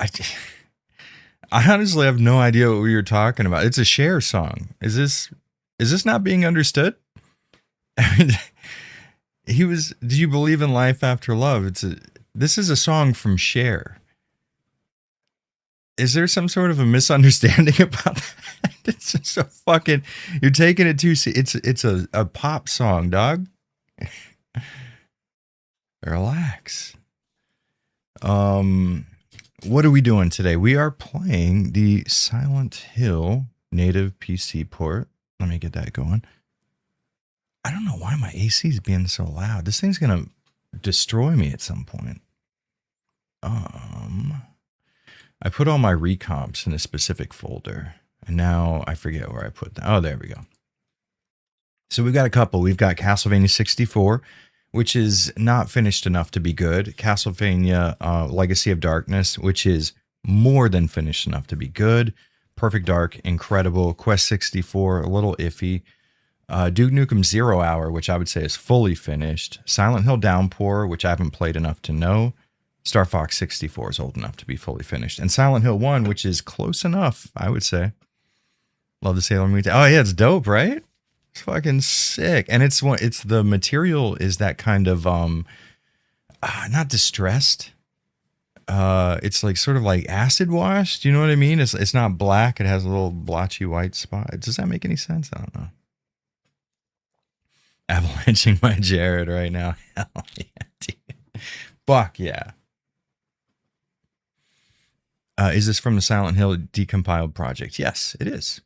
I, I honestly have no idea what we were talking about. It's a Cher song. Is this not being understood? I mean, he was. Do you believe in life after love? This is a song from Cher. Is there some sort of a misunderstanding about that? It's just a fucking. You're taking it too. It's a pop song, dog. Relax. Um, what are we doing today? We are playing the Silent Hill native PC port. Let me get that going. I don't know why my AC is being so loud. This thing's gonna destroy me at some point. I put all my recomps in a specific folder, and now I forget where I put them. Oh, there we go. So we've got a couple. We've got Castlevania 64, which is not finished enough to be good. Castlevania Legacy of Darkness, which is more than finished enough to be good. Perfect Dark, incredible. Quest 64, a little iffy. Duke Nukem 0 Hour, which I would say is fully finished. Silent Hill Downpour, which I haven't played enough to know. Star Fox 64 is old enough to be fully finished. And Silent Hill 1, which is close enough, I would say. Love the Sailor Moon. Oh, yeah, it's dope, right? It's fucking sick. And it's the material is that kind of, not distressed. It's like sort of like acid washed. You know what I mean? It's not black. It has a little blotchy white spot. Does that make any sense? I don't know. Avalanching my Jared right now. Hell yeah, dude. Fuck yeah. Is this from the Silent Hill Decompiled project? Yes, it is.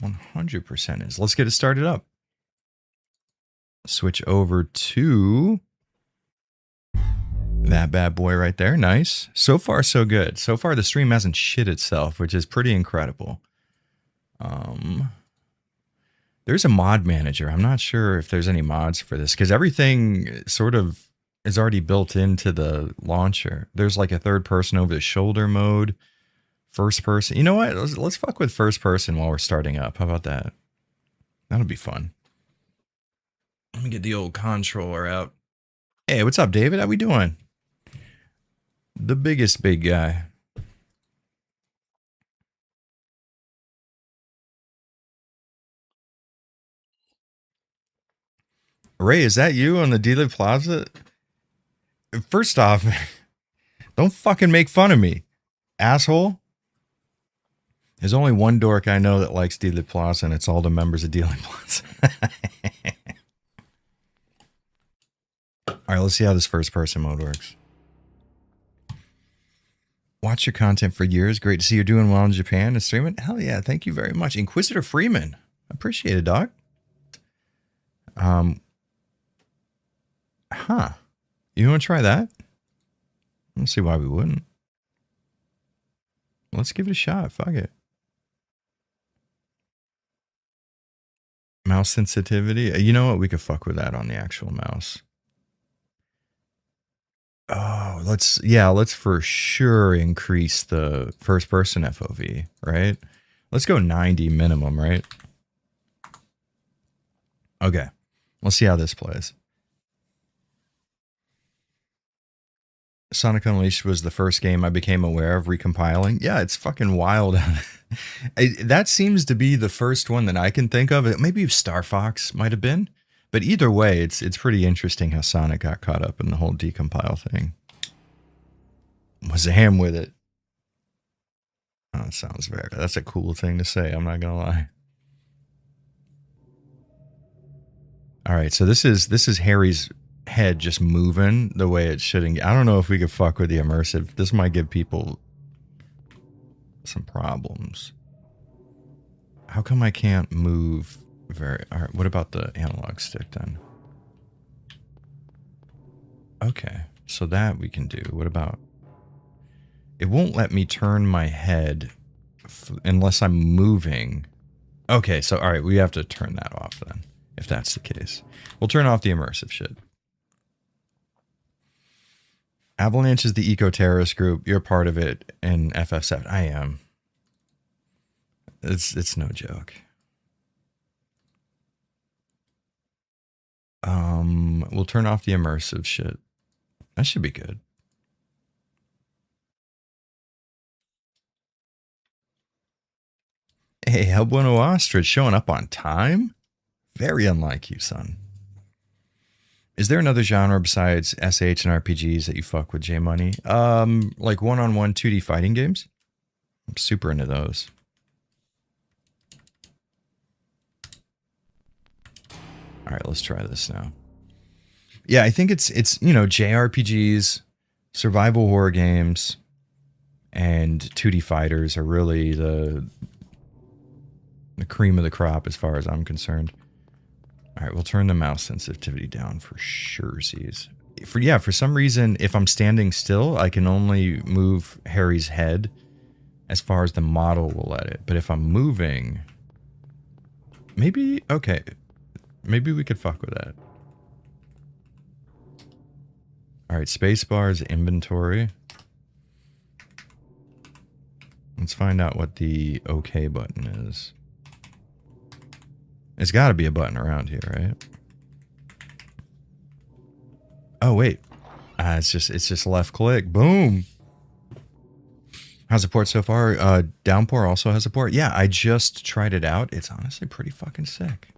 100% is. Let's get it started up. Switch over to that bad boy right there. Nice. So far, so good. So far, the stream hasn't shit itself, which is pretty incredible. There's a mod manager. I'm not sure if there's any mods for this because everything sort of is already built into the launcher. There's like a third person over the shoulder mode, first person. You know what? Let's fuck with first person while we're starting up. How about that? That'll be fun. Let me get the old controller out. Hey, what's up, David? How we doing? The biggest big guy. Ray, is that you on the Dealey Plaza? First off, don't fucking make fun of me, asshole. There's only one dork I know that likes Dealey Plaza, and it's all the members of Dealey Plaza. All right, let's see how this first person mode works. Watch your content for years. Great to see you're doing well in Japan and streaming. Hell yeah, thank you very much. Inquisitor Freeman. Appreciate it, dog. You want to try that? Let's see why we wouldn't. Let's give it a shot. Fuck it. Mouse sensitivity. You know what? We could fuck with that on the actual mouse. Oh, let's for sure increase the first person FOV, right? Let's go 90 minimum, right? Okay. Let's see how this plays. Sonic Unleashed was the first game I became aware of recompiling. Yeah, it's fucking wild. That seems to be the first one that I can think of. Maybe Star Fox might have been. But either way, it's pretty interesting how Sonic got caught up in the whole decompile thing. Was a ham with it. Oh, that sounds that's a cool thing to say, I'm not gonna lie. Alright, so this is Harry's head just moving the way it shouldn't. I don't know if we could fuck with the immersive. This might give people some problems. How come I can't move alright, what about the analog stick then? Okay, so that we can do. What about... It won't let me turn my head unless I'm moving. Okay, so alright, we have to turn that off then, if that's the case. We'll turn off the immersive shit. Avalanche is the eco-terrorist group. You're part of it in FF7. I am. It's no joke. We'll turn off the immersive shit. That should be good. Hey, El Bueno Ostrich showing up on time? Very unlike you, son. Is there another genre besides SH and RPGs that you fuck with, J Money? Like one-on-one 2D fighting games? I'm super into those. All right, let's try this now. Yeah, I think it's JRPGs, survival horror games, and 2D fighters are really the cream of the crop as far as I'm concerned. All right, we'll turn the mouse sensitivity down for surezies. For some reason, if I'm standing still, I can only move Harry's head as far as the model will let it. But if I'm moving, maybe we could fuck with that. All right, spacebar is inventory. Let's find out what the OK button is. It's got to be a button around here, right? Oh wait, it's just left click. Boom. How's the port so far? Downpour also has a port. Yeah, I just tried it out. It's honestly pretty fucking sick.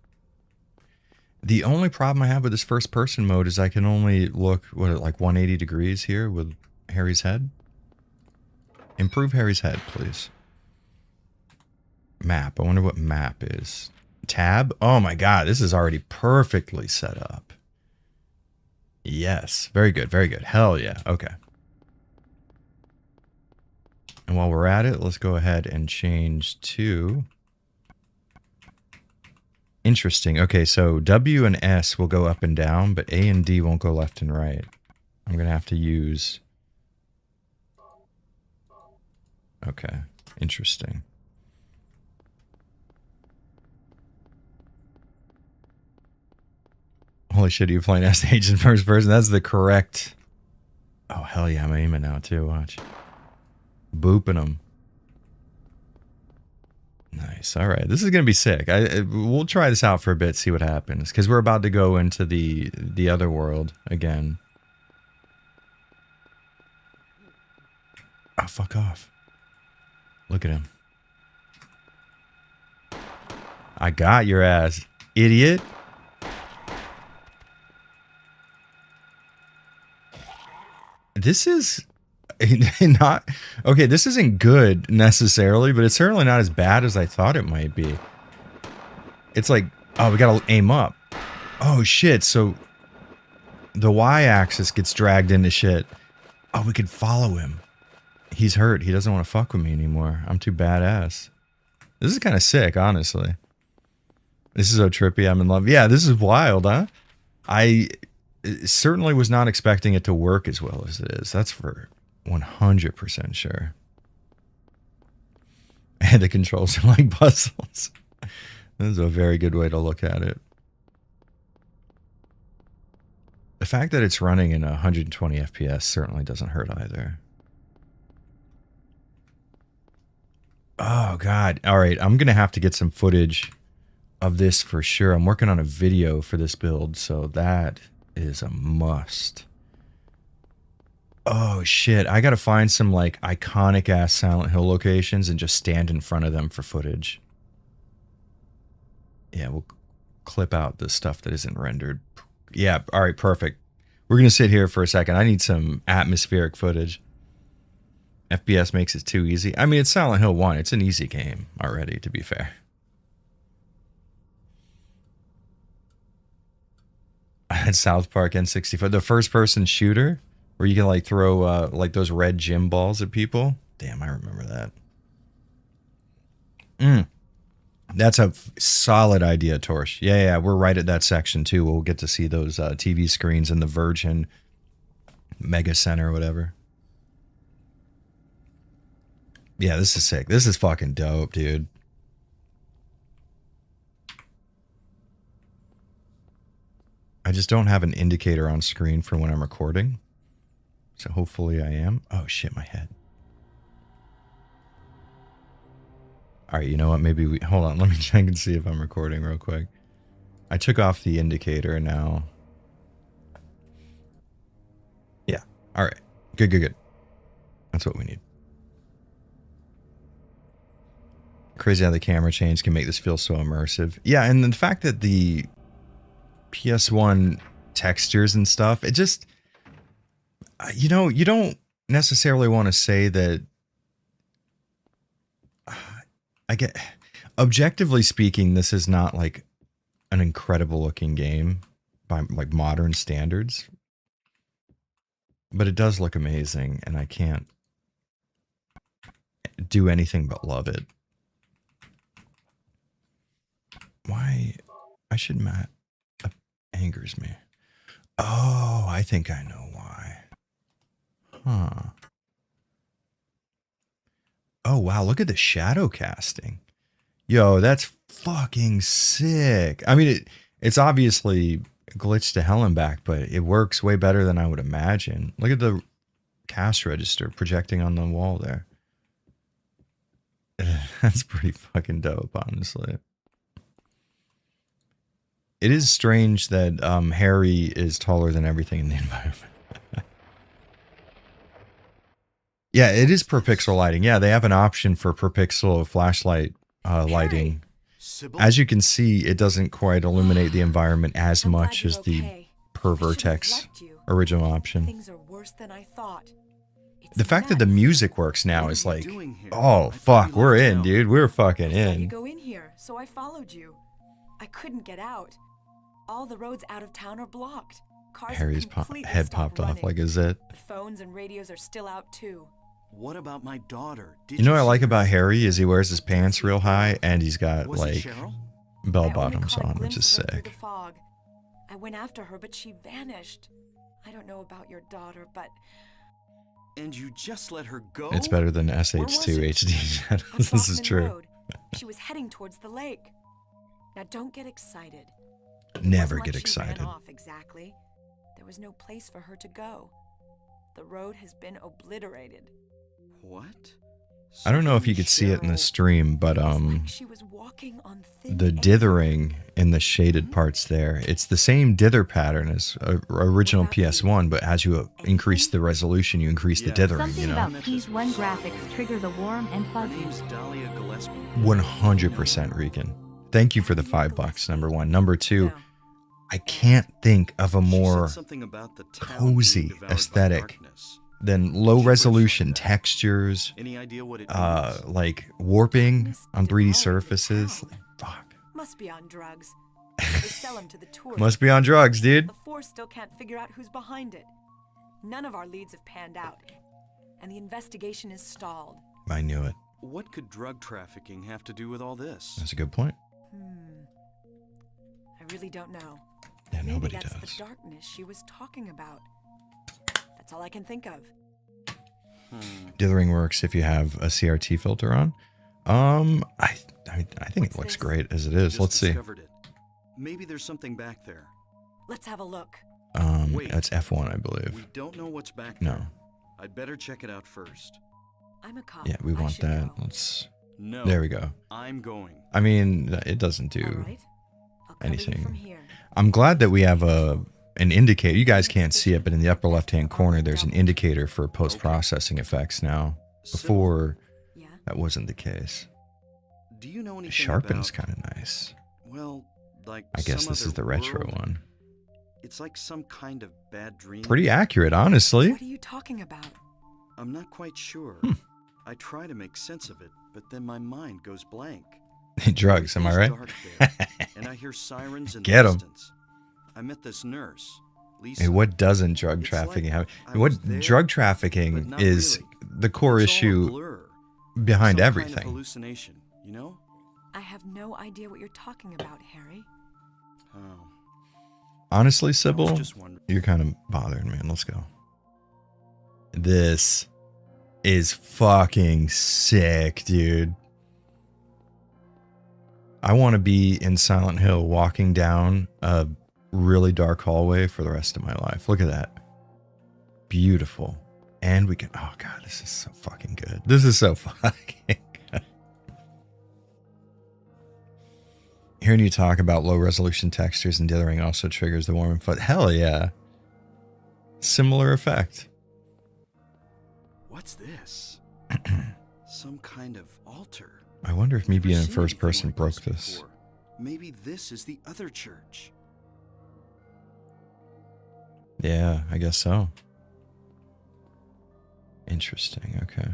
The only problem I have with this first person mode is I can only look, like 180 degrees here with Harry's head. Improve Harry's head, please. Map. I wonder what map is. Tab. Oh my god, this is already perfectly set up. Yes. Very good. Very good. Hell yeah. Okay. And while we're at it, let's go ahead and change to... Interesting. Okay, so W and S will go up and down, but A and D won't go left and right. I'm going to have to use... Okay. Interesting. Holy shit, are you playing SH in first person? That's the correct... Oh, hell yeah, I'm aiming now, too. Watch. Booping them. Nice. All right. This is going to be sick. We'll try this out for a bit, see what happens. Because we're about to go into the other world again. Oh, fuck off. Look at him. I got your ass, idiot. This is not... Okay, this isn't good necessarily, but it's certainly not as bad as I thought it might be. It's like, oh, we gotta aim up. Oh, shit, so the Y-axis gets dragged into shit. Oh, we could follow him. He's hurt. He doesn't want to fuck with me anymore. I'm too badass. This is kind of sick, honestly. This is so trippy. I'm in love. Yeah, this is wild, huh? I certainly was not expecting it to work as well as it is. That's for 100% sure. And the controls are like puzzles. This is a very good way to look at it. The fact that it's running in 120 FPS certainly doesn't hurt either. Oh, God. All right, I'm going to have to get some footage of this for sure. I'm working on a video for this build, so that is a must. Oh, shit. I got to find some, like, iconic-ass Silent Hill locations and just stand in front of them for footage. Yeah, we'll clip out the stuff that isn't rendered. Yeah, all right, perfect. We're going to sit here for a second. I need some atmospheric footage. FPS makes it too easy. I mean, it's Silent Hill 1. It's an easy game already, to be fair. South Park N64. The first-person shooter where you can, like, throw, like, those red gym balls at people. Damn, I remember that. That's a solid idea, Torch. Yeah, we're right at that section, too. We'll get to see those TV screens in the Virgin Mega Center or whatever. Yeah, this is sick. This is fucking dope, dude. I just don't have an indicator on screen for when I'm recording. So hopefully I am. Oh, shit, my head. All right, you know what? Maybe we... Hold on, let me check and see if I'm recording real quick. I took off the indicator now. Yeah, all right. Good. That's what we need. Crazy how the camera change can make this feel so immersive. Yeah, and the fact that the PS1 textures and stuff, it just, you know, you don't necessarily want to say that. I get, objectively speaking, this is not like an incredible looking game by like modern standards, but it does look amazing, and I can't do anything but love it. Why? I should Matt angers me. Oh, I think I know why. Huh. Oh, wow. Look at the shadow casting. Yo, that's fucking sick. I mean, it's obviously glitched to hell and back, but it works way better than I would imagine. Look at the cash register projecting on the wall there. That's pretty fucking dope, honestly. It is strange that Harry is taller than everything in the environment. Yeah, it is per pixel lighting. Yeah, they have an option for per pixel flashlight lighting. As you can see, it doesn't quite illuminate the environment as much as the per vertex original option. Things are worse than I thought. The fact that the music works now is like, oh fuck, we're in, dude. We're fucking You in. go in here, so I followed you. I couldn't get out. All the roads out of town are blocked. Cars Harry's completely head stopped popped off running. like a zit. The phones and radios are still out too. What about my daughter? Did You know what I see like her? about Harry is he wears his pants real high and he's got Was it like Cheryl? bell I only bottoms caught a on, which glimpse is of her through sick. the fog. I went after her, but she vanished. I don't know about your daughter, but And you just let her go? It's better than was SH2 it? HD on shadows. This is Bachman true. Road. She was heading towards the lake. Now don't get excited. It Never wasn't get like she ran excited. off exactly. There was no place for her to go. The road has been obliterated. What? I don't know if you could see it in the stream, but It was like she was walking on thin the air. dithering in the shaded parts there, it's the same dither pattern as original PS1, but as you increase the resolution, you increase the Yeah. dithering, Something you know? about PS1 graphics trigger the warm and My fuzzy. name's Dahlia Gillespie. 100% Regan. Thank you for the $5, number one. Number two, No. I can't think of a She said more something about the town being cozy devoured by aesthetic darkness. than low resolution textures, Any idea what it means? like warping Darkness on 3D devouring the surfaces. town. Fuck. Must be on drugs. They sell them to the tourists. Must be on drugs, dude. The force still can't figure out who's behind it. None of our leads have panned out, and the investigation is stalled. I knew it. What could drug trafficking have to do with all this? That's a good point. I really don't know. Yeah, Maybe nobody that's does. the darkness she was talking about. That's all I can think of. Dithering works if you have a CRT filter on. I think it What's looks this? great as it is. Just Let's see. discovered it. Maybe there's something back there. Let's have a look. Wait. That's F1, I We believe. don't know what's back No. there. I'd better check it out first. I'm a cop. Yeah, we I want should that. go. Let's. No. There we go. I'm going. I mean, it doesn't All do right. I'll cover you anything. from here. I'm glad that we have an indicator. You guys can't see it, but in the upper left-hand corner, there's an indicator for post-processing effects now. Before, Yeah. that wasn't the case. Do you know anything It sharpens about, kind of nice. well, like I guess some this is other the retro world? one. It's like some kind of bad dream. Pretty accurate, honestly. What are you talking about? I'm not quite sure. I try to make sense of it, but then my mind goes blank. Drugs, am I right? Everything's dark there, and I hear sirens in Get the 'em. distance. I met this nurse, Lisa. Hey, what doesn't drug It's trafficking like have? I What was there, drug but trafficking not is really. the core It's all a issue blur. behind Some kind of everything. hallucination, you know? I have no idea what you're talking about, Harry. Oh, Honestly, I was Sybil, just wondering. you're kind of bothering me. Let's go. This is fucking sick, dude. I want to be in Silent Hill walking down a really dark hallway for the rest of my life. Look at that. Beautiful. And we can, oh God, this is so fucking good. This is so fucking good. Hearing you talk about low resolution textures and dithering also triggers the warm and fuzzy. Hell yeah. Similar effect. What's this? Some kind of altar. I wonder if me Never being in seen first anything person like broke this. before. Maybe this is the other church. Yeah, I guess so. Interesting. Okay.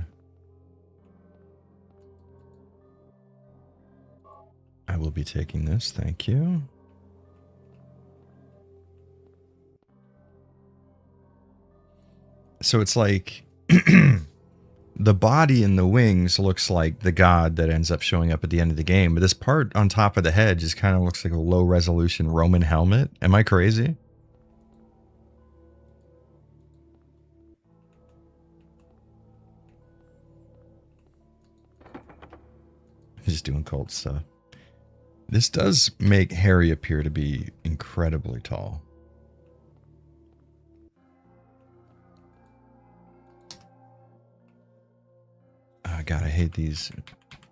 I will be taking this. Thank you. So it's like the body and the wings looks like the god that ends up showing up at the end of the game, but this part on top of the head just kind of looks like a low resolution Roman helmet. Am I crazy? Just doing cult stuff. This does make Harry appear to be incredibly tall. Oh, God, I hate these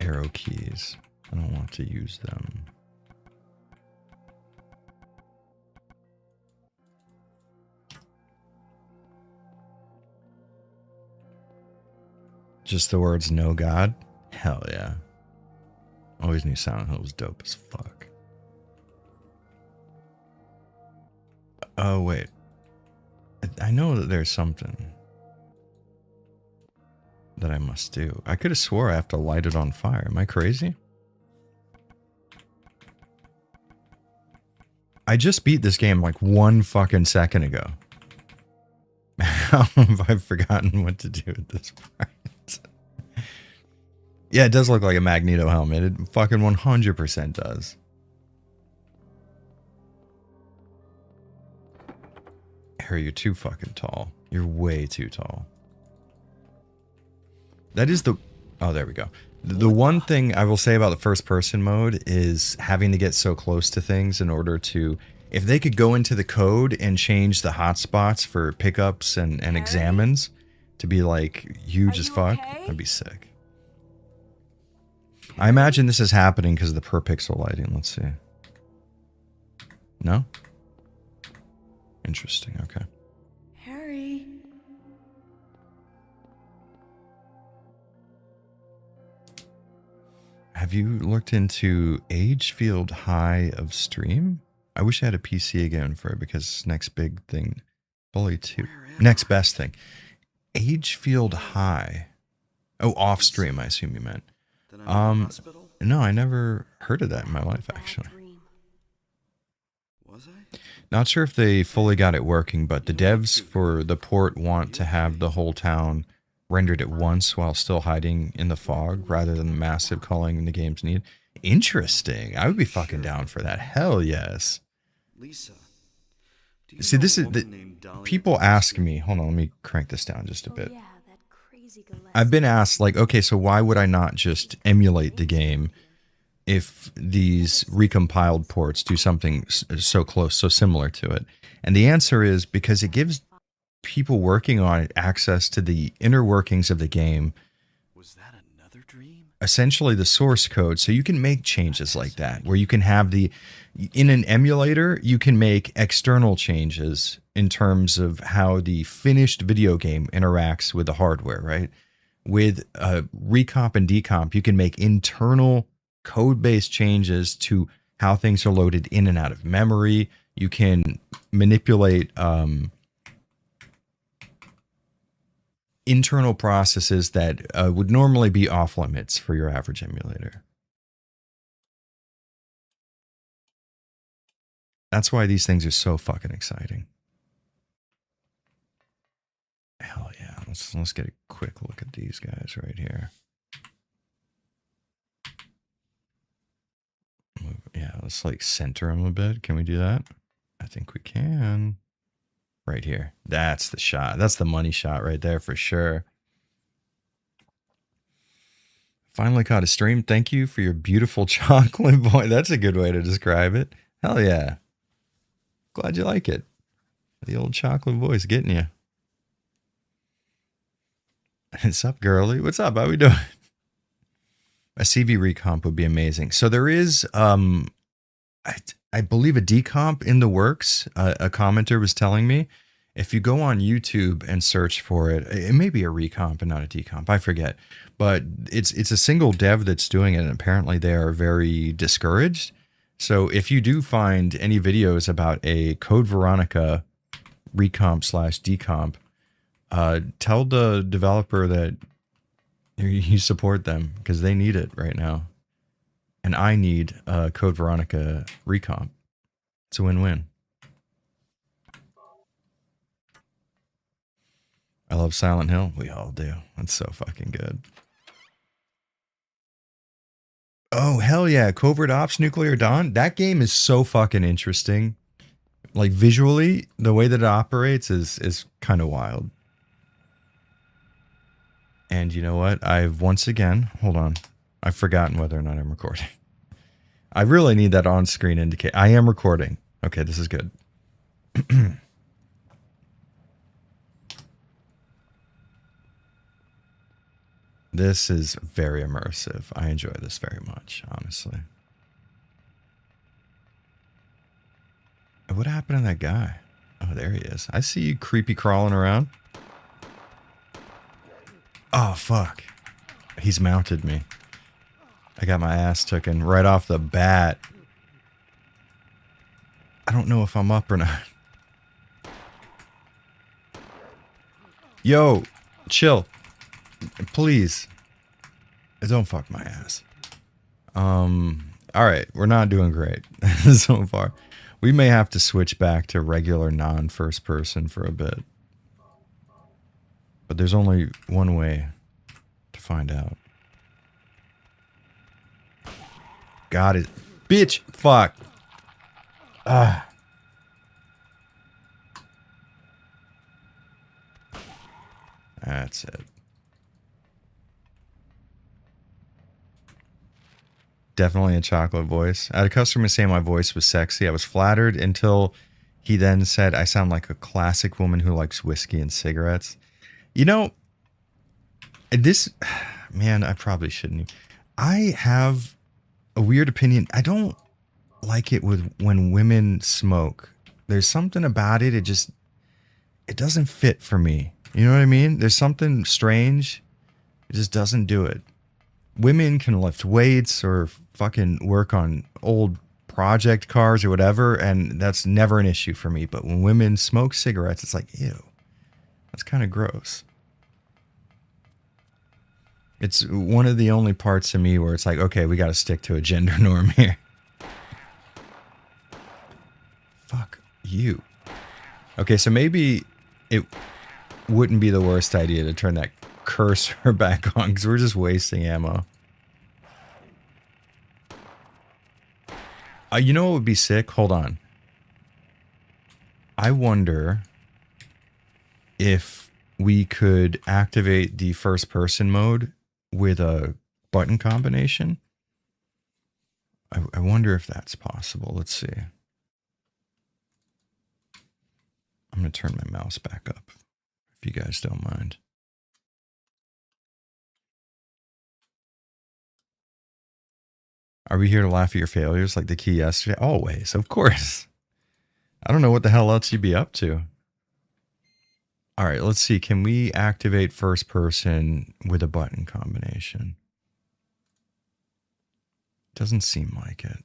arrow keys. I don't want to use them. Just the words "no God"? Hell yeah. Always knew Silent Hill was dope as fuck. Oh, wait. I know that there's something that I must do. I could have swore I have to light it on fire. Am I crazy? I just beat this game like 1 fucking second ago. How have I forgotten what to do at this part? Yeah, it does look like a Magneto helmet. It fucking 100% does. Harry, you're too fucking tall. You're way too tall. That is the... Oh, there we go. The one thing I will say about the first person mode is having to get so close to things in order to... If they could go into the code and change the hotspots for pickups and examines to be like huge as fuck, that'd be sick. I imagine this is happening because of the per pixel lighting. Let's see. No? Interesting, okay. Harry. Have you looked into Agefield High of Stream? I wish I had a PC again for it because next big thing. Bully 2. Next best thing. Agefield High. Oh, off stream, I assume you meant. No, I never heard of that in my life, actually. Was I? Not sure if they fully got it working, but the devs for the port want to have the whole town rendered at once while still hiding in the fog rather than the massive culling the games need. Interesting. I would be fucking down for that. Hell yes. Lisa. See, this is people ask me. Hold on, let me crank this down just a bit. I've been asked, like, okay, so why would I not just emulate the game if these recompiled ports do something so close, so similar to it? And the answer is because it gives people working on it access to the inner workings of the game. Was that another dream? Essentially the source code, so you can make changes like that, where you can have in an emulator, you can make external changes in terms of how the finished video game interacts with the hardware, right? With recomp and decomp, you can make internal code-based changes to how things are loaded in and out of memory. You can manipulate internal processes that would normally be off limits for your average emulator. That's why these things are so fucking exciting. Hell yeah. Let's get a quick look at these guys right here. Yeah, let's like center them a bit. Can we do that? I think we can. Right here. That's the shot. That's the money shot right there for sure. Finally caught a stream. Thank you for your beautiful chocolate boy. That's a good way to describe it. Hell yeah. Glad you like it. The old chocolate voice getting you. What's up, girly? What's up? How we doing? A CV recomp would be amazing. So there is, I believe, a decomp in the works. A commenter was telling me If you go on YouTube and search for it, it may be a recomp and not a decomp. I forget, but it's a single dev that's doing it, and apparently they are very discouraged. So if you do find any videos about a Code Veronica recomp / decomp, tell the developer that you support them because they need it right now, and I need a Code Veronica recomp. It's a win-win. I love Silent Hill. We all do. It's so fucking good. Oh, hell yeah. Covert Ops Nuclear Dawn. That game is so fucking interesting. Like visually, the way that it operates is kind of wild. And you know what? I've once again, hold on. I've forgotten whether or not I'm recording. I really need that on-screen indicate. I am recording. Okay, this is good. This is very immersive. I enjoy this very much, honestly. What happened to that guy? Oh, there he is. I see you creepy crawling around. Oh, fuck. He's mounted me. I got my ass taken right off the bat. I don't know if I'm up or not. Yo, chill. Please. Don't fuck my ass. Alright, we're not doing great so far. We may have to switch back to regular non-first person for a bit. But there's only one way to find out. Got it. Bitch! Fuck! Ah. That's it. Definitely a chocolate voice. I had a customer say my voice was sexy. I was flattered until he then said I sound like a classic woman who likes whiskey and cigarettes. You know, this, man, I probably shouldn't. I have a weird opinion. I don't like it when women smoke. There's something about it. It doesn't fit for me. You know what I mean? There's something strange. It just doesn't do it. Women can lift weights or fucking work on old project cars or whatever, and that's never an issue for me. But when women smoke cigarettes, it's like, ew. That's kind of gross. It's one of the only parts of me where it's like, okay, we got to stick to a gender norm here. Fuck you. Okay, so maybe it wouldn't be the worst idea to turn that cursor back on because we're just wasting ammo. You know what would be sick? Hold on. I wonder if we could activate the first person mode with a button combination. I wonder if that's possible. Let's see. I'm going to turn my mouse back up, if you guys don't mind. Are we here to laugh at your failures like the key yesterday? Always, of course. I don't know what the hell else you'd be up to. All right, let's see. Can we activate first person with a button combination? Doesn't seem like it.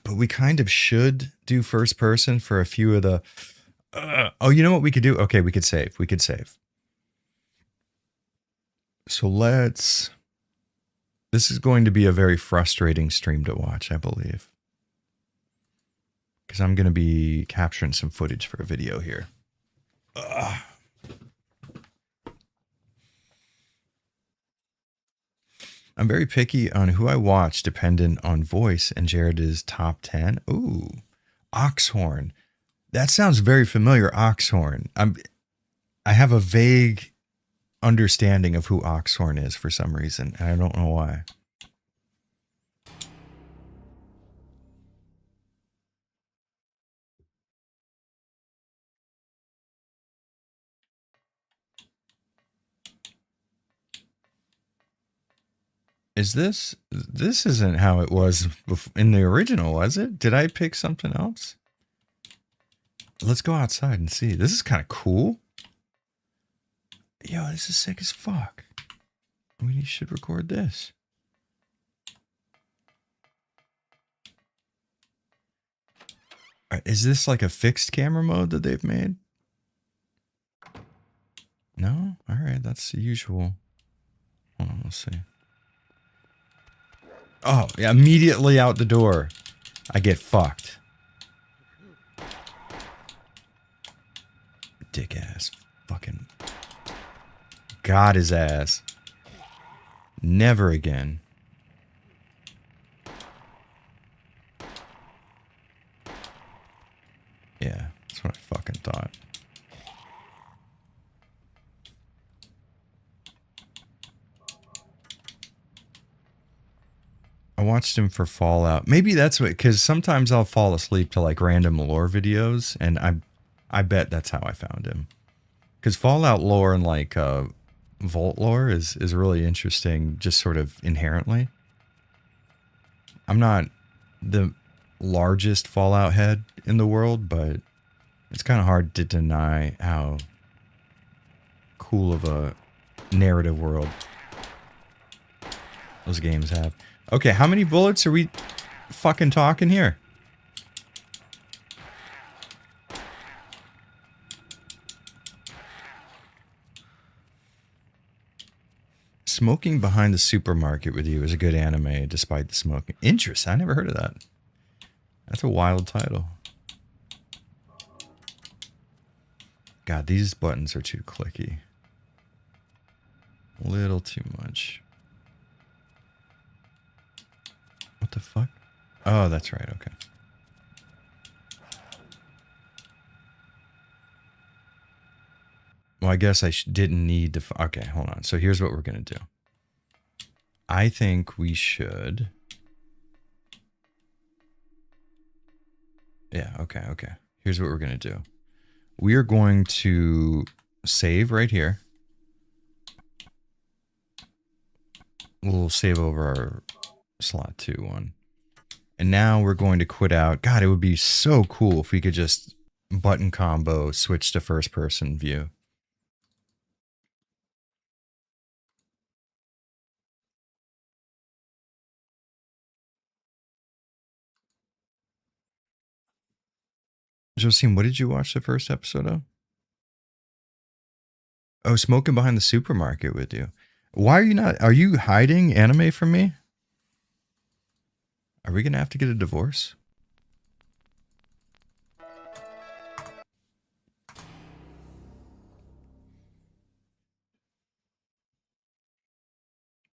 But we kind of should do first person for a few of the... oh, you know what we could do? Okay, we could save. We could save. So let's... This is going to be a very frustrating stream to watch, I believe. Because I'm going to be capturing some footage for a video here. Ugh. I'm very picky on who I watch dependent on voice, and Jared is top 10. Ooh, Oxhorn. That sounds very familiar, Oxhorn. I have a vague understanding of who Oxhorn is for some reason, and I don't know why. This isn't how it was in the original, was it? Did I pick something else? Let's go outside and see. This is kind of cool. Yo, this is sick as fuck. We should record this. All right, is this like a fixed camera mode that they've made? No? Alright, that's the usual. Hold on, let's see. Oh, yeah, immediately out the door. I get fucked. Dick ass. Fucking. Got his ass. Never again. Yeah, that's what I fucking thought. I watched him for Fallout. Maybe that's what, because sometimes I'll fall asleep to like random lore videos, and I bet that's how I found him. Because Fallout lore and like Vault lore is really interesting, just sort of inherently. I'm not the largest Fallout head in the world, but it's kind of hard to deny how cool of a narrative world those games have. Okay, how many bullets are we fucking talking here? Smoking Behind the Supermarket with You is a good anime despite the smoking. Interesting. I never heard of that. That's a wild title. God, these buttons are too clicky. A little too much. What the fuck? Oh, that's right. Okay. Well, I guess I didn't need to... Okay, hold on. So here's what we're going to do. I think we should... Yeah, okay. Here's what we're going to do. We are going to save right here. We'll save over our slot 2 one. And now we're going to quit out. God, it would be so cool if we could just button combo switch to first person view. Josine, what did you watch the first episode of? Oh, Smoking Behind the Supermarket with You. Why are you not... Are you hiding anime from me? Are we going to have to get a divorce?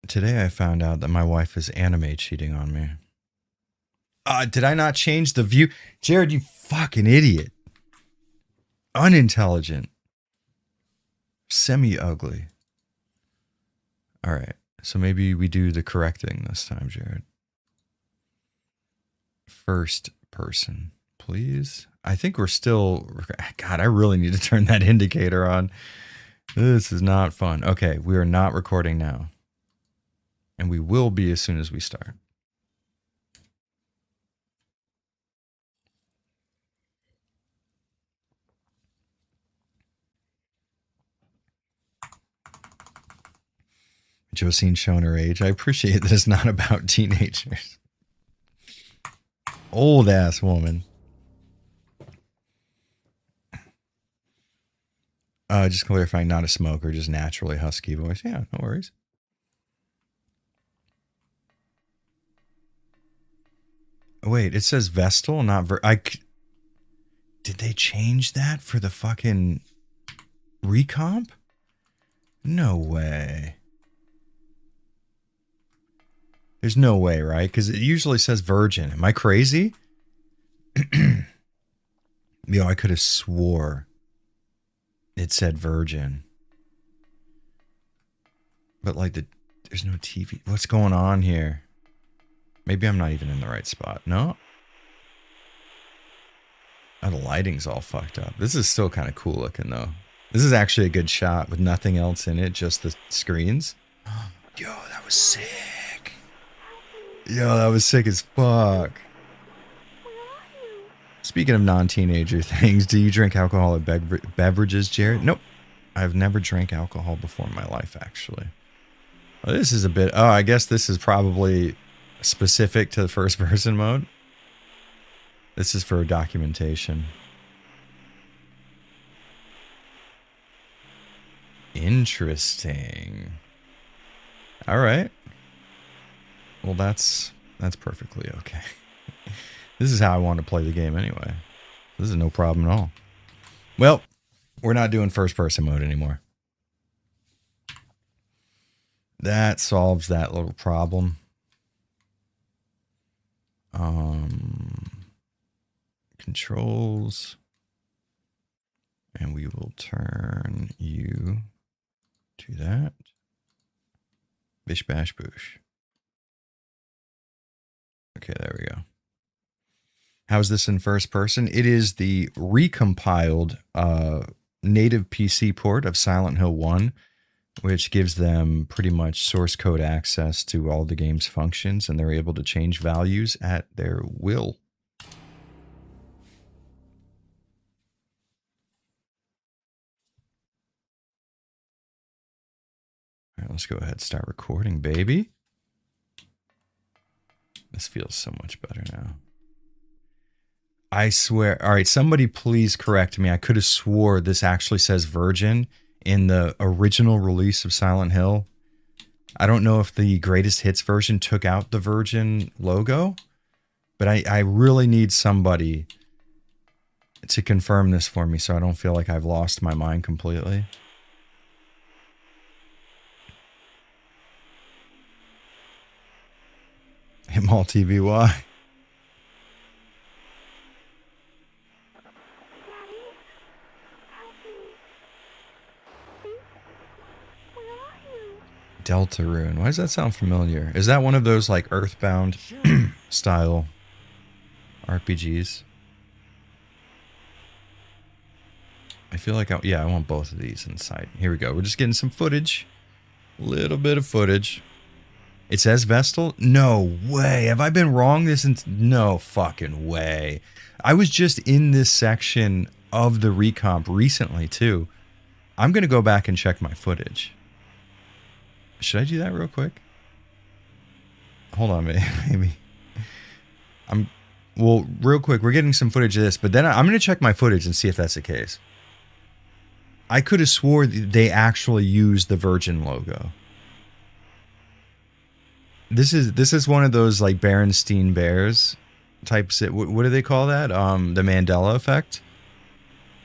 Today I found out that my wife is anime cheating on me. Did I not change the view? Jared, you fucking idiot. Unintelligent. Semi-ugly. All right. So maybe we do the correct thing this time, Jared. First person, please. I think we're still... God, I really need to turn that indicator on. This is not fun. Okay, we are not recording now. And we will be as soon as we start. Josine showing her age. I appreciate that it's not about teenagers. Old ass woman. Just clarifying, not a smoker, just naturally husky voice. Yeah, no worries. Wait, it says Vestal, not did they change that for the fucking recomp? No way. There's no way, right? Because it usually says Virgin. Am I crazy? Yo, I could have swore it said Virgin. But like there's no TV. What's going on here? Maybe I'm not even in the right spot. No? Oh, the lighting's all fucked up. This is still kind of cool looking, though. This is actually a good shot with nothing else in it, just the screens. Yo, that was sick. Yo, that was sick as fuck. This Speaking of non-teenager things, do you drink alcoholic beverages, Jared? Nope. I've never drank alcohol before in my life, actually. Well, this is a bit... Oh, I guess this is probably specific to the first-person mode. This is for documentation. Interesting. All right. Well, that's perfectly okay. This is how I want to play the game anyway. This is no problem at all. Well, we're not doing first-person mode anymore. That solves that little problem. Controls. And we will turn you to that. Bish bash boosh. Okay, there we go. How's this in first person? It is the recompiled native PC port of Silent Hill 1, which gives them pretty much source code access to all the game's functions, and they're able to change values at their will. All right, let's go ahead and start recording, baby. This feels so much better now. I swear. All right, somebody please correct me. I could have swore this actually says Virgin in the original release of Silent Hill. I don't know if the greatest hits version took out the Virgin logo, but I really need somebody to confirm this for me so I don't feel like I've lost my mind completely. Hitmall TVY. Deltarune. Why does that sound familiar? Is that one of those like Earthbound style RPGs? I feel like I want both of these inside. Here we go. We're just getting some footage. A little bit of footage. It says Vestal? No way. Have I been wrong this? No fucking way. I was just in this section of the recomp recently too. I'm going to go back and check my footage. Should I do that real quick? Hold on, maybe. Well, real quick, we're getting some footage of this, but then I'm going to check my footage and see if that's the case. I could have swore they actually used the Virgin logo. This is one of those like Berenstein Bears types. What do they call that? The Mandela effect.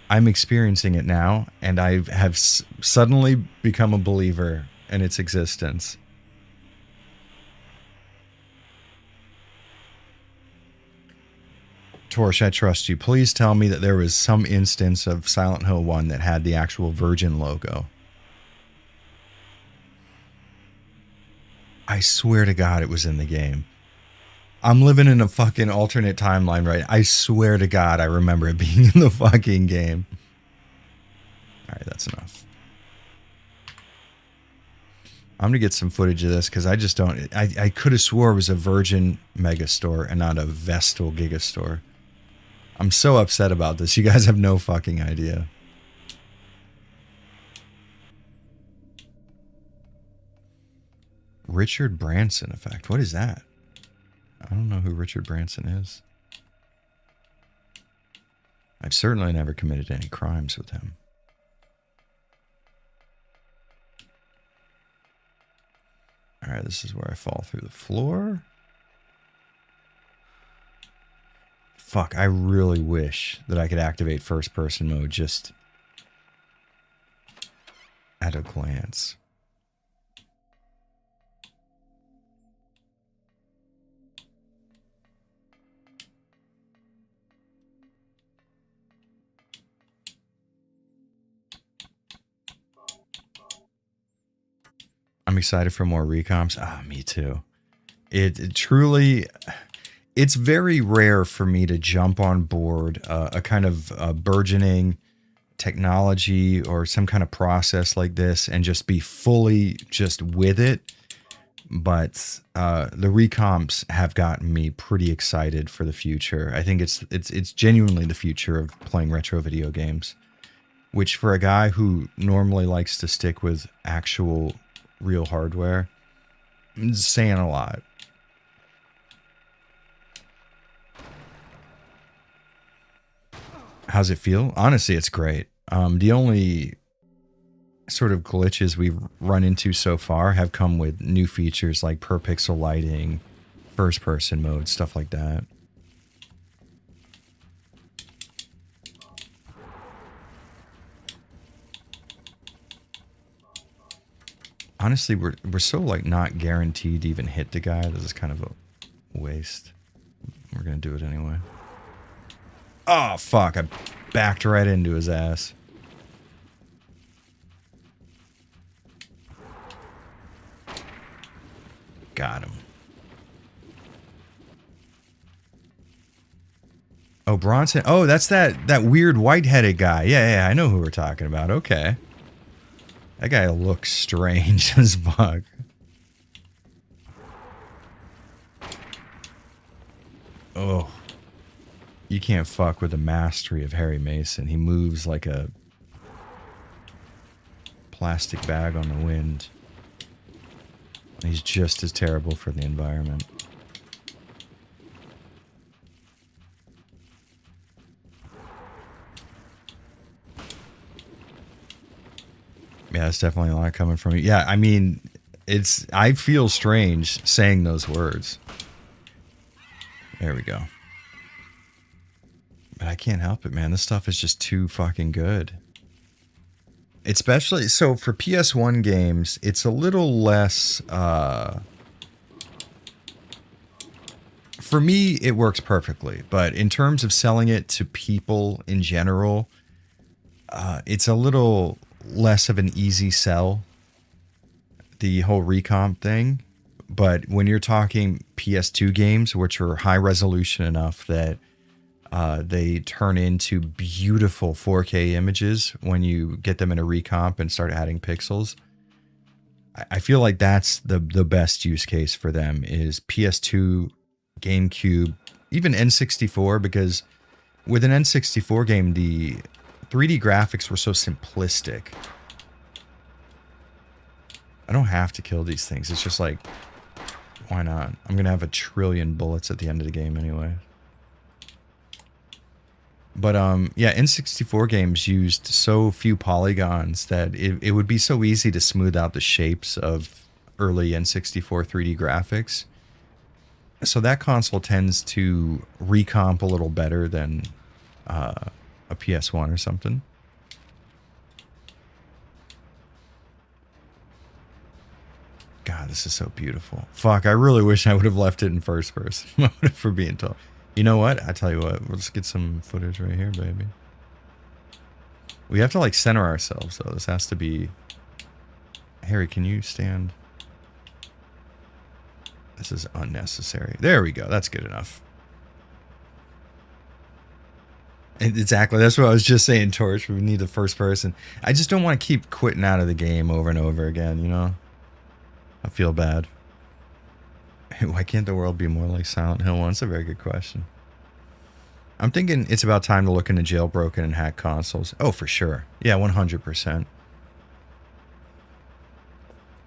I'm experiencing it now, and I have suddenly become a believer in its existence. Torch, I trust you. Please tell me that there was some instance of Silent Hill 1 that had the actual Virgin logo. I swear to God it was in the game. I'm living in a fucking alternate timeline, right? I swear to God I remember it being in the fucking game. Alright, that's enough. I'm gonna get some footage of this because I just don't... I could have swore it was a Virgin Megastore and not a Vestal Gigastore. I'm so upset about this. You guys have no fucking idea. Richard Branson effect. What is that? I don't know who Richard Branson is. I've certainly never committed any crimes with him. Alright, this is where I fall through the floor. Fuck, I really wish that I could activate first person mode just at a glance. I'm excited for more recomps. Ah, me too. It truly, it's very rare for me to jump on board a kind of burgeoning technology or some kind of process like this and just be fully just with it. but the recomps have gotten me pretty excited for the future. I think it's genuinely the future of playing retro video games, which for a guy who normally likes to stick with actual real hardware, is saying a lot. How's it feel? Honestly, it's great. The only sort of glitches we've run into so far have come with new features like per pixel lighting, first person mode, stuff like that. Honestly, we're so like not guaranteed to even hit the guy. This is kind of a waste. We're gonna do it anyway. Oh fuck, I backed right into his ass. Got him. Oh, Bronson. Oh, that's that weird white-headed guy. Yeah, I know who we're talking about. Okay. That guy looks strange as fuck. Oh. You can't fuck with the mastery of Harry Mason. He moves like a plastic bag on the wind. He's just as terrible for the environment. Yeah, that's definitely a lot coming from you. Yeah, I mean, I feel strange saying those words. There we go. But I can't help it, man. This stuff is just too fucking good. Especially, so for PS1 games, it's a little less, for me, it works perfectly. But in terms of selling it to people in general, it's a little less of an easy sell, the whole recomp thing. But when you're talking PS2 games, which are high resolution enough that they turn into beautiful 4K images when you get them in a recomp and start adding pixels, I feel like that's the best use case for them is PS2, GameCube, even N64, because with an N64 game, the 3D graphics were so simplistic. I don't have to kill these things. It's just like, why not? I'm going to have 1 trillion bullets at the end of the game anyway. But yeah, N64 games used so few polygons that it would be so easy to smooth out the shapes of early N64 3D graphics. So that console tends to recomp a little better than a PS1 or something. God, this is so beautiful. Fuck, I really wish I would have left it in first person mode for being told. You know what? I tell you what, let's get some footage right here, baby. We have to like center ourselves though. This has to be... Harry, can you stand? This is unnecessary. There we go. That's good enough. Exactly. That's what I was just saying, Torch. We need the first person. I just don't want to keep quitting out of the game over and over again, you know? I feel bad. Why can't the world be more like Silent Hill 1? That's a very good question. I'm thinking it's about time to look into jailbroken and hacked consoles. Oh, for sure. Yeah, 100%.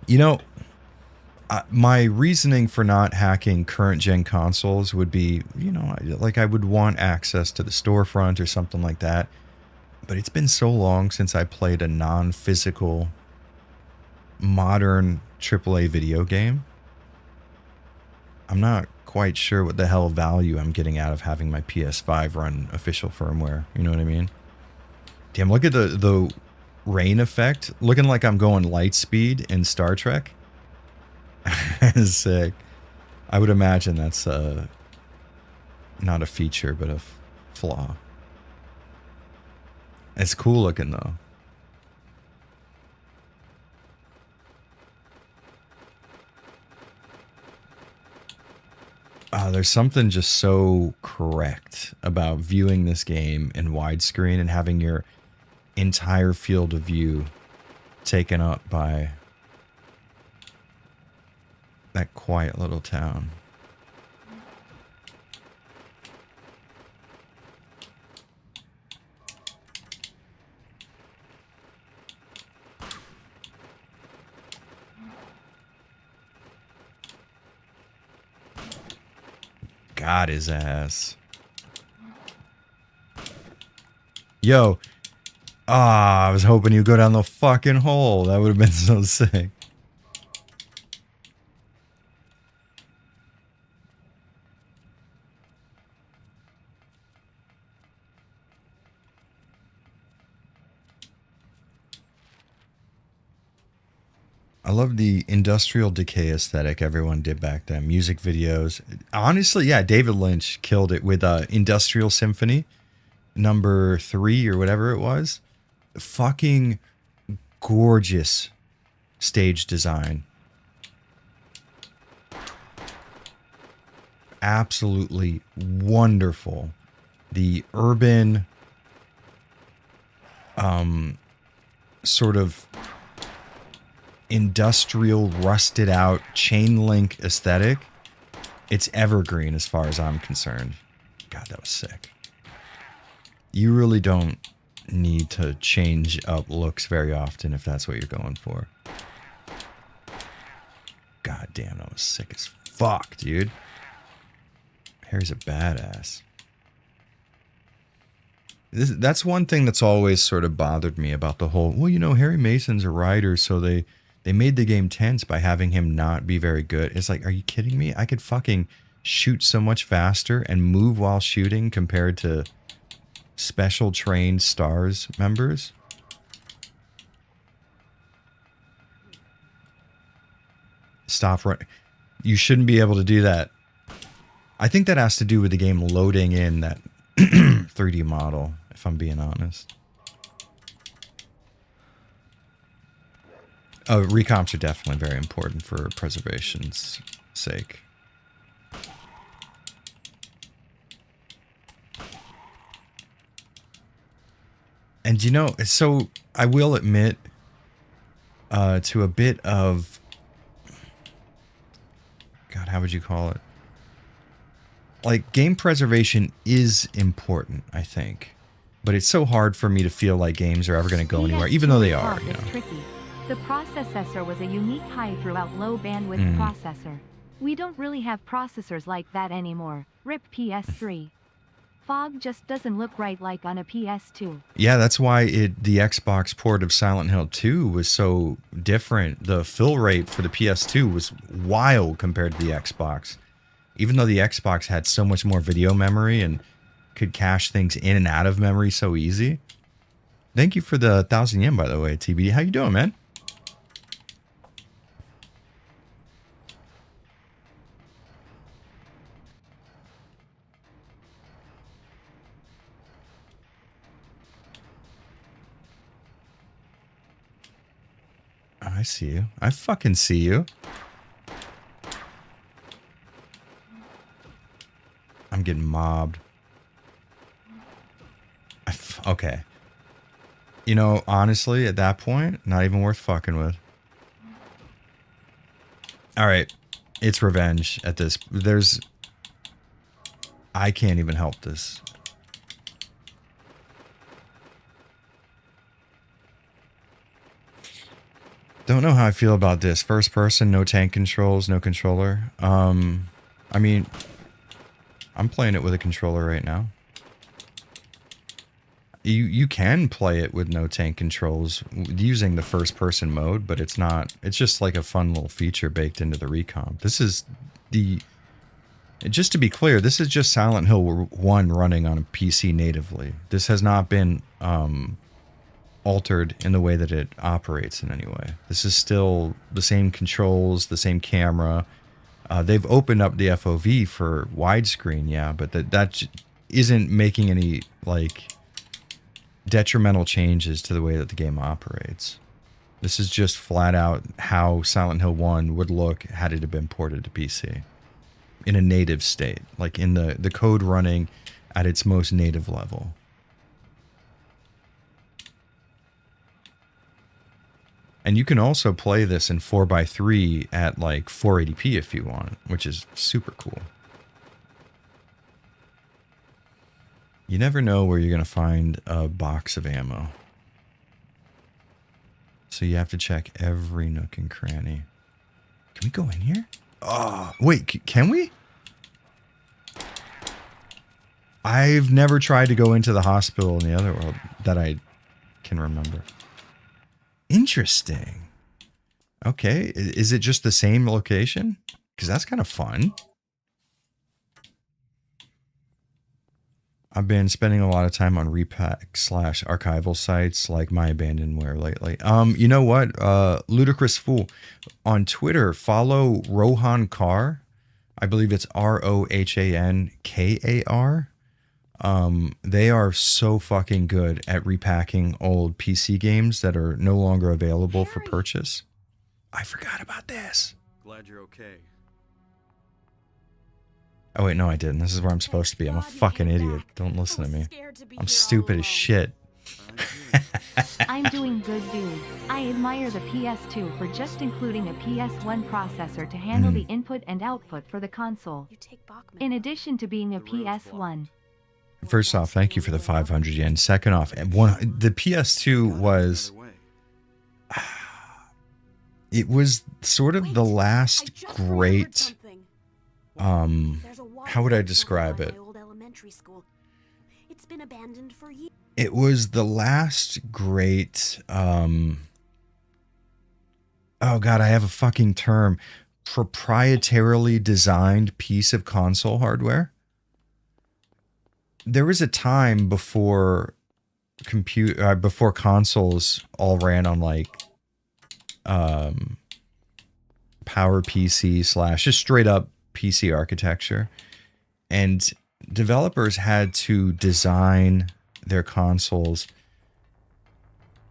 You know, my reasoning for not hacking current gen consoles would be, you know, like I would want access to the storefront or something like that. But it's been so long since I played a non-physical modern AAA video game. I'm not quite sure what the hell value I'm getting out of having my PS5 run official firmware. You know what I mean? Damn, look at the rain effect. Looking like I'm going light speed in Star Trek. Sick. I would imagine that's not a feature, but a flaw. It's cool looking though. There's something just so correct about viewing this game in widescreen and having your entire field of view taken up by that quiet little town. Got his ass. Yo. Ah, I was hoping you'd go down the fucking hole. That would have been so sick. I love the industrial decay aesthetic everyone did back then. Music videos. Honestly, yeah, David Lynch killed it with Industrial Symphony number 3 or whatever it was. Fucking gorgeous stage design. Absolutely wonderful. The urban sort of industrial, rusted out chain link aesthetic. It's evergreen as far as I'm concerned. God, that was sick. You really don't need to change up looks very often if that's what you're going for. God damn, that was sick as fuck, dude. Harry's a badass. That's one thing that's always sort of bothered me about the whole, well, you know, Harry Mason's a writer, so they made the game tense by having him not be very good. It's like, are you kidding me? I could fucking shoot so much faster and move while shooting compared to special trained STARS members. Stop running. You shouldn't be able to do that. I think that has to do with the game loading in that 3D model, if I'm being honest. Recomps are definitely very important for preservation's sake. And you know, so I will admit to a bit of, God, how would you call it? Like, game preservation is important, I think. But it's so hard for me to feel like games are ever going to go anywhere, even though they are, you know. Tricky. The processor was a unique high throughout low bandwidth processor. We don't really have processors like that anymore. RIP PS3. Fog just doesn't look right like on a PS2. Yeah, that's why the Xbox port of Silent Hill 2 was so different. The fill rate for the PS2 was wild compared to the Xbox. Even though the Xbox had so much more video memory and could cache things in and out of memory so easy. Thank you for the 1,000 yen, by the way, TBD. How you doing, man? I see you. I fucking see you. I'm getting mobbed. Okay. You know, honestly, at that point, not even worth fucking with. Alright. It's revenge at this. I can't even help this. Don't know how I feel about this. First person, no tank controls, no controller. I mean, I'm playing it with a controller right now. You can play it with no tank controls using the first person mode, but it's just like a fun little feature baked into the recomp. This is just to be clear, this is just Silent Hill 1 running on a PC natively. This has not been altered in the way that it operates in any way. This is still the same controls, the same camera. They've opened up the FOV for widescreen, yeah, but that isn't making any like detrimental changes to the way that the game operates. This is just flat out how Silent Hill 1 would look had it have been ported to PC in a native state, like in the code running at its most native level. And you can also play this in 4x3 at like 480p if you want, which is super cool. You never know where you're going to find a box of ammo. So you have to check every nook and cranny. Can we go in here? Oh, wait, can we? I've never tried to go into the hospital in the other world that I can remember. Interesting. Okay, is it just the same location? Because that's kind of fun. I've been spending a lot of time on repack/archival sites like My Abandonware lately. You know what? Ludicrous Fool. On Twitter, follow Rohan Kar. I believe it's ROHANKAR. They are so fucking good at repacking old PC games that are no longer available for purchase. I forgot about this. Glad you're okay. Oh wait, no I didn't. This is where I'm supposed to be. I'm a fucking idiot. Don't listen to me. I'm stupid as shit. I'm doing good, dude. I admire the PS2 for just including a PS1 processor to handle the input and output for the console. In addition to being a PS1. First off, thank you for the 500 yen. Second off, the PS2 was... It was sort of the last great... how would I describe it? It's been abandoned for years. It was the last great... oh god, I have a fucking term. Proprietarily designed piece of console hardware. There was a time before before consoles all ran on like Power PC / just straight up PC architecture, and developers had to design their consoles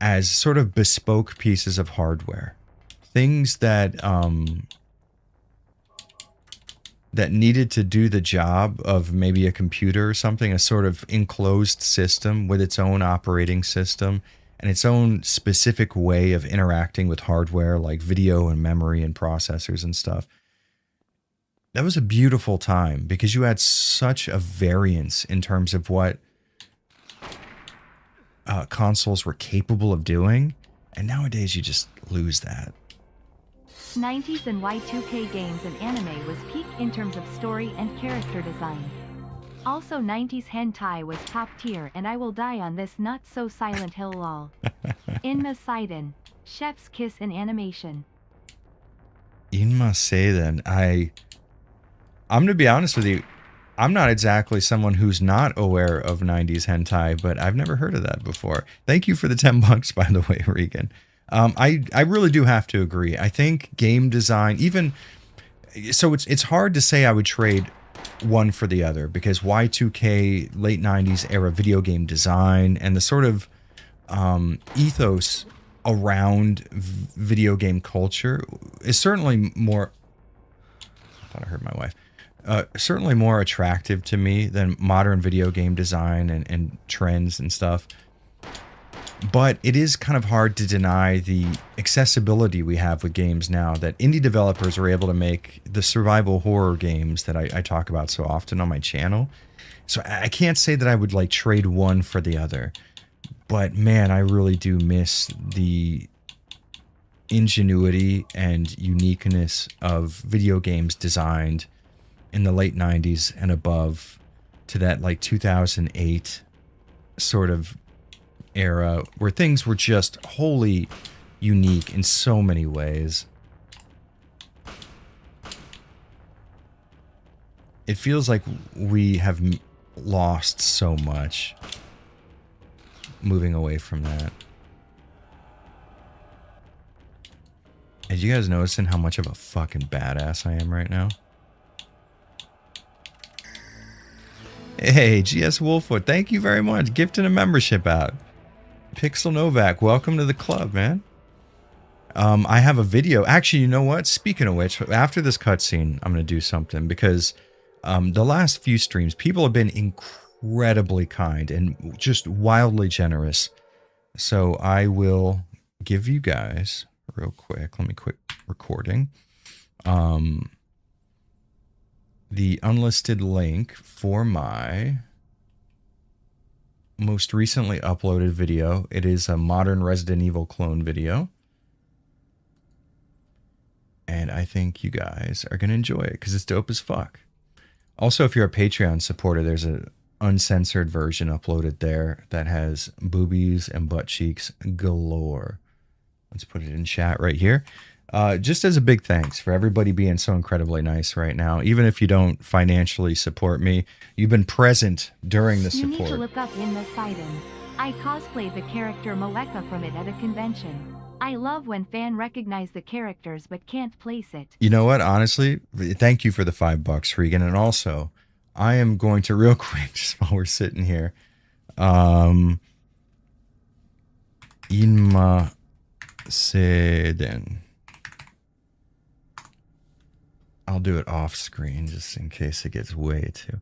as sort of bespoke pieces of hardware, things that that needed to do the job of maybe a computer or something, a sort of enclosed system with its own operating system and its own specific way of interacting with hardware like video and memory and processors and stuff. That was a beautiful time because you had such a variance in terms of what consoles were capable of doing. And nowadays you just lose that. 90s and Y2K games and anime was peak in terms of story and character design. Also 90s hentai was top tier and I will die on this not so Silent Hill lol. Inma Seiden. Chef's kiss in animation. Inma Seiden. I'm going to be honest with you. I'm not exactly someone who's not aware of 90s hentai, but I've never heard of that before. Thank you for the $10, by the way, Regan. I really do have to agree. I think game design, even so, it's hard to say I would trade one for the other because Y2K, late 90s era video game design and the sort of ethos around video game culture is certainly more. I thought I heard my wife. Certainly more attractive to me than modern video game design and trends and stuff. But it is kind of hard to deny the accessibility we have with games now, that indie developers are able to make the survival horror games that I talk about so often on my channel. So I can't say that I would like trade one for the other. But man, I really do miss the ingenuity and uniqueness of video games designed in the late 90s and above to that like 2008 sort of era where things were just wholly unique in so many ways. It feels like we have lost so much moving away from that. Are you guys noticing how much of a fucking badass I am right now? Hey, GS Wolfwood, thank you very much. Gifting a membership out. Pixel Novak, welcome to the club, man. I have a video. Actually, you know what? Speaking of which, after this cutscene, I'm going to do something because the last few streams, people have been incredibly kind and just wildly generous. So I will give you guys real quick. Let me quit recording. The unlisted link for my most recently uploaded video. It is a modern Resident Evil clone video. And I think you guys are going to enjoy it because it's dope as fuck. Also, if you're a Patreon supporter, there's an uncensored version uploaded there that has boobies and butt cheeks galore. Let's put it in chat right here. Just as a big thanks for everybody being so incredibly nice right now. Even if you don't financially support me, you've been present during the support. You need to look up In the Sidon. I cosplayed the character Moeka from it at a convention. I love when fans recognize the characters but can't place it. You know what? Honestly, thank you for the $5, Regan. And also, I am going to real quick, just while we're sitting here, Inma Seden. I'll do it off screen just in case it gets way too.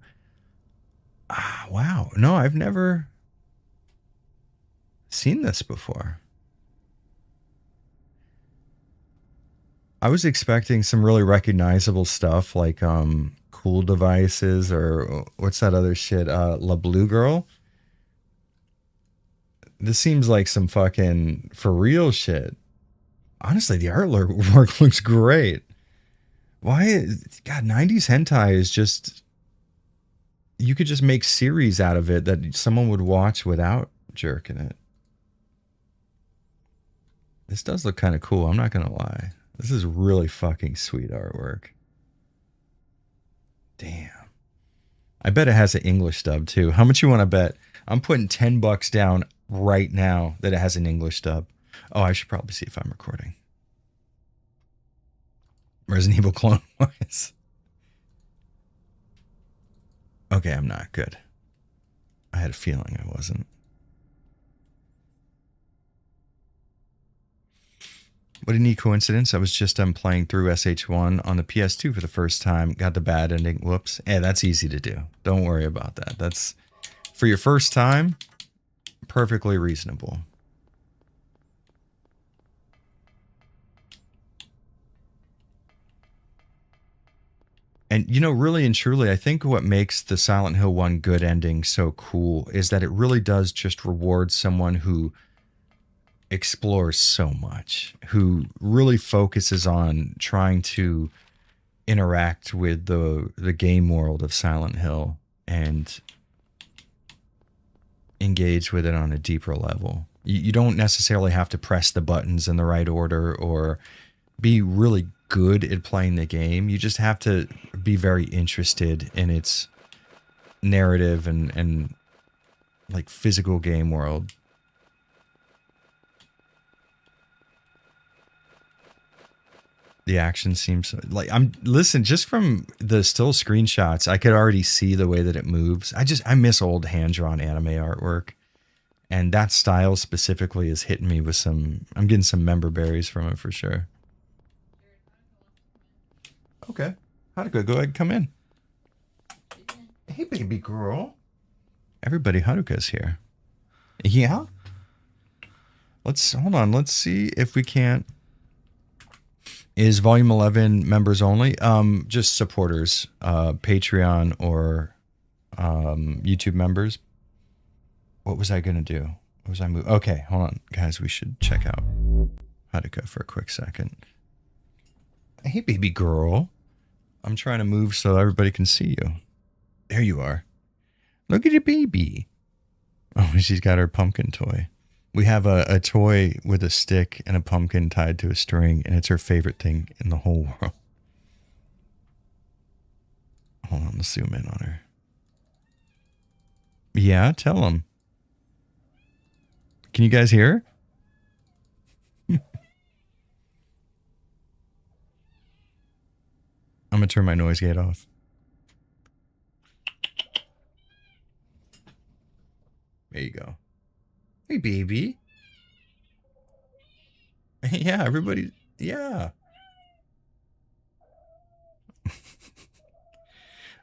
Wow. No, I've never seen this before. I was expecting some really recognizable stuff like Cool Devices or what's that other shit? La Blue Girl. This seems like some fucking for real shit. Honestly, the artwork looks great. Why? God, 90s hentai is just... You could just make series out of it that someone would watch without jerking it. This does look kind of cool, I'm not going to lie. This is really fucking sweet artwork. Damn. I bet it has an English dub too. How much you want to bet? I'm putting $10 down right now that it has an English dub. Oh, I should probably see if I'm recording. Resident Evil clone wise. Okay, I'm not good. I had a feeling I wasn't. What a neat coincidence. I was just playing through SH1 on the PS2 for the first time. Got the bad ending. Whoops. Yeah, that's easy to do. Don't worry about that. That's, for your first time, perfectly reasonable. And, you know, really and truly, I think what makes the Silent Hill 1 good ending so cool is that it really does just reward someone who explores so much, who really focuses on trying to interact with the game world of Silent Hill and engage with it on a deeper level. You don't necessarily have to press the buttons in the right order or be really good at playing the game. You just have to be very interested in its narrative and like physical game world. The action seems like listen, just from the still screenshots, I could already see the way that it moves. I miss old hand-drawn anime artwork. And that style specifically is hitting me with some, I'm getting some member berries from it for sure. Okay. Haruka, go ahead and come in. Hey, baby girl. Everybody, Haruka's here. Yeah? Hold on. Let's see if we can't. Is Volume 11 members only? Just supporters, Patreon or YouTube members. What was I going to do? What was I moving? Okay, hold on. Guys, we should check out Haruka for a quick second. Hey, baby girl. I'm trying to move so everybody can see you. There you are. Look at your baby. Oh, she's got her pumpkin toy. We have a toy with a stick and a pumpkin tied to a string, and it's her favorite thing in the whole world. Hold on, let's zoom in on her. Yeah, tell them. Can you guys hear her? I'm going to turn my noise gate off. There you go. Hey, baby. Yeah, everybody. Yeah.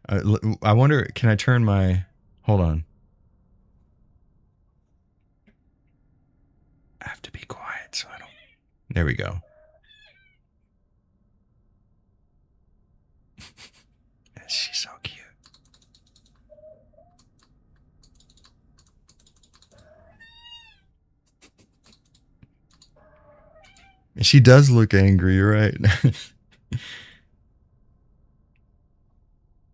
I wonder, can I turn my... Hold on. I have to be quiet so I don't... There we go. She does look angry, you're right.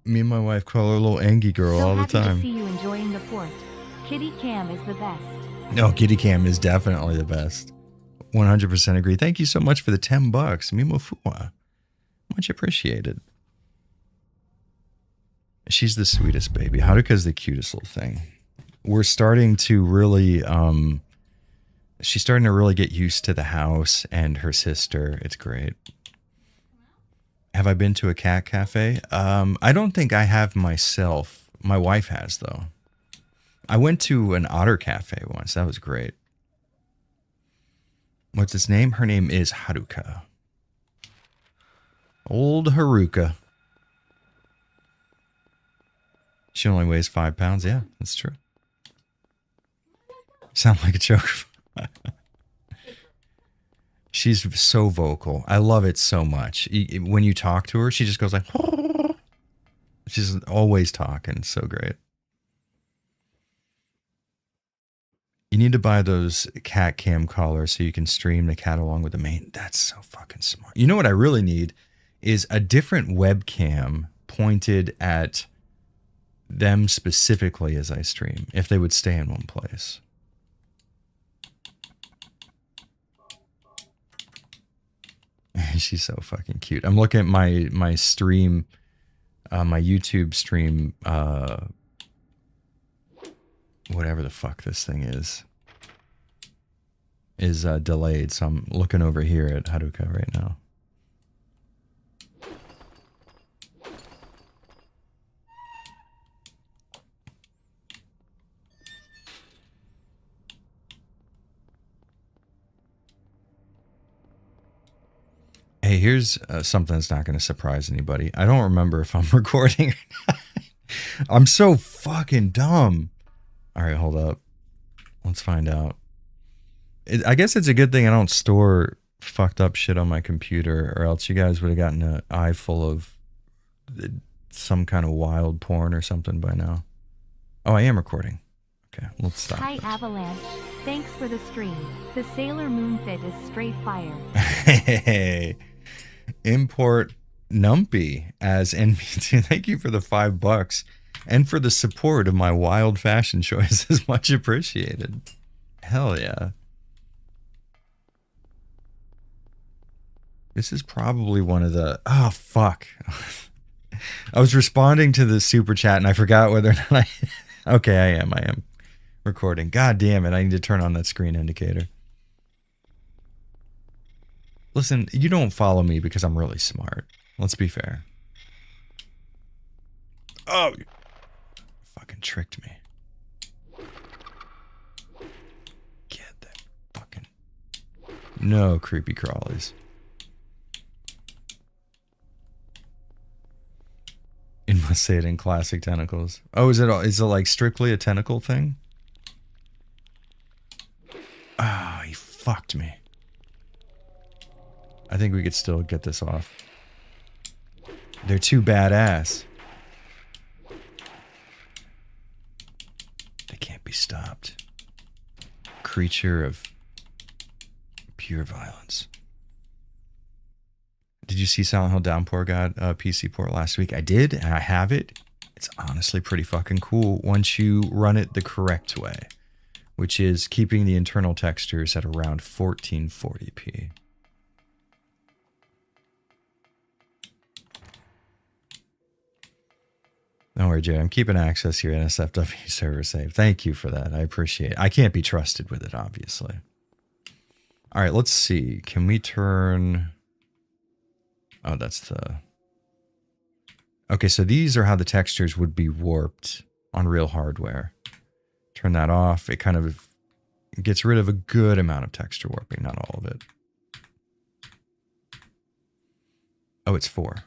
Me and my wife call her a little angry girl So all the happy to time. see you enjoying the fort. Kitty Cam is the best. No, Kitty Cam is definitely the best. 100% agree. Thank you so much for the $10. Mimo Fua. Much appreciated. She's the sweetest baby. Haruka's the cutest little thing. We're starting to really, she's starting to really get used to the house and her sister. It's great. Have I been to a cat cafe? I don't think I have myself. My wife has, though. I went to an otter cafe once. That was great. What's its name? Her name is Haruka. Old Haruka. She only weighs 5 pounds. Yeah, that's true. Sound like a joke. She's so vocal. I love it so much. When you talk to her, she just goes like, she's always talking. It's so great. You need to buy those cat cam collars so you can stream the cat along with the main. That's so fucking smart. You know what I really need is a different webcam pointed at them specifically as I stream, if they would stay in one place. She's so fucking cute. I'm looking at my stream, my YouTube stream, whatever the fuck this thing is delayed. So I'm looking over here at Haruka right now. Hey, here's something that's not going to surprise anybody. I don't remember if I'm recording or not. I'm so fucking dumb. All right, hold up. Let's find out. I guess it's a good thing I don't store fucked up shit on my computer, or else you guys would have gotten an eye full of some kind of wild porn or something by now. Oh, I am recording. Okay, let's stop. Hi Avalanche. Thanks for the stream. The Sailor Moon fit is straight fire. Hey, import Numpy as NB2. Thank you for the $5 and for the support of my wild fashion choices. Much appreciated. Hell yeah. This is probably one of the... Oh, fuck. I was responding to the super chat and I forgot whether or not I... Okay, I am recording. God damn it. I need to turn on that screen indicator. Listen, you don't follow me because I'm really smart. Let's be fair. Oh, you fucking tricked me. Get that fucking... No creepy crawlies. You must say it in classic tentacles. Oh, is it like strictly a tentacle thing? Ah, oh, he fucked me. I think we could still get this off. They're too badass. They can't be stopped. Creature of pure violence. Did you see Silent Hill Downpour got a PC port last week? I did, and I have it. It's honestly pretty fucking cool once you run it the correct way, which is keeping the internal textures at around 1440p. Don't worry, Jay. I'm keeping access to your NSFW server safe. Thank you for that. I appreciate it. I can't be trusted with it, obviously. All right, let's see. Can we turn... Oh, that's the... Okay, so these are how the textures would be warped on real hardware. Turn that off. It kind of gets rid of a good amount of texture warping, not all of it. Oh, it's 4. All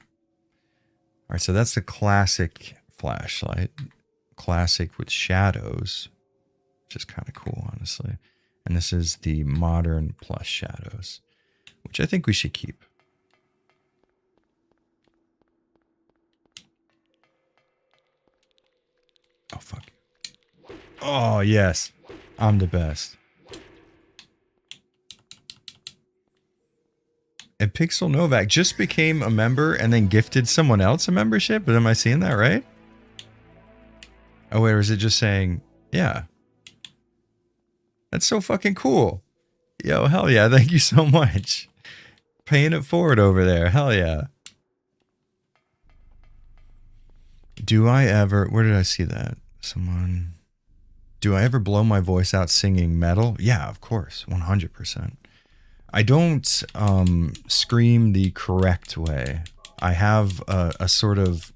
right, so that's the classic flashlight. Classic with shadows, which is kind of cool, honestly. And this is the modern plus shadows, which I think we should keep. Oh, fuck. Oh, yes. I'm the best. Pixel Novak just became a member and then gifted someone else a membership. But am I seeing that right? Oh, wait, or is it just saying, yeah. That's so fucking cool. Yo, hell yeah. Thank you so much. Paying it forward over there. Hell yeah. Do I ever, where did I see that? Someone, do I ever blow my voice out singing metal? Yeah, of course. 100%. I don't scream the correct way. I have a sort of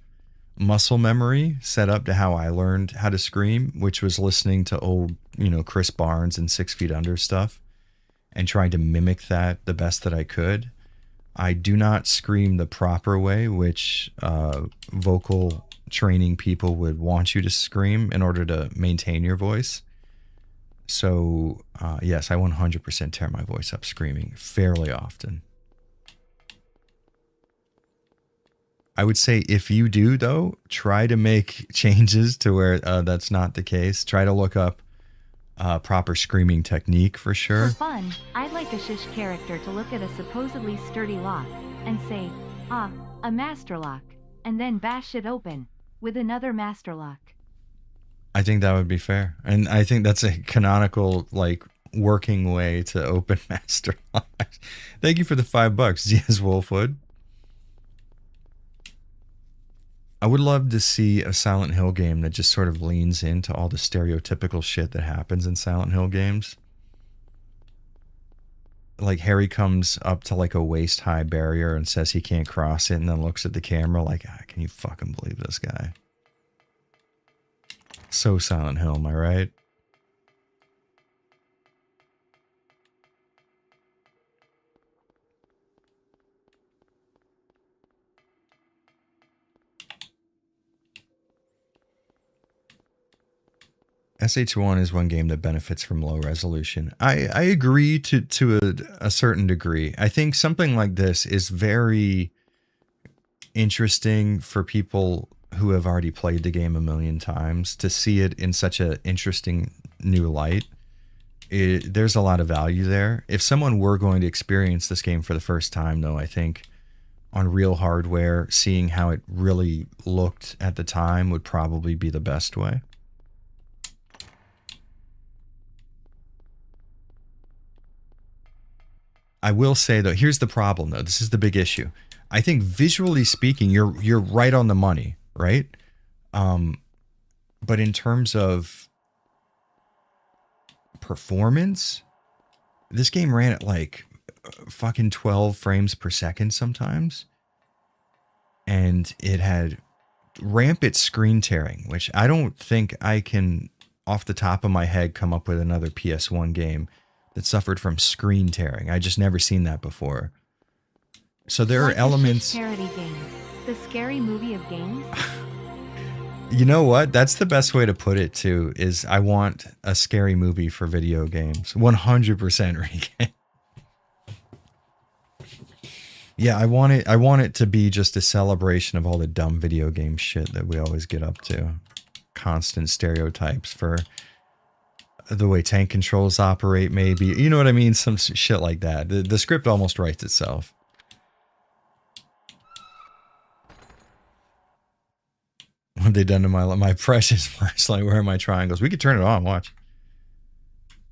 muscle memory set up to how I learned how to scream, which was listening to old, Chris Barnes and 6 Feet Under stuff and trying to mimic that the best that I could. I do not scream the proper way, which vocal training people would want you to scream in order to maintain your voice. So, yes, I 100% tear my voice up screaming fairly often. I would say if you do, though, try to make changes to where that's not the case. Try to look up proper screaming technique for sure. For fun, I'd like a Shish character to look at a supposedly sturdy lock and say, ah, a master lock, and then bash it open with another master lock. I think that would be fair. And I think that's a canonical, working way to open master locks. Thank you for the $5, Ziaz Wolfwood. I would love to see a Silent Hill game that just sort of leans into all the stereotypical shit that happens in Silent Hill games. Like Harry comes up to a waist-high barrier and says he can't cross it and then looks at the camera like, can you fucking believe this guy? So Silent Hill, am I right? SH1 is one game that benefits from low resolution. I agree to a certain degree. I think something like this is very interesting for people who have already played the game a million times. To see it in such an interesting new light, there's a lot of value there. If someone were going to experience this game for the first time, though, I think on real hardware, seeing how it really looked at the time would probably be the best way. I will say, though, here's the problem, though. This is the big issue. I think visually speaking, you're right on the money, right? But in terms of performance, this game ran at fucking 12 frames per second sometimes. And it had rampant screen tearing, which I don't think I can, off the top of my head, come up with another PS1 game that suffered from screen tearing. I just never seen that before. So there are elements. Parody game, the scary movie of games. You know what? That's the best way to put it too. Is I want a scary movie for video games. 100% Regan. Yeah, I want it to be just a celebration of all the dumb video game shit that we always get up to. Constant stereotypes for the way tank controls operate, maybe. You know what I mean? Some shit like that. The script almost writes itself. What have they done to my precious flashlight? Where are my triangles? We could turn it on, watch.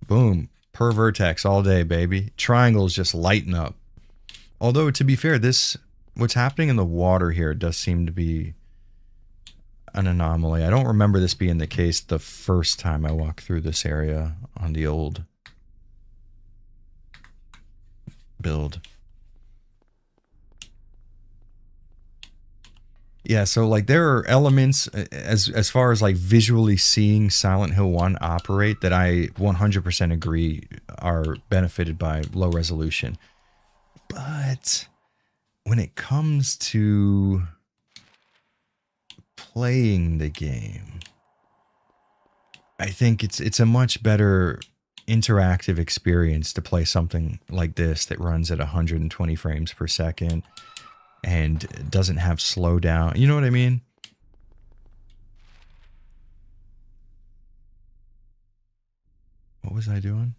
Boom. Per vertex all day, baby. Triangles just lighten up. Although, to be fair, what's happening in the water here does seem to be an anomaly. I don't remember this being the case the first time I walked through this area on the old build. Yeah, so there are elements as far as visually seeing Silent Hill 1 operate that I 100% agree are benefited by low resolution. But when it comes to playing the game, I think it's a much better interactive experience to play something like this that runs at 120 frames per second and doesn't have slowdown. You know what I mean? What was I doing?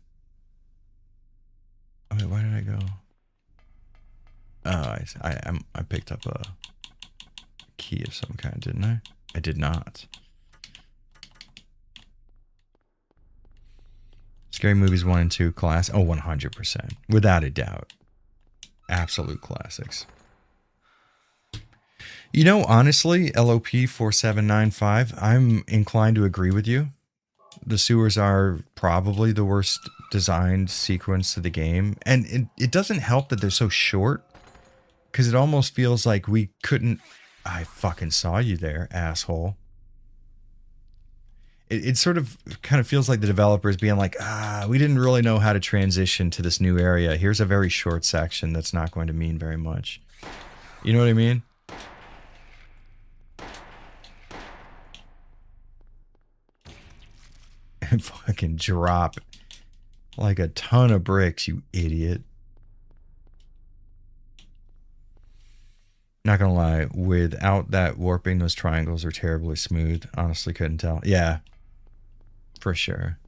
Oh, wait, why did I go? I picked up a key of some kind, didn't I? I did not. Scary Movies 1 and 2 class. Oh, 100%. Without a doubt. Absolute classics. You know, honestly, LOP 4795, I'm inclined to agree with you. The sewers are probably the worst designed sequence to the game. And it doesn't help that they're so short. Because it almost feels like we couldn't... I fucking saw you there, asshole. It sort of kind of feels like the developers being like, we didn't really know how to transition to this new area. Here's a very short section that's not going to mean very much. You know what I mean? And fucking drop like a ton of bricks, you idiot. Not gonna lie, without that warping, those triangles are terribly smooth. Honestly, couldn't tell. Yeah. For sure.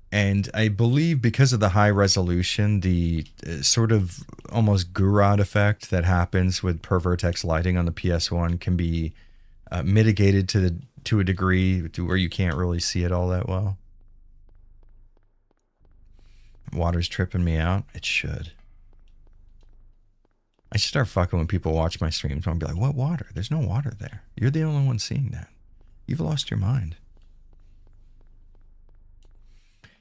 And I believe because of the high resolution, the sort of almost Gurod effect that happens with Pervertex lighting on the PS1 can be mitigated to a degree to where you can't really see it all that well. Water's tripping me out. It should. I should start fucking when people watch my streams. I'll be like, what water? There's no water there. You're the only one seeing that. You've lost your mind.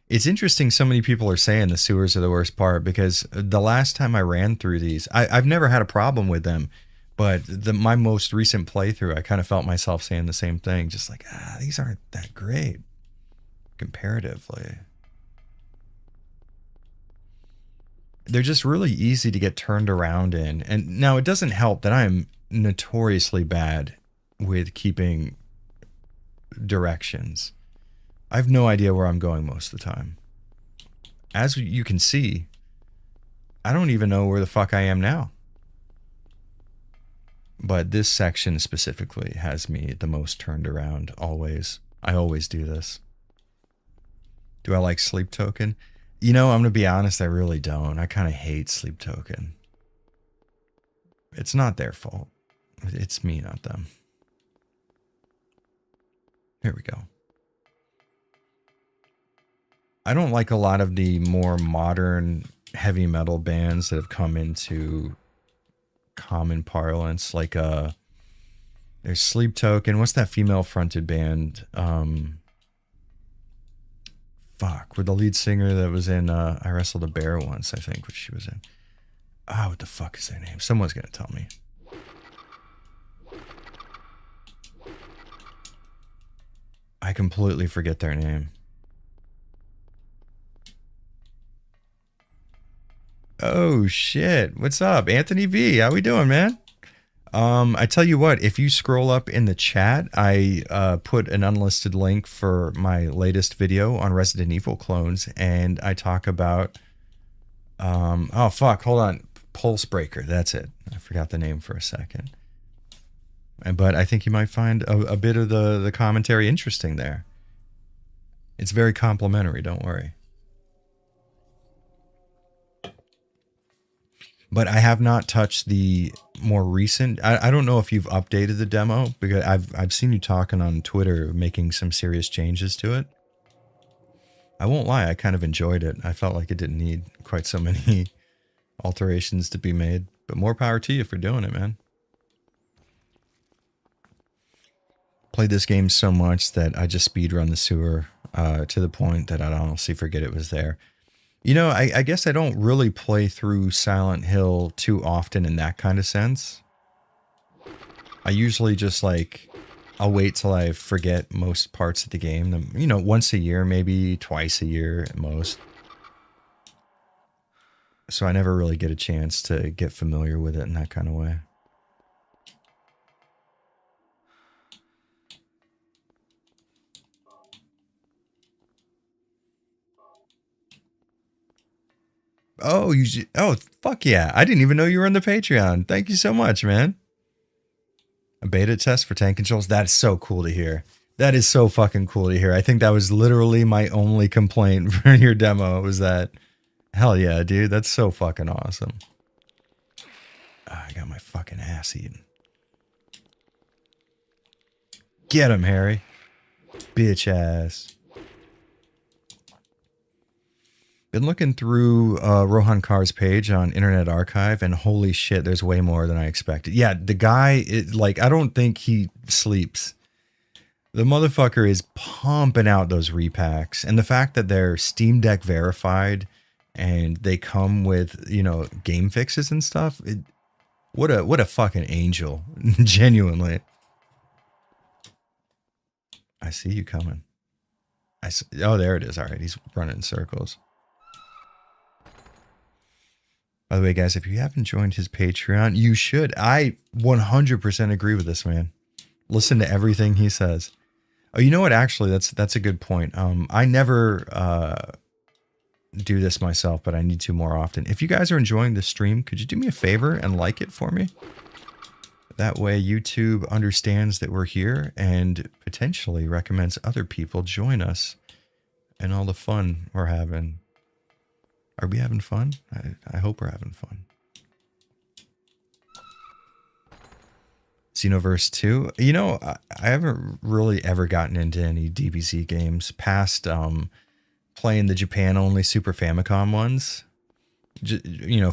It's interesting so many people are saying the sewers are the worst part because the last time I ran through these, I've never had a problem with them, but my most recent playthrough, I kind of felt myself saying the same thing. Just like, these aren't that great comparatively. They're just really easy to get turned around in. And now it doesn't help that I am notoriously bad with keeping directions. I have no idea where I'm going most of the time. As you can see, I don't even know where the fuck I am now. But this section specifically has me the most turned around, always. I always do this. Do I like Sleep Token? You know, I'm going to be honest, I really don't. I kind of hate Sleep Token. It's not their fault. It's me, not them. Here we go. I don't like a lot of the more modern heavy metal bands that have come into common parlance. Like, there's Sleep Token. What's that female fronted band? Fuck, with the lead singer that was in I Wrestled a Bear once, I think, which she was in. What the fuck is their name? Someone's gonna tell me. I completely forget their name. Oh shit, what's up, Anthony V? How we doing, man? I tell you what, if you scroll up in the chat, I put an unlisted link for my latest video on Resident Evil clones, and I talk about oh fuck, hold on, Pulse Breaker, that's it. I forgot the name for a second. But I think you might find a bit of the commentary interesting there. It's very complimentary, don't worry. But I have not touched the more recent. I don't know if you've updated the demo, because I've seen you talking on Twitter, making some serious changes to it. I won't lie, I kind of enjoyed it. I felt like it didn't need quite so many alterations to be made. But more power to you for doing it, man. Played this game so much that I just speedrun the sewer to the point that I'd honestly forget it was there. You know, I guess I don't really play through Silent Hill too often in that kind of sense. I usually just like, I'll wait till I forget most parts of the game. You know, once a year, maybe twice a year at most. So I never really get a chance to get familiar with it in that kind of way. Oh, oh, fuck yeah. I didn't even know you were on the Patreon. Thank you so much, man. A beta test for tank controls. That's so cool to hear. That is so fucking cool to hear. I think that was literally my only complaint for your demo was that. Hell yeah, dude. That's so fucking awesome. I got my fucking ass eaten. Get him, Harry. Bitch ass. Been looking through Rohan Carr's page on Internet Archive, and holy shit, there's way more than I expected. Yeah, the guy, I don't think he sleeps. The motherfucker is pumping out those repacks. And the fact that they're Steam Deck verified and they come with, game fixes and stuff. What a fucking angel. Genuinely. I see you coming. Oh, there it is. All right, he's running in circles. By the way, guys, if you haven't joined his Patreon, you should. I 100% agree with this man. Listen to everything he says. Oh, you know what? Actually, that's a good point. I never do this myself, but I need to more often. If you guys are enjoying the stream, could you do me a favor and like it for me? That way YouTube understands that we're here and potentially recommends other people join us and all the fun we're having. Are we having fun? I hope we're having fun. Xenoverse 2. I haven't really ever gotten into any DBZ games past playing the Japan-only Super Famicom ones.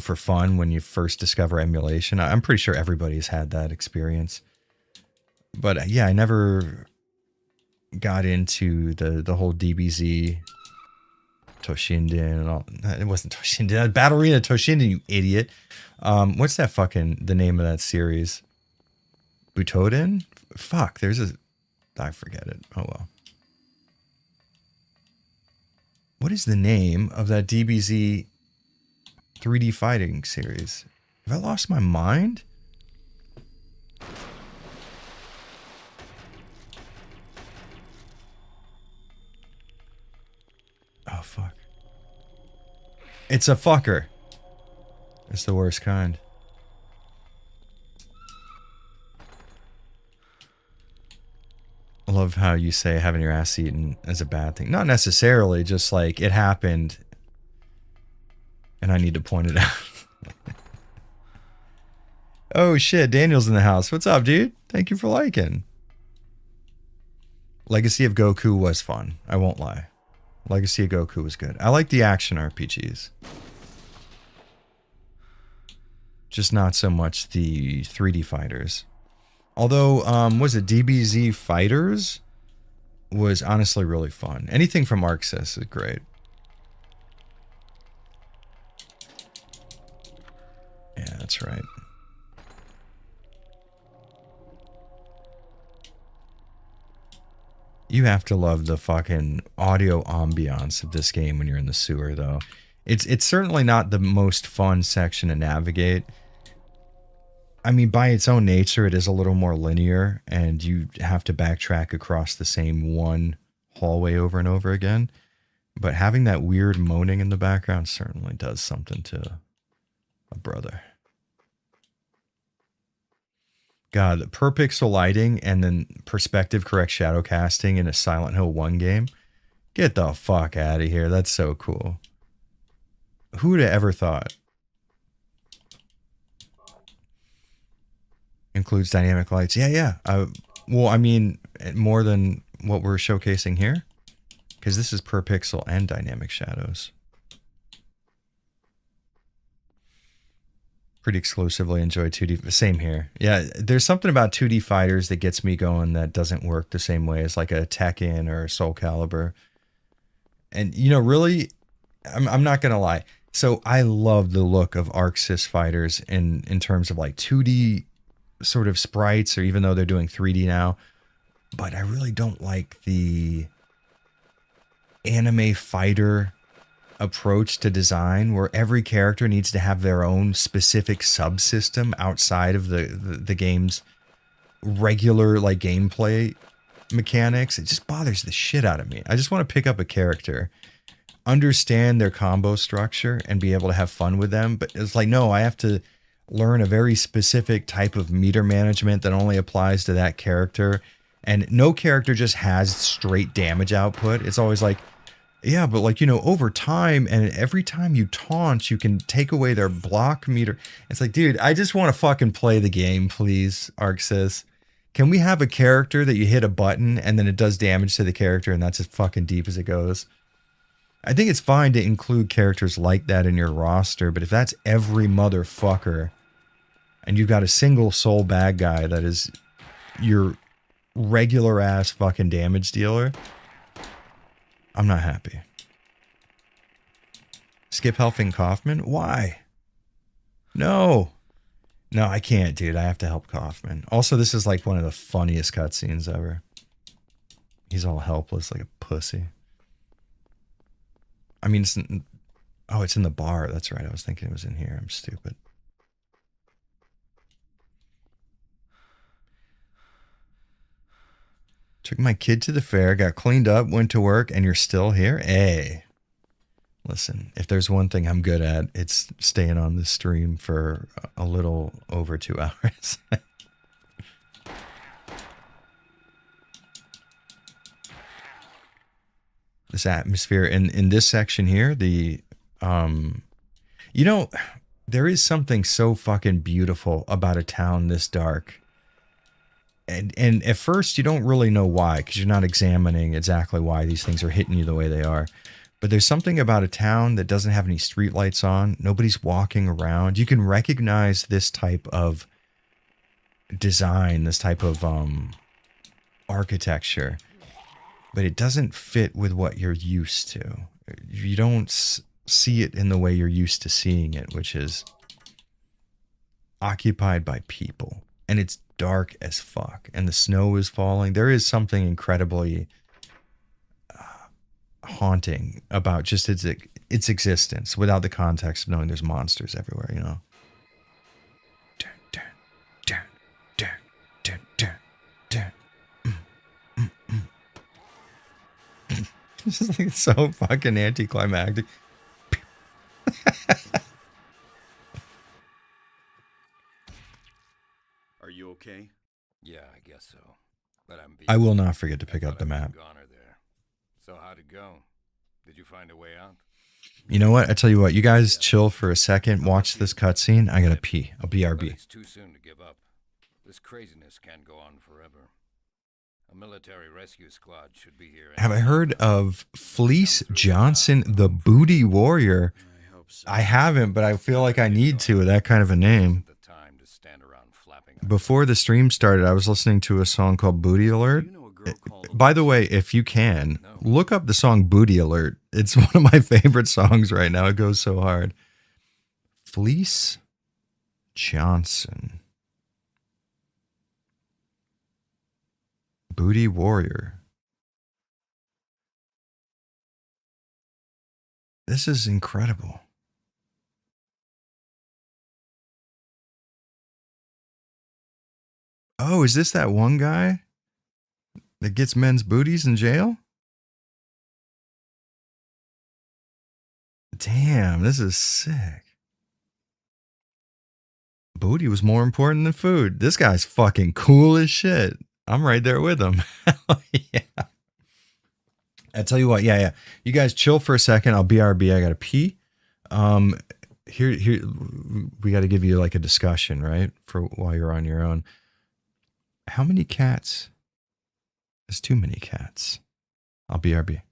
For fun when you first discover emulation. I'm pretty sure everybody's had that experience. But yeah, I never got into the whole DBZ Toshinden and all. It wasn't Toshinden. Battle-Arena Toshinden, you idiot. What's that the name of that series? Butoden? Fuck, I forget it. Oh well. What is the name of that DBZ 3D fighting series? Have I lost my mind? Oh, fuck. It's a fucker. It's the worst kind. I love how you say having your ass eaten is a bad thing. Not necessarily, just like it happened and I need to point it out. Oh shit, Daniel's in the house. What's up, dude? Thank you for liking. Legacy of Goku was fun. I won't lie. Legacy of Goku was good. I like the action RPGs. Just not so much the 3D fighters. Although, was it DBZ Fighters? Was honestly really fun. Anything from ArcSys is great. Yeah, that's right. You have to love the fucking audio ambiance of this game when you're in the sewer, though. It's certainly not the most fun section to navigate. I mean, by its own nature, it is a little more linear, and you have to backtrack across the same one hallway over and over again. But having that weird moaning in the background certainly does something to a brother. God, per pixel lighting and then perspective correct shadow casting in a Silent Hill 1 game. Get the fuck out of here. That's so cool. Who'd have ever thought? Includes dynamic lights. Yeah. Well, I mean, more than what we're showcasing here. Because this is per pixel and dynamic shadows. Pretty exclusively enjoy 2D. Same here. Yeah, there's something about 2D fighters that gets me going that doesn't work the same way as like a Tekken or Soul Calibur. And, really, I'm not going to lie. So I love the look of ArcSys fighters in terms of like 2D sort of sprites, or even though they're doing 3D now. But I really don't like the anime fighter approach to design where every character needs to have their own specific subsystem outside of the game's regular like gameplay mechanics. It just bothers the shit out of me. I just want to pick up a character, understand their combo structure, and be able to have fun with them. But it's like, no, I have to learn a very specific type of meter management that only applies to that character. And no character just has straight damage output. It's always like, Yeah, but like, over time and every time you taunt, you can take away their block meter. It's like, dude, I just want to fucking play the game, please, Arxis. Can we have a character that you hit a button and then it does damage to the character and that's as fucking deep as it goes? I think it's fine to include characters like that in your roster, but if that's every motherfucker and you've got a single soul bad guy that is your regular ass fucking damage dealer, I'm not happy. Skip helping Kaufman? Why? No. No, I can't, dude. I have to help Kaufman. Also, this is like one of the funniest cutscenes ever. He's all helpless like a pussy. I mean, it's in the bar. That's right. I was thinking it was in here. I'm stupid. Took my kid to the fair, got cleaned up, went to work, and you're still here? Hey. Listen, if there's one thing I'm good at, it's staying on the stream for a little over 2 hours. This atmosphere in this section here, there is something so fucking beautiful about a town this dark. And at first you don't really know why, because you're not examining exactly why these things are hitting you the way they are. But there's something about a town that doesn't have any streetlights on. Nobody's walking around. You can recognize this type of design, this type of architecture, but it doesn't fit with what you're used to. You don't see it in the way you're used to seeing it, which is occupied by people. And it's dark as fuck. And the snow is falling. There is something incredibly haunting about just its existence without the context of knowing there's monsters everywhere, you know? This is like so fucking anticlimactic. Are you okay? Yeah, I guess so. But I will not forget to pick up the map. There. So how'd it go? Did you find a way out? You know what? I tell you what. You guys chill for a second. Watch this cutscene. I gotta pee. I'll BRB. It's too soon to give up. This craziness can't go on forever. A military rescue squad should be here. Have I heard of Fleece Johnson, the Booty Warrior? I hope so. I haven't, but I feel like I need to with that kind of a name. Before the stream started, I was listening to a song called Booty Alert. By the way, if you can, look up the song Booty Alert. It's one of my favorite songs right now. It goes so hard. Fleece Johnson. Booty Warrior. This is incredible. Oh, is this that one guy that gets men's booties in jail? Damn, this is sick. Booty was more important than food. This guy's fucking cool as shit. I'm right there with him. Yeah. I tell you what, yeah. You guys chill for a second. I'll BRB. I gotta pee. Here, we got to give you like a discussion, right? For while you're on your own. How many cats? There's too many cats. I'll BRB.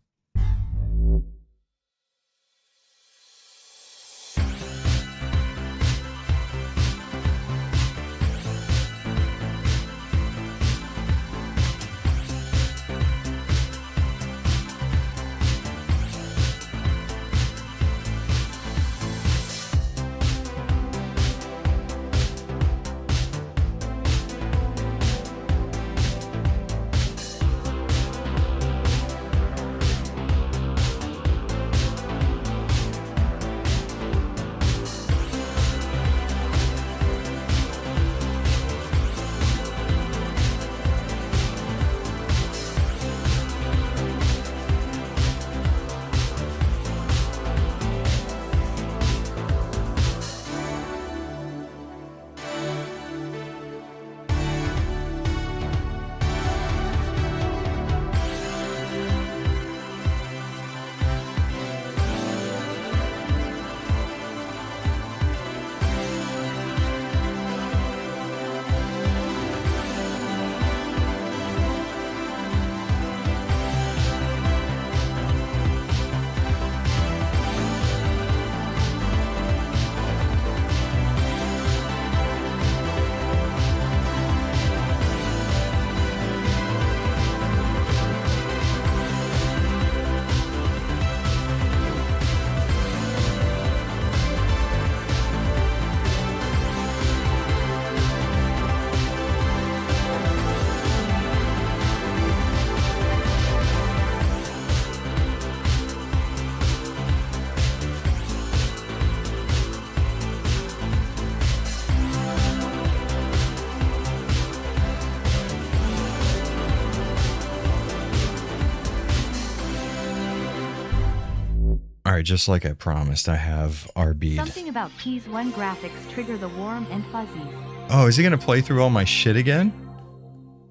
All right, just like I promised, I have our bead. Something about Keys 1 graphics trigger the warm and fuzzies. Oh, is he going to play through all my shit again?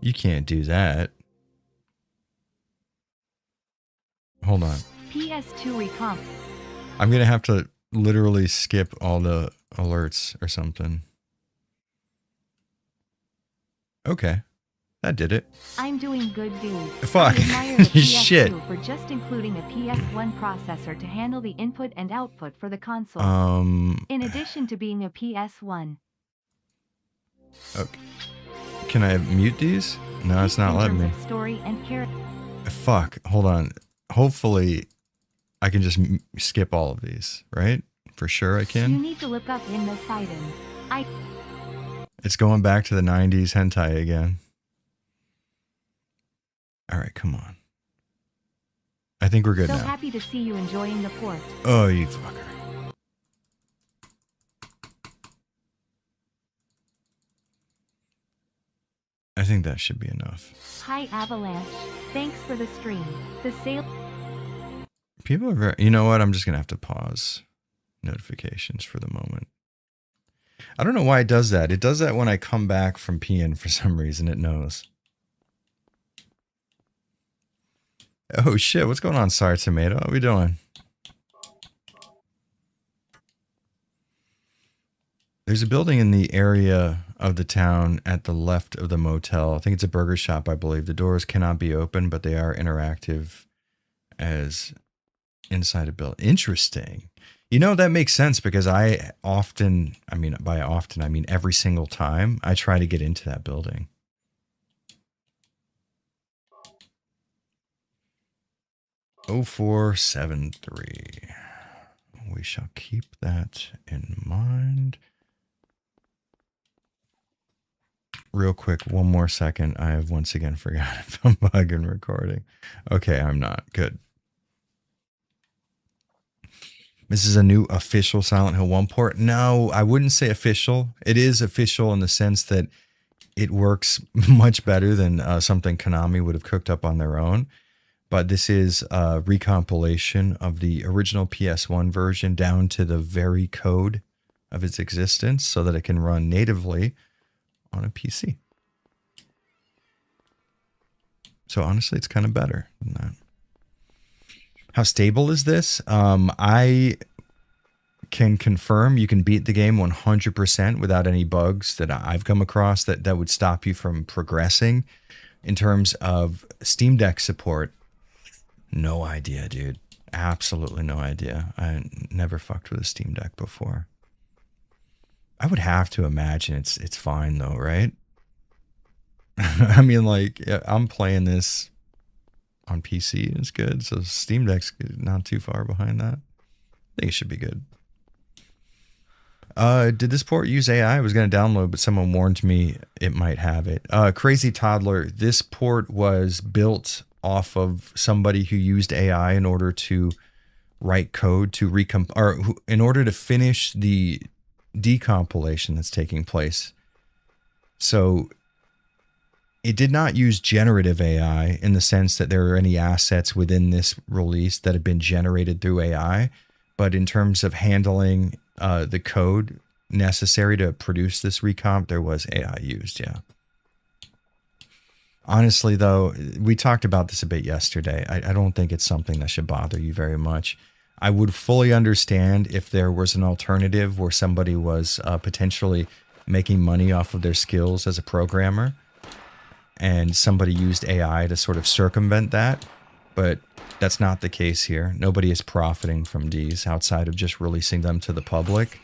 You can't do that. Hold on. PS2 recomp. I'm going to have to literally skip all the alerts or something. Okay. That did it. I'm doing good, dude. Fuck. I admire the PS2 Shit. for just including a PS1 processor to handle the input and output for the console. In addition to being a PS1. Okay. Can I mute these? No, it's not letting me. Story and character. Fuck. Hold on. Hopefully, I can just skip all of these, right? For sure I You can. need to look up in the Sidon. It's going back to the 90s hentai again. All right, come on. I think we're good So now. happy to see you enjoying the port. Oh, you fucker. I think that should be enough. Hi Avalanche. Thanks for the stream. The sale. People are very... You know what? I'm just going to have to pause notifications for the moment. I don't know why it does that. It does that when I come back from peeing for some reason. It knows. Oh, shit. What's going on, Sour Tomato? How we doing? There's a building in the area of the town at the left of the motel. I think it's a burger shop, I believe. The doors cannot be open, but they are interactive as inside a building. Interesting. You know, that makes sense because I often, I mean, by often, I mean every single time I try to get into that building. Oh, 0473. We shall keep that in mind. Real quick, one more second. I have once again forgotten if I'm bugging recording. Okay, I'm not. Good. This is a new official Silent Hill 1 port. No, I wouldn't say official. It is official in the sense that it works much better than something Konami would have cooked up on their own. But this is a recompilation of the original PS1 version down to the very code of its existence so that it can run natively on a PC. So honestly, it's kind of better than that. How stable is this? I can confirm you can beat the game 100% without any bugs that I've come across that would stop you from progressing. In terms of Steam Deck support, no idea, dude. Absolutely no idea. I never fucked with a Steam Deck before. I would have to imagine it's fine though, right? I mean, like, I'm playing this on PC and it's good. So Steam Deck's not too far behind that. I think it should be good. Did this port use AI? I was going to download, but someone warned me it might have it. Crazy Toddler, this port was built off of somebody who used AI in order to write code to in order to finish the decompilation that's taking place. So it did not use generative AI in the sense that there are any assets within this release that have been generated through AI, but in terms of handling the code necessary to produce this recomp, there was AI used, yeah. Honestly, though, we talked about this a bit yesterday. I don't think it's something that should bother you very much. I would fully understand if there was an alternative where somebody was potentially making money off of their skills as a programmer and somebody used AI to sort of circumvent that, but that's not the case here. Nobody is profiting from these outside of just releasing them to the public.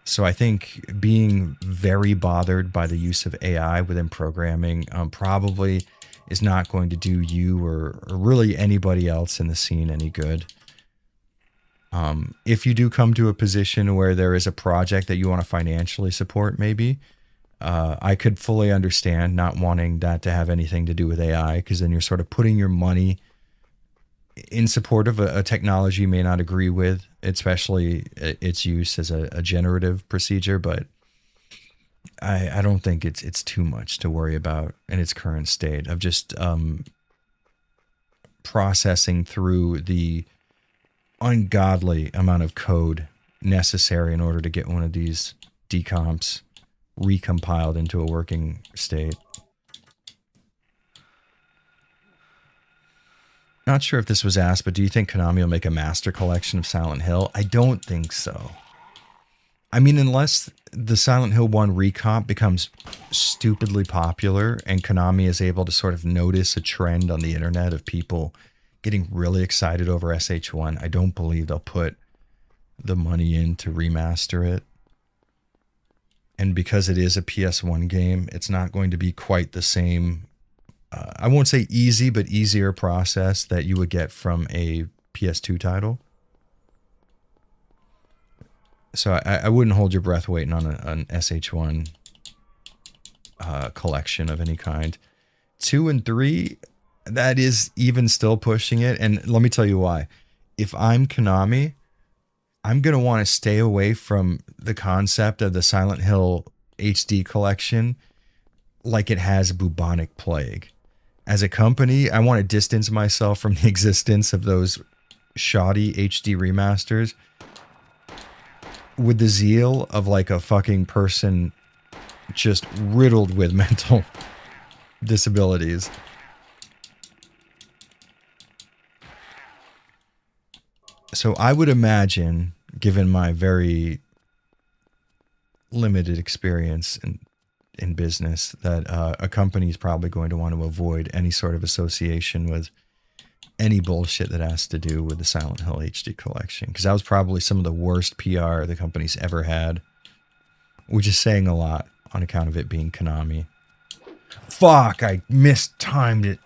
So I think being very bothered by the use of AI within programming probably is not going to do you or really anybody else in the scene any good. If you do come to a position where there is a project that you want to financially support, maybe, I could fully understand not wanting that to have anything to do with AI, because then you're sort of putting your money in support of a technology you may not agree with, especially its use as a generative procedure. But I don't think it's too much to worry about in its current state of just processing through the ungodly amount of code necessary in order to get one of these decomps recompiled into a working state. Not sure if this was asked, but do you think Konami will make a master collection of Silent Hill? I don't think so. I mean, unless the Silent Hill 1 recomp becomes stupidly popular and Konami is able to sort of notice a trend on the internet of people getting really excited over SH1, I don't believe they'll put the money in to remaster it. And because it is a PS1 game, it's not going to be quite the same, I won't say easy, but easier process that you would get from a PS2 title. So I wouldn't hold your breath waiting on an SH1 collection of any kind. 2 and 3, that is even still pushing it. And let me tell you why. If I'm Konami, I'm going to want to stay away from the concept of the Silent Hill HD collection like it has bubonic plague. As a company, I want to distance myself from the existence of those shoddy HD remasters with the zeal of like a fucking person just riddled with mental disabilities. So I would imagine, given my very limited experience in business, that a company is probably going to want to avoid any sort of association with any bullshit that has to do with the Silent Hill HD collection, because that was probably some of the worst PR the company's ever had, which is saying a lot on account of it being Konami. Fuck, I mistimed it.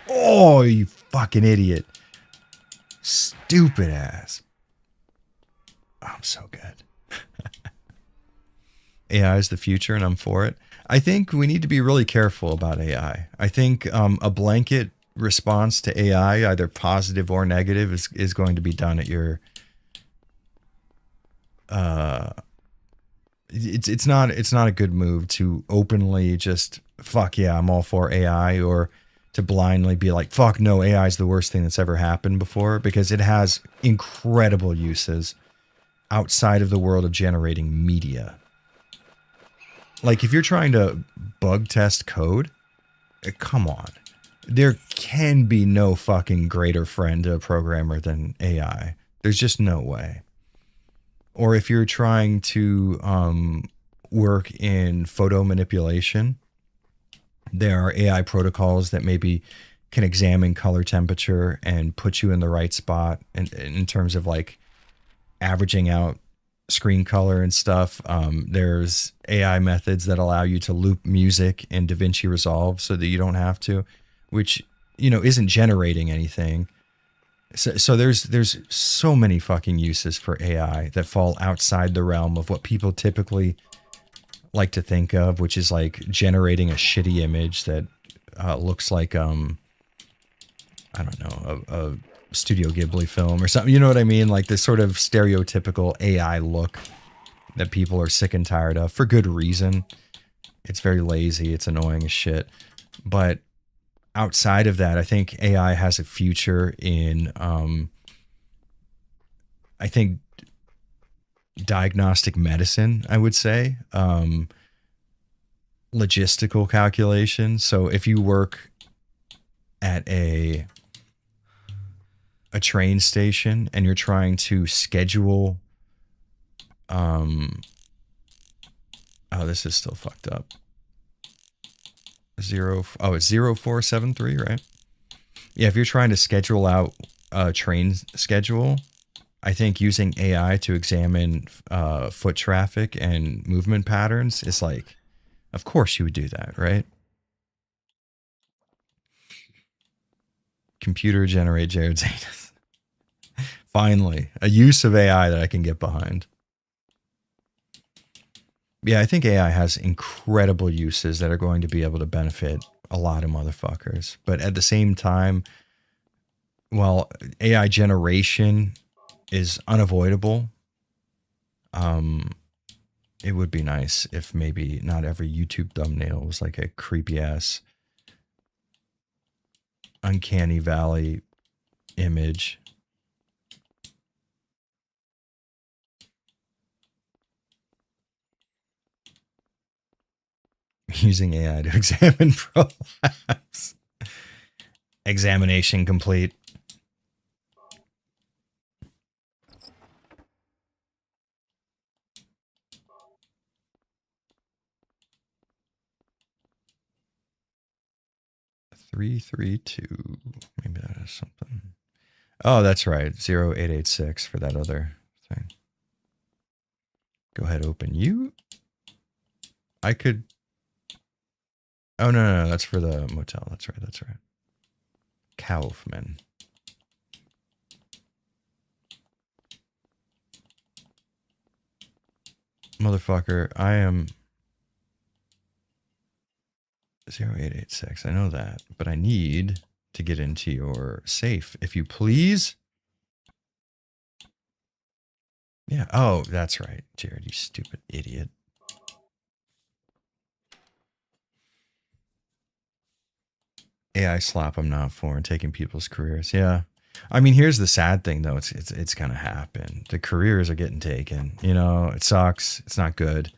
Oh, you fucking idiot. Stupid ass. Oh, I'm so good. AI is the future and I'm for it. I think we need to be really careful about AI. I think a blanket response to AI, either positive or negative, is going to be done at your it's not a good move to openly just fuck yeah, I'm all for AI, or to blindly be like, fuck no, AI is the worst thing that's ever happened before, because it has incredible uses outside of the world of generating media. Like if you're trying to bug test code, come on. There can be no fucking greater friend to a programmer than AI. There's just no way. Or if you're trying to work in photo manipulation, there are AI protocols that maybe can examine color temperature and put you in the right spot in terms of like averaging out screen color and stuff. There's AI methods that allow you to loop music in DaVinci Resolve so that you don't have to, which, you know, isn't generating anything. So there's so many fucking uses for AI that fall outside the realm of what people typically like to think of, which is like generating a shitty image that looks like I don't know, a Studio Ghibli film or something. You know what I mean? Like this sort of stereotypical AI look that people are sick and tired of for good reason. It's very lazy. It's annoying as shit. But outside of that, I think AI has a future in, I think, diagnostic medicine, I would say. Logistical calculation. So if you work at a train station and you're trying to schedule, oh, this is still fucked up. It's 0473, right? Yeah, if you're trying to schedule out a train schedule, I think using AI to examine foot traffic and movement patterns is like, of course you would do that, right? Computer generate Jared Zanis. Finally, a use of AI that I can get behind. Yeah, I think AI has incredible uses that are going to be able to benefit a lot of motherfuckers. But at the same time, while AI generation is unavoidable, it would be nice if maybe not every YouTube thumbnail was like a creepy ass Uncanny Valley image using AI to examine prolapse. Examination complete. Three, 3, 2. Maybe that is something. Oh, that's right. 0886 for that other thing. Go ahead, open you. I could. Oh, no, that's for the motel. That's right. Kaufman. Motherfucker, I am 0886. I know that, but I need to get into your safe, if you please. Yeah. Oh, that's right, Jared, you stupid idiot. AI slap I'm not for and taking people's careers. Yeah. I mean, here's the sad thing though. It's gonna happen. The careers are getting taken. You know, it sucks. It's not good.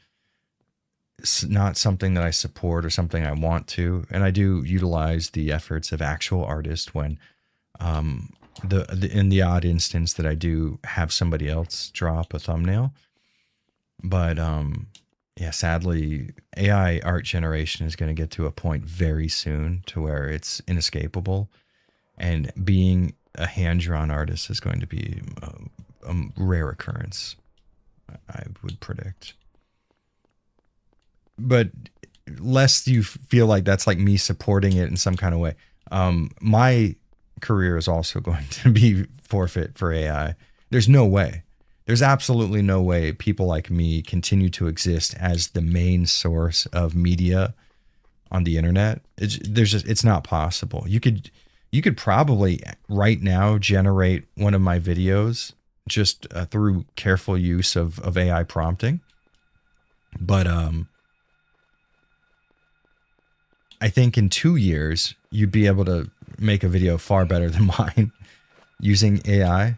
It's not something that I support or something I want to. And I do utilize the efforts of actual artists when in the odd instance that I do have somebody else drop a thumbnail. But yeah, sadly, AI art generation is going to get to a point very soon to where it's inescapable. And being a hand-drawn artist is going to be a rare occurrence, I would predict. But lest you feel like that's like me supporting it in some kind of way, my career is also going to be forfeit for AI. There's no way. There's absolutely no way people like me continue to exist as the main source of media on the internet. It's not possible. You could probably right now generate one of my videos just through careful use of AI prompting. But I think in 2 years, you'd be able to make a video far better than mine using AI,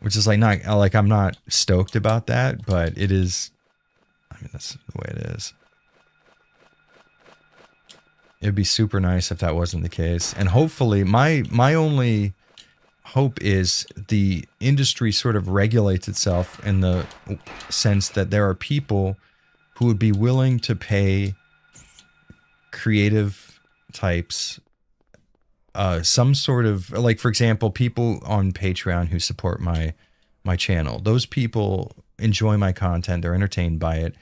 which is like I'm not stoked about that, but it is. I mean, that's the way it is. It'd be super nice if that wasn't the case. And hopefully my only hope is the industry sort of regulates itself in the sense that there are people who would be willing to pay creative types some sort of, like, for example, people on Patreon who support my channel. Those people enjoy my content, they're entertained by it,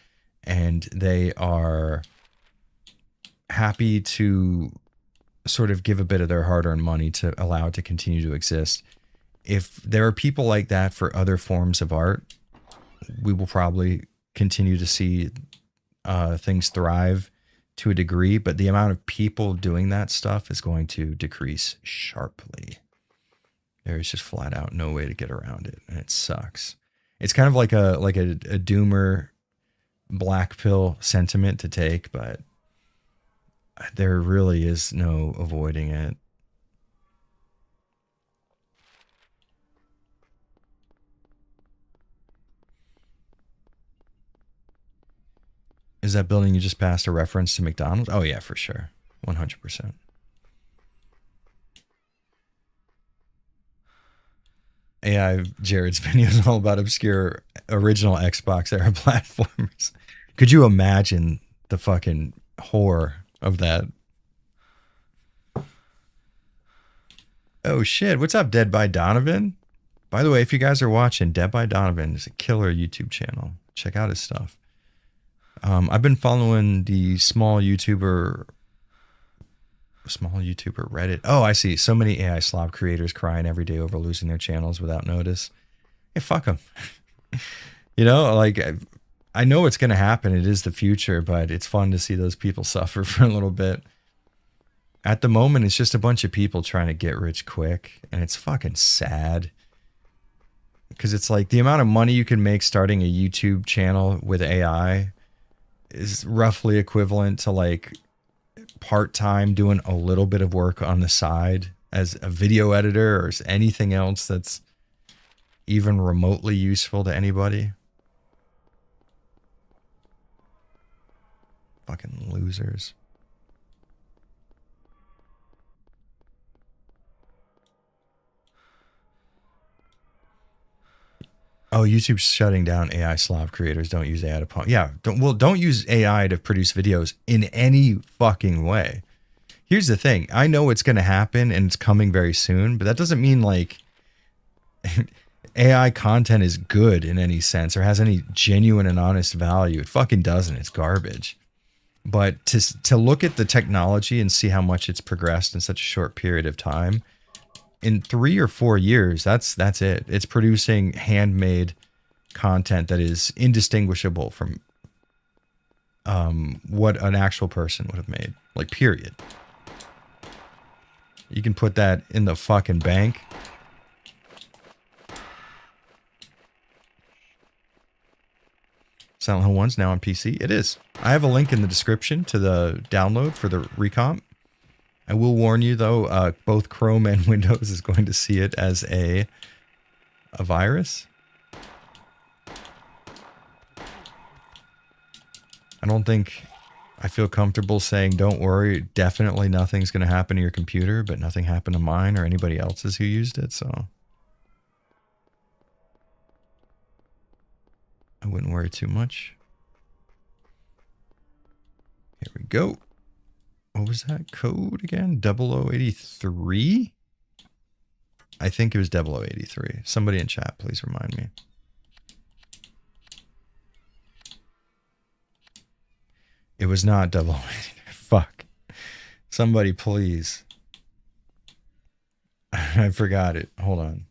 and they are happy to sort of give a bit of their hard-earned money to allow it to continue to exist. If there are people like that for other forms of art, we will probably continue to see things thrive to a degree, but the amount of people doing that stuff is going to decrease sharply. There's just flat out no way to get around it, and it sucks. It's kind of like a doomer black pill sentiment to take, but there really is no avoiding it. Is that building you just passed a reference to McDonald's? Oh yeah, for sure. 100%. AI Jared's videos all about obscure original Xbox era platformers. Could you imagine the fucking horror of that? Oh shit, what's up, Dead by Donovan? By the way, if you guys are watching, Dead by Donovan is a killer YouTube channel. Check out his stuff. I've been following the small YouTuber Reddit. Oh, I see. So many AI slob creators crying every day over losing their channels without notice. Hey, fuck them. You know, like, I know it's going to happen. It is the future, but it's fun to see those people suffer for a little bit. At the moment, it's just a bunch of people trying to get rich quick, and it's fucking sad. Because it's like the amount of money you can make starting a YouTube channel with AI is roughly equivalent to like part-time doing a little bit of work on the side as a video editor or anything else that's even remotely useful to anybody. Fucking losers. Oh, YouTube's shutting down AI Slav creators. Don't use AI to pump. Yeah, don't use AI to produce videos in any fucking way. Here's the thing. I know it's going to happen and it's coming very soon, but that doesn't mean like AI content is good in any sense or has any genuine and honest value. It fucking doesn't. It's garbage. But to look at the technology and see how much it's progressed in such a short period of time, in 3 or 4 years, that's it. It's producing handmade content that is indistinguishable from what an actual person would have made. Like, period. You can put that in the fucking bank. Silent Hill 1's now on PC. It is. I have a link in the description to the download for the recomp. I will warn you, though, both Chrome and Windows is going to see it as a virus. I don't think I feel comfortable saying, don't worry, definitely nothing's going to happen to your computer, but nothing happened to mine or anybody else's who used it, so I wouldn't worry too much. Here we go. What was that code again? 0083? I think it was 0083. Somebody in chat, please remind me. It was not 0083. Fuck. Somebody, please. I forgot it. Hold on.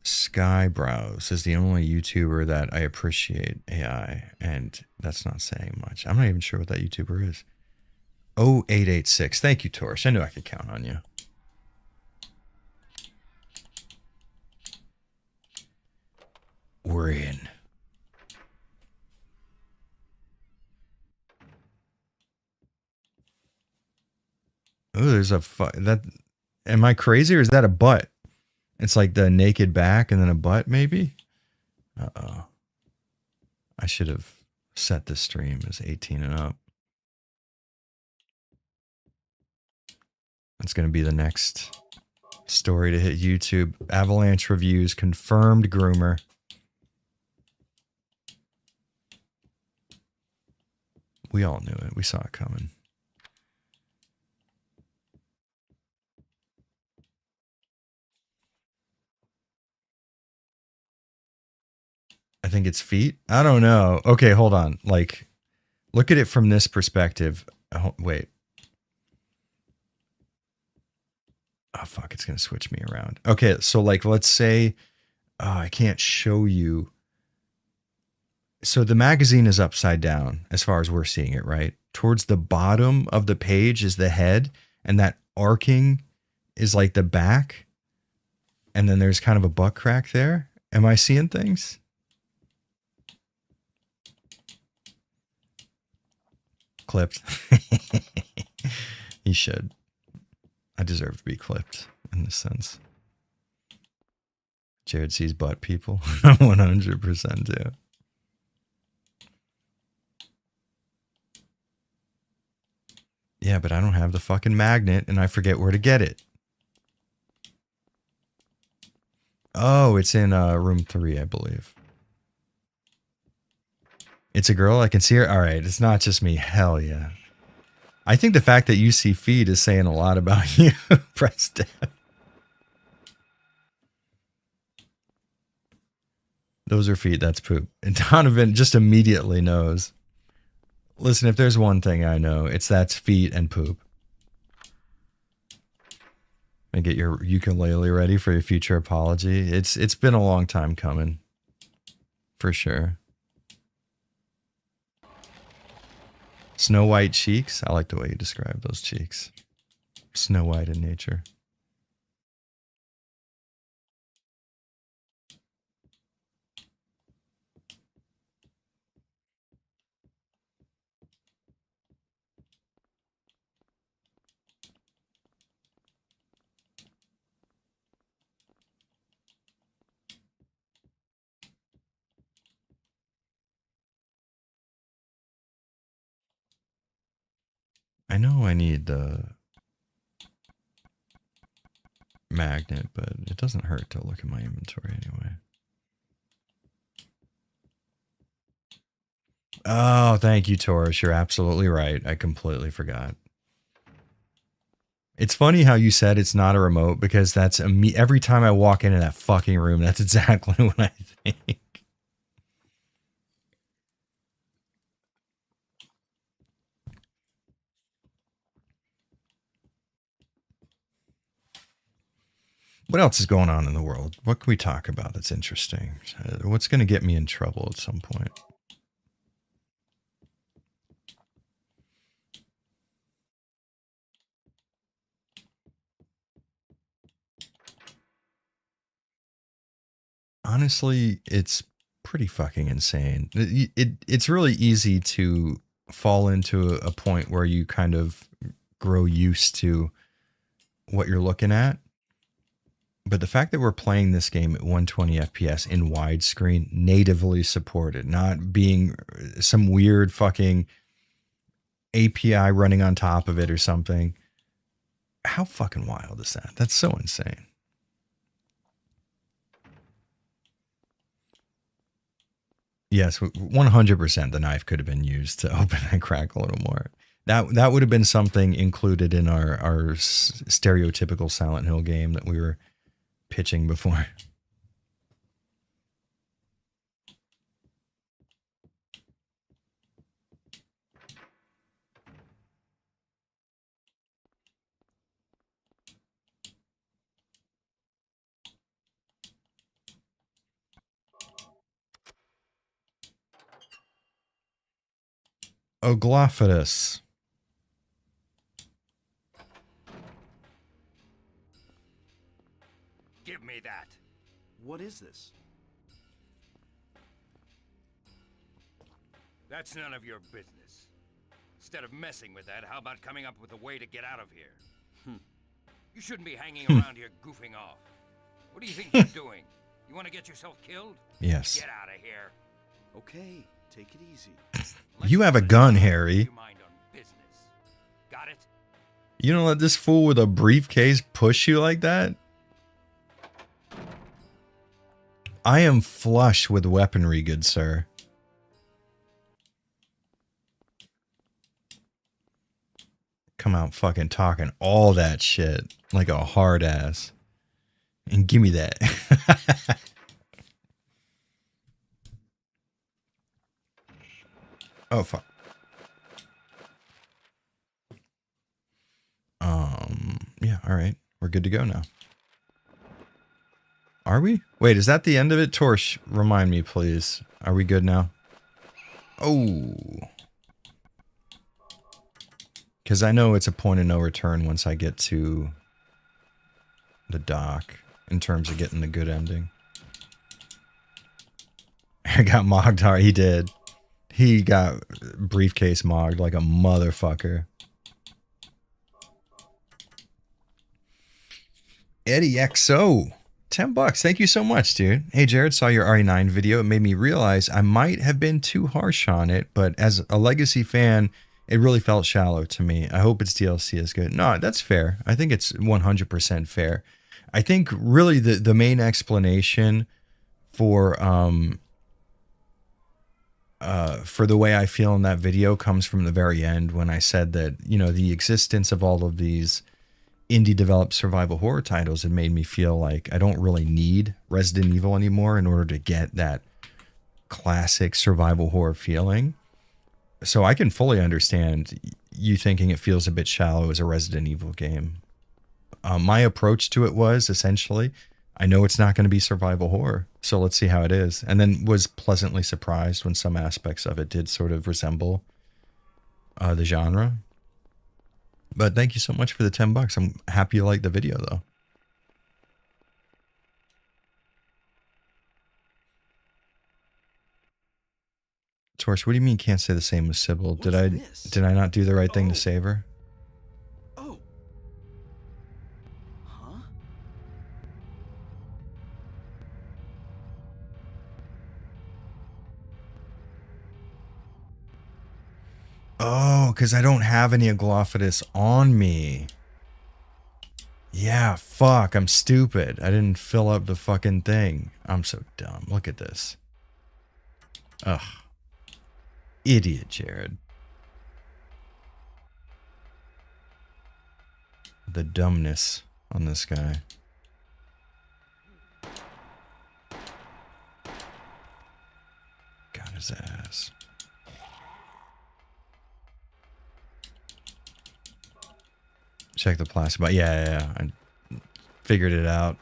Skybrows is the only YouTuber that I appreciate AI, and that's not saying much. I'm not even sure what that YouTuber is. 0886. Thank you, Torch. I knew I could count on you. We're in. Oh, there's a that. Am I crazy or is that a butt? It's like the naked back and then a butt, maybe? Uh-oh. I should have set the stream as 18 and up. That's going to be the next story to hit YouTube. Avalanche reviews, confirmed groomer. We all knew it. We saw it coming. I think it's feet. I don't know. Okay, hold on. Like, look at it from this perspective. Oh, wait. Oh, fuck. It's going to switch me around. Okay, so like, let's say, I can't show you. So the magazine is upside down as far as we're seeing it, right? Towards the bottom of the page is the head, and that arcing is like the back. And then there's kind of a butt crack there. Am I seeing things? Clipped. He should. I deserve to be clipped in this sense. Jared sees butt people. 100% do. Yeah, but I don't have the fucking magnet and I forget where to get it. Oh, it's in room 3, I believe. It's a girl. I can see her. All right. It's not just me. Hell yeah. I think the fact that you see feet is saying a lot about you. Press tab. Those are feet. That's poop. And Donovan just immediately knows. Listen, if there's one thing I know, it's that's feet and poop. And get your ukulele ready for your future apology. It's been a long time coming. For sure. Snow White cheeks. I like the way you describe those cheeks. Snow White in nature. I know I need the magnet, but it doesn't hurt to look at my inventory anyway. Oh, thank you, Taurus. You're absolutely right. I completely forgot. It's funny how you said it's not a remote, because that's every time I walk into that fucking room, that's exactly what I think. What else is going on in the world? What can we talk about that's interesting? What's going to get me in trouble at some point? Honestly, it's pretty fucking insane. It's really easy to fall into a point where you kind of grow used to what you're looking at. But the fact that we're playing this game at 120 FPS in widescreen, natively supported, not being some weird fucking API running on top of it or something. How fucking wild is that? That's so insane. Yes, 100% the knife could have been used to open that crack a little more. That would have been something included in our stereotypical Silent Hill game that we were pitching before. Oglophidus. Give me that. What is this? That's none of your business. Instead of messing with that, how about coming up with a way to get out of here? You shouldn't be hanging around here goofing off. What do you think you're doing? You want to get yourself killed? Yes. Get out of here. Okay, take it easy. You have a gun, Harry. You mind on business. Got it? You don't let this fool with a briefcase push you like that? I am flush with weaponry, good sir. Come out fucking talking all that shit like a hard ass. And give me that. Oh, fuck. Yeah, all right. We're good to go now. Are we? Wait, is that the end of it? Torch, remind me, please. Are we good now? Oh. Because I know it's a point of no return once I get to the dock in terms of getting the good ending. I got mogged hard. He did. He got briefcase mogged like a motherfucker. Eddie XO. $10. Thank you so much, dude. Hey, Jared, saw your RE9 video. It made me realize I might have been too harsh on it, but as a Legacy fan, it really felt shallow to me. I hope its DLC is good. No, that's fair. I think it's 100% fair. I think really the main explanation for the way I feel in that video comes from the very end when I said that, you know, the existence of all of these indie developed survival horror titles had made me feel like I don't really need Resident Evil anymore in order to get that classic survival horror feeling. So I can fully understand you thinking it feels a bit shallow as a Resident Evil game. My approach to it was essentially, I know it's not going to be survival horror, so let's see how it is. And then was pleasantly surprised when some aspects of it did sort of resemble the genre. But thank you so much for the $10. I'm happy you liked the video, though. Torch, what do you mean can't say the same as Sybil? Did I not do the right thing to save her? Oh. Huh? Oh, because I don't have any Aglophidus on me. Yeah, fuck, I'm stupid. I didn't fill up the fucking thing. I'm so dumb. Look at this. Ugh. Idiot, Jared. The dumbness on this guy. Got his ass. Check the plastic box. Yeah. I figured it out.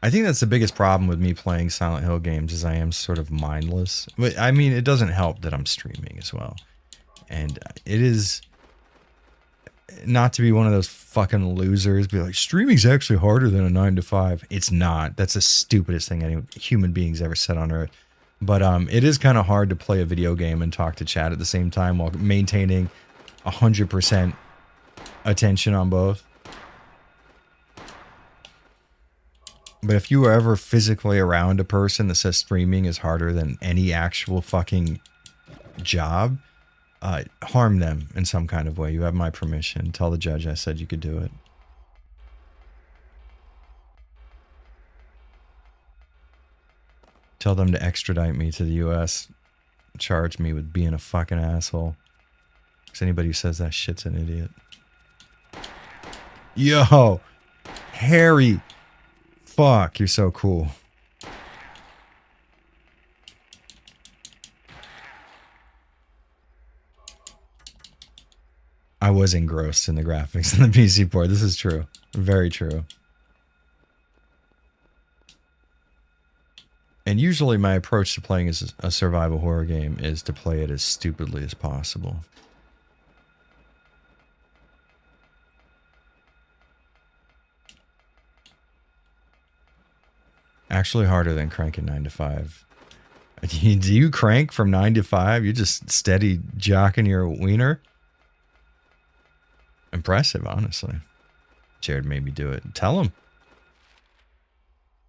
I think that's the biggest problem with me playing Silent Hill games is I am sort of mindless. But I mean, it doesn't help that I'm streaming as well. And it is not to be one of those fucking losers, be like, streaming's actually harder than a 9 to 5. It's not. That's the stupidest thing any human being's ever said on earth. But it is kind of hard to play a video game and talk to chat at the same time while maintaining 100% attention on both. But if you were ever physically around a person that says streaming is harder than any actual fucking job, harm them in some kind of way. You have my permission. Tell the judge I said you could do it. Tell them to extradite me to the US. Charge me with being a fucking asshole. Because anybody who says that shit's an idiot. Yo! Harry! Fuck, you're so cool. I was engrossed in the graphics in the PC port. This is true. Very true. And usually my approach to playing as a survival horror game is to play it as stupidly as possible. Actually harder than cranking 9 to 5. Do you crank from 9 to 5? You just steady jocking your wiener? Impressive, honestly. Jared made me do it. Tell him.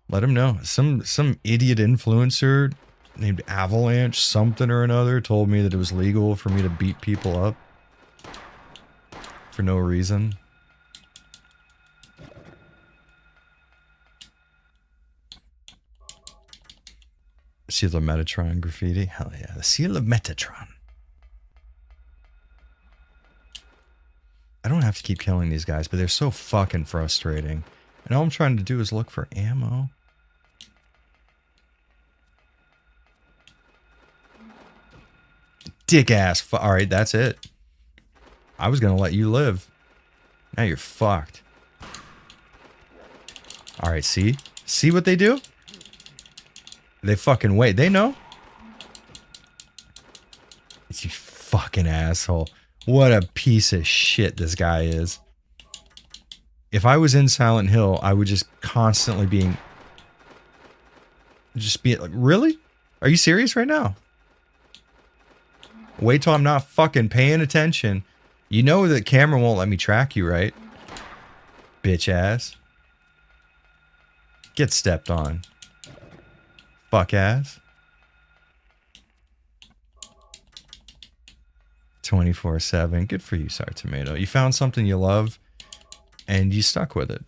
Let him know. Some idiot influencer named Avalanche something or another told me that it was legal for me to beat people up for no reason. Seal of Metatron graffiti. Hell yeah. The Seal of Metatron. I don't have to keep killing these guys, but they're so fucking frustrating. And all I'm trying to do is look for ammo. Dick ass. Alright, that's it. I was gonna let you live. Now you're fucked. Alright, see? See what they do? They fucking wait. They know. You fucking asshole. What a piece of shit this guy is. If I was in Silent Hill, I would just constantly be like, really? Are you serious right now? Wait till I'm not fucking paying attention. You know that camera won't let me track you, right? Bitch ass. Get stepped on. Fuck ass. 24/7. Good for you, Sour Tomato. You found something you love and you stuck with it.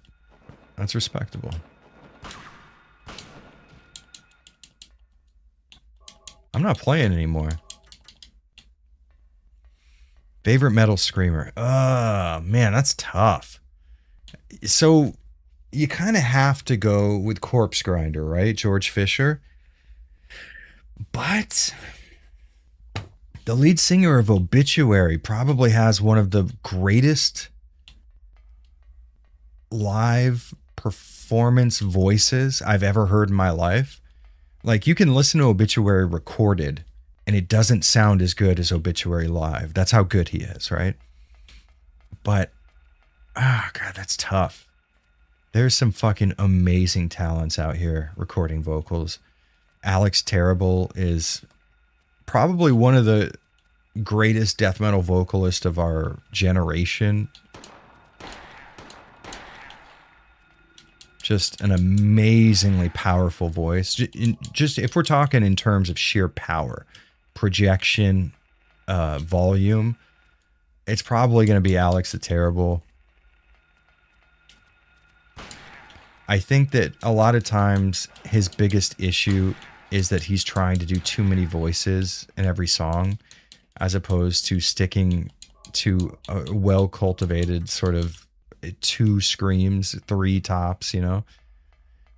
That's respectable. I'm not playing anymore. Favorite metal screamer. Man, that's tough. So you kind of have to go with Corpse Grinder, right? George Fisher. But the lead singer of Obituary probably has one of the greatest live performance voices I've ever heard in my life. Like, you can listen to Obituary recorded and it doesn't sound as good as Obituary live. That's how good he is, right? But, God, that's tough. There's some fucking amazing talents out here recording vocals. Alex Terrible is probably one of the greatest death metal vocalists of our generation. Just an amazingly powerful voice. Just if we're talking in terms of sheer power, projection, volume, it's probably going to be Alex the Terrible. I think that a lot of times his biggest issue is that he's trying to do too many voices in every song, as opposed to sticking to a well-cultivated sort of 2 screams, 3 tops, you know.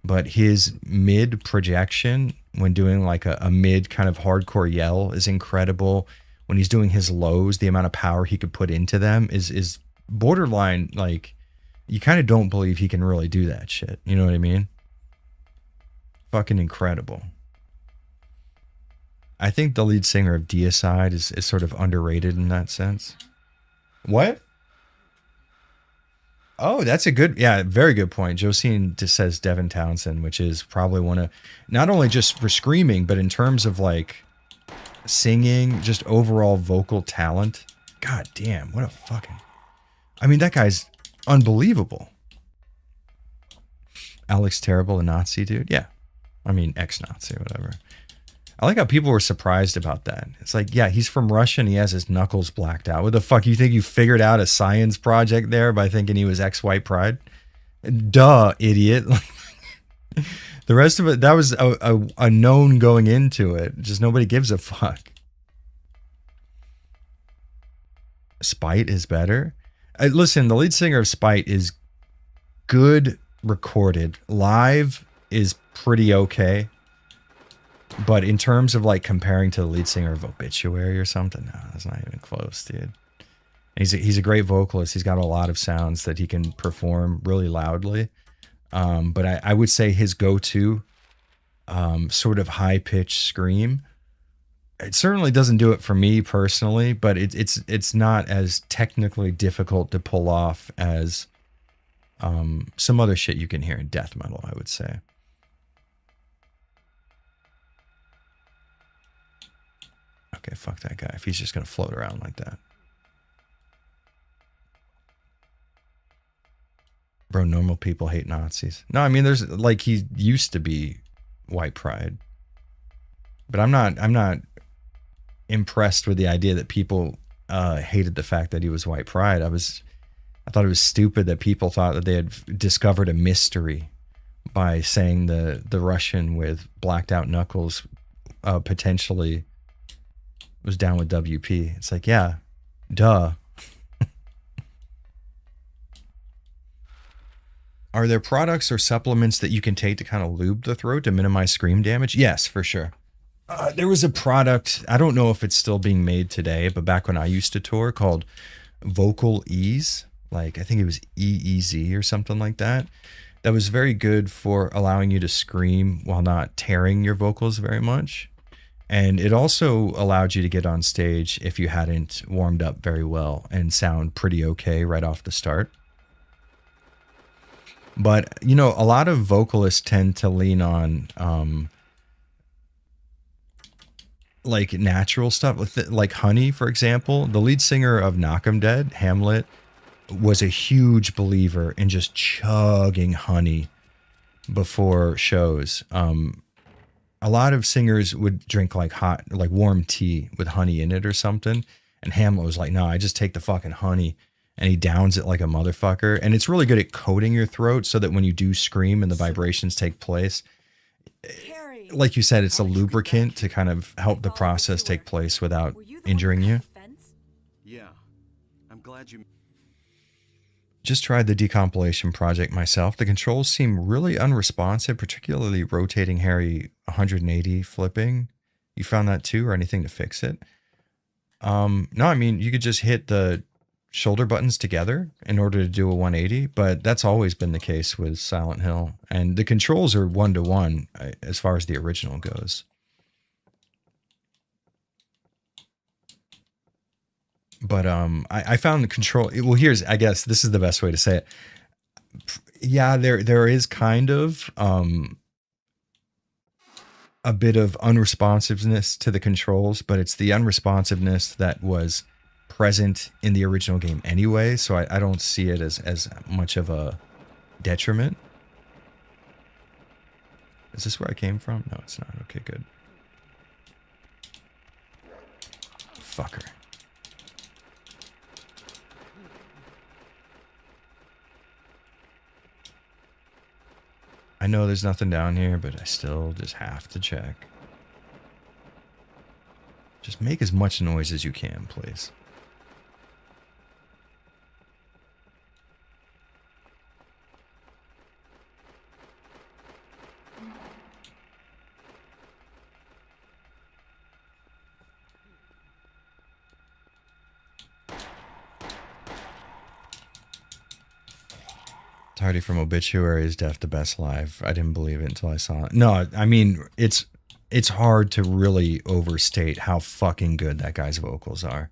But his mid projection when doing like a mid kind of hardcore yell is incredible. When he's doing his lows, the amount of power he could put into them is borderline, like, you kind of don't believe he can really do that shit. You know what I mean? Fucking incredible. I think the lead singer of Deicide is sort of underrated in that sense. What? Oh, that's a good, yeah, very good point. Josine just says Devin Townsend, which is probably one of, not only just for screaming, but in terms of like singing, just overall vocal talent. God damn, what a fucking, I mean, that guy's unbelievable. Alex Terrible, a Nazi dude? Yeah. I mean, ex-Nazi, whatever. I like how people were surprised about that. It's like, yeah, he's from Russia and he has his knuckles blacked out. What the fuck? You think you figured out a science project there by thinking he was ex-white pride? Duh, idiot. The rest of it, that was a known going into it. Just nobody gives a fuck. Spite is better. Listen, the lead singer of Spite is good recorded. Live is pretty okay. But in terms of like comparing to the lead singer of Obituary or something, no, that's not even close, dude. He's a great vocalist. He's got a lot of sounds that he can perform really loudly. But I would say his go-to sort of high-pitched scream, it certainly doesn't do it for me personally, but it's not as technically difficult to pull off as some other shit you can hear in death metal, I would say. Okay, fuck that guy if he's just going to float around like that. Bro, normal people hate Nazis. No, I mean, there's like, he used to be white pride. But I'm not impressed with the idea that people hated the fact that he was white pride. I thought it was stupid that people thought that they had discovered a mystery by saying the Russian with blacked out knuckles potentially was down with WP. It's like, yeah, duh. Are there products or supplements that you can take to kind of lube the throat to minimize scream damage? Yes, for sure. There was a product, I don't know if it's still being made today, but back when I used to tour, called Vocal Ease. Like, I think it was EEZ or something like that. That was very good for allowing you to scream while not tearing your vocals very much. And it also allowed you to get on stage if you hadn't warmed up very well and sound pretty okay right off the start. But, you know, a lot of vocalists tend to lean on like natural stuff, like honey, for example. The lead singer of Knock 'Em Dead, Hamlet, was a huge believer in just chugging honey before shows. A lot of singers would drink like warm tea with honey in it or something. And Hamlet was like, no, I just take the fucking honey, and he downs it like a motherfucker. And it's really good at coating your throat so that when you do scream and the vibrations take place, Harry, like you said, it's a lubricant to kind of help the process take place without were you the injuring one you. with the fence? Yeah. I'm glad you... Just tried the decompilation project myself. The controls seem really unresponsive, particularly rotating Harry 180 flipping. You found that too, or anything to fix it? No, I mean, you could just hit the shoulder buttons together in order to do a 180, but that's always been the case with Silent Hill. And the controls are 1-to-1 as far as the original goes. But I found the control. Well, I guess this is the best way to say it. Yeah, there is kind of a bit of unresponsiveness to the controls, but it's the unresponsiveness that was present in the original game anyway. So I don't see it as much of a detriment. Is this where I came from? No, it's not. Okay, good. fucker. I know there's nothing down here, but I still just have to check. Just make as much noise as you can, please. Tardy from Obituary is Death to Best Live. I didn't believe it until I saw it. No, I mean, it's hard to really overstate how fucking good that guy's vocals are.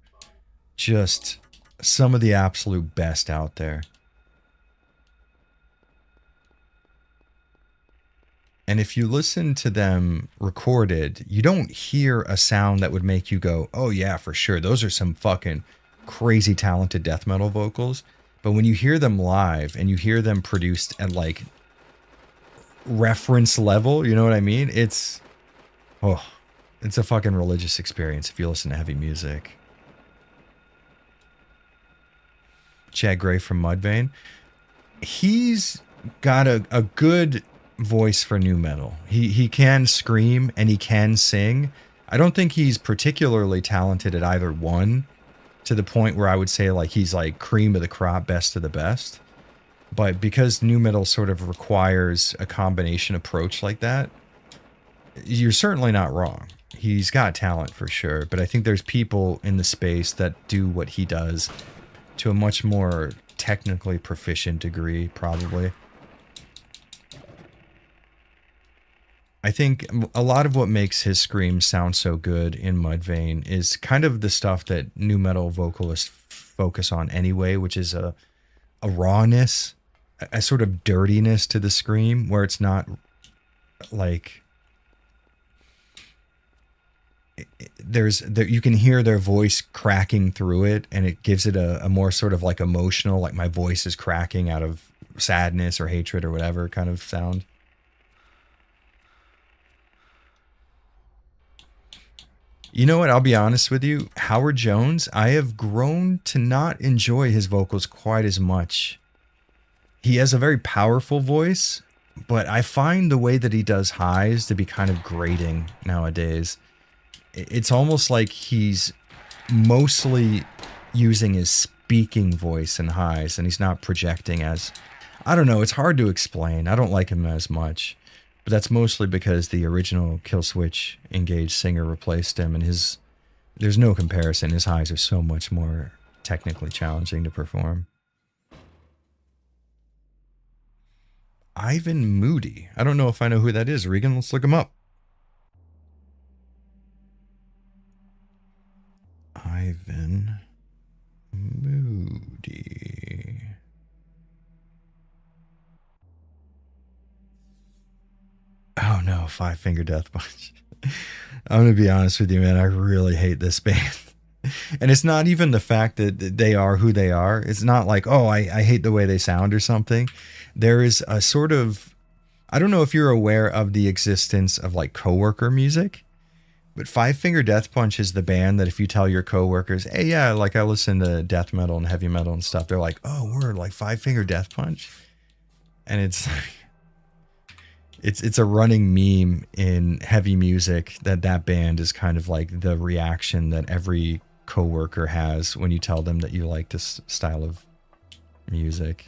Just some of the absolute best out there. And if you listen to them recorded, you don't hear a sound that would make you go, oh yeah, for sure. Those are some fucking crazy talented death metal vocals. But when you hear them live and you hear them produced at like reference level, you know what I mean? It's a fucking religious experience if you listen to heavy music. Chad Gray from Mudvayne. He's got a good voice for nu metal. He can scream and he can sing. I don't think he's particularly talented at either one, to the point where I would say like he's like cream of the crop, best of the best. But because nu metal sort of requires a combination approach like that, you're certainly not wrong. He's got talent for sure, but I think there's people in the space that do what he does to a much more technically proficient degree, probably. I think a lot of what makes his screams sound so good in Mudvayne is kind of the stuff that nu metal vocalists focus on anyway, which is a rawness, a sort of dirtiness to the scream, where it's not like you can hear their voice cracking through it, and it gives it a more sort of like emotional, like my voice is cracking out of sadness or hatred or whatever kind of sound. You know what? I'll be honest with you. Howard Jones, I have grown to not enjoy his vocals quite as much. He has a very powerful voice, but I find the way that he does highs to be kind of grating nowadays. It's almost like he's mostly using his speaking voice in highs, and he's not projecting as... I don't know. It's hard to explain. I don't like him as much. But that's mostly because the original Killswitch Engage singer replaced him, and there's no comparison. His highs are so much more technically challenging to perform. Ivan Moody. I don't know if I know who that is. Regan, let's look him up. Ivan Moody. Oh no, Five Finger Death Punch. I'm going to be honest with you, man. I really hate this band. And it's not even the fact that they are who they are. It's not like, oh, I hate the way they sound or something. There is a sort of... I don't know if you're aware of the existence of like coworker music, but Five Finger Death Punch is the band that if you tell your coworkers, hey, yeah, like I listen to death metal and heavy metal and stuff, they're like, oh, word, like Five Finger Death Punch? And it's like... It's a running meme in heavy music that band is kind of like the reaction that every coworker has when you tell them that you like this style of music.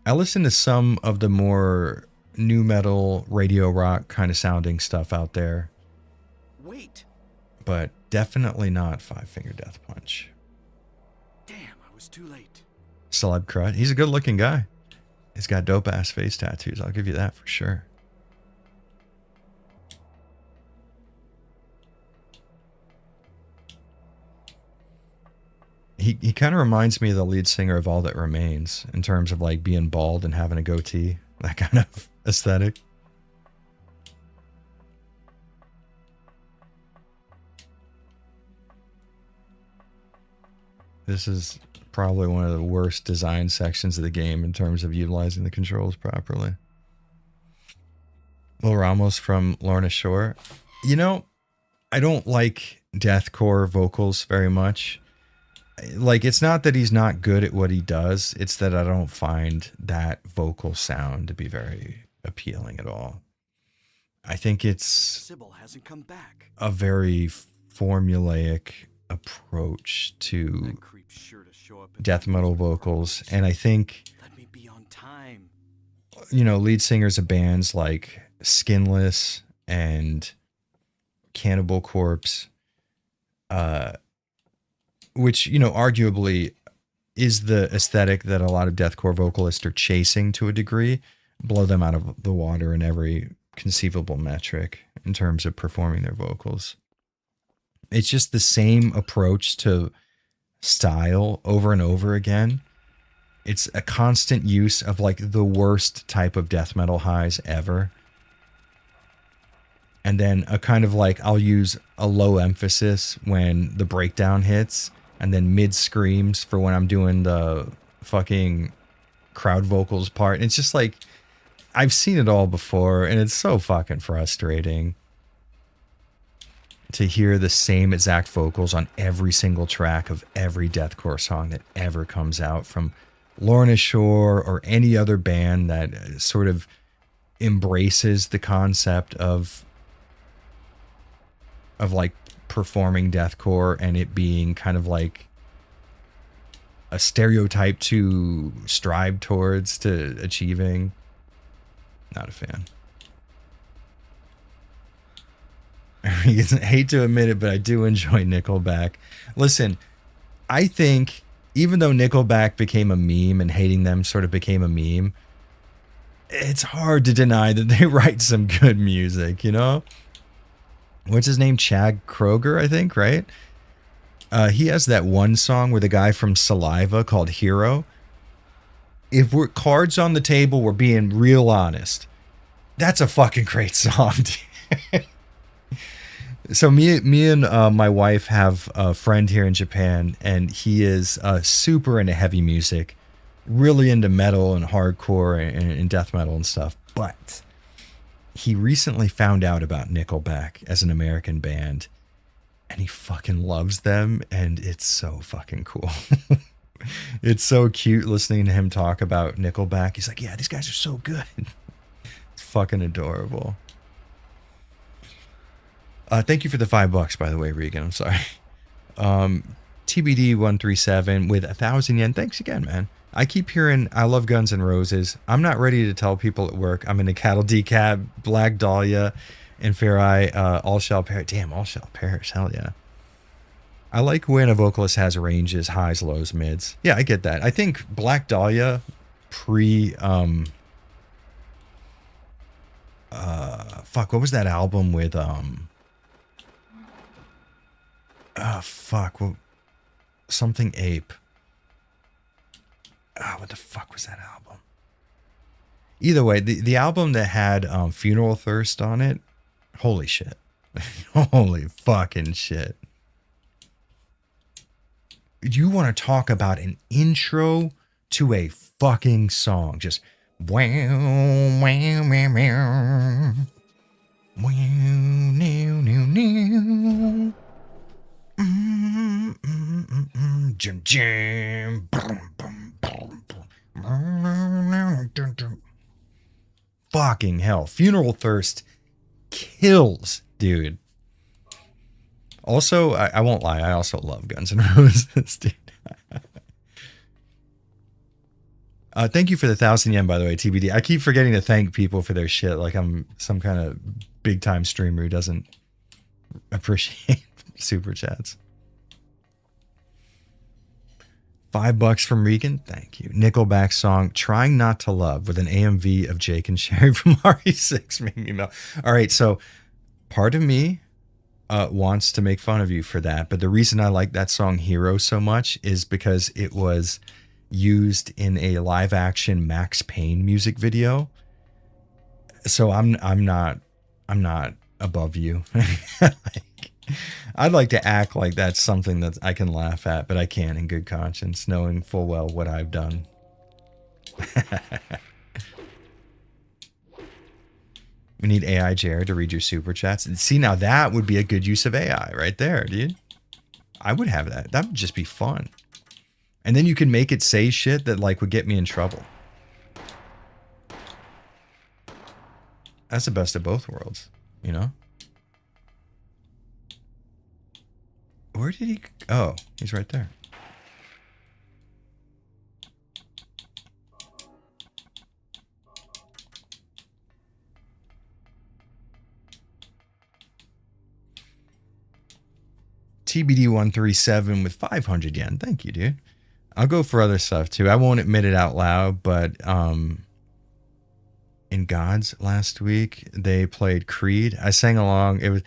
I listen to some of the more nu metal, radio rock kind of sounding stuff out there. Wait. But definitely not Five Finger Death Punch. Damn, I was too late. Celeb Crud. He's a good looking guy. He's got dope ass face tattoos. I'll give you that for sure. He kind of reminds me of the lead singer of All That Remains in terms of like being bald and having a goatee, that kind of aesthetic. This is probably one of the worst design sections of the game in terms of utilizing the controls properly. Will Ramos from Lorna Shore. You know, I don't like deathcore vocals very much. Like, it's not that he's not good at what he does, it's that I don't find that vocal sound to be very appealing at all. I think it's Sybil hasn't come back. a very formulaic approach to That creep's sure to show up. death metal vocals, and I think, Let me be on time. you know, lead singers of bands like Skinless and Cannibal Corpse, which, you know, arguably is the aesthetic that a lot of deathcore vocalists are chasing to a degree, blow them out of the water in every conceivable metric in terms of performing their vocals. It's just the same approach to style over and over again. It's a constant use of like the worst type of death metal highs ever. And then a kind of like, I'll use a low emphasis when the breakdown hits, and then mid screams for when I'm doing the fucking crowd vocals part. And it's just like, I've seen it all before, and it's so fucking frustrating to hear the same exact vocals on every single track of every deathcore song that ever comes out from Lorna Shore or any other band that sort of embraces the concept of like performing deathcore and it being kind of like a stereotype to strive towards to achieving. Not a fan. I hate to admit it, but I do enjoy Nickelback. Listen, I think even though Nickelback became a meme and hating them sort of became a meme, it's hard to deny that they write some good music, you know? What's his name? Chad Kroger, I think, right? He has that one song with a guy from Saliva called Hero. If we're cards on the table, we're being real honest. That's a fucking great song. So me and my wife have a friend here in Japan, and he is super into heavy music, really into metal and hardcore and death metal and stuff. But he recently found out about Nickelback as an American band, and he fucking loves them, and it's so fucking cool. It's so cute listening to him talk about Nickelback. He's like, yeah, these guys are so good. It's fucking adorable. Thank you for the $5, by the way, Regan. I'm sorry. TBD137 with 1,000 yen. Thanks again, man. I keep hearing I love Guns N' Roses. I'm not ready to tell people at work I'm into Cattle Decap, Black Dahlia, and Fair Eye, All Shall Perish. Damn, All Shall Perish. Hell yeah. I like when a vocalist has ranges, highs, lows, mids. Yeah, I get that. I think Black Dahlia fuck, what was that album with something Ape. What the fuck was that album? Either way, the album that had Funeral Thirst on it, holy shit. Holy fucking shit. You want to talk about an intro to a fucking song. Just wow, wow, wow, wow. Wow, new, new, new. Jim, jim. Fucking hell. Funeral Thirst kills, dude. Also, I won't lie, I also love Guns N' Roses, dude. Thank you for the 1,000 yen, by the way, TBD. I keep forgetting to thank people for their shit, like I'm some kind of big time streamer who doesn't appreciate super chats. $5 from Regan, thank you. Nickelback song "Trying Not to Love" with an AMV of Jake and Sherry from RE6 made me melt. All right, so part of me wants to make fun of you for that, but the reason I like that song "Hero" so much is because it was used in a live action Max Payne music video. So I'm not above you. I'd like to act like that's something that I can laugh at, but I can't in good conscience, knowing full well what I've done. We need AI Jared to read your super chats. And see, now that would be a good use of AI right there, dude. I would have that. That would just be fun. And then you can make it say shit that like would get me in trouble. That's the best of both worlds, you know? Where did he? Oh, he's right there. TBD137 with 500 yen. Thank you, dude. I'll go for other stuff too. I won't admit it out loud, but in Gods last week they played Creed. I sang along.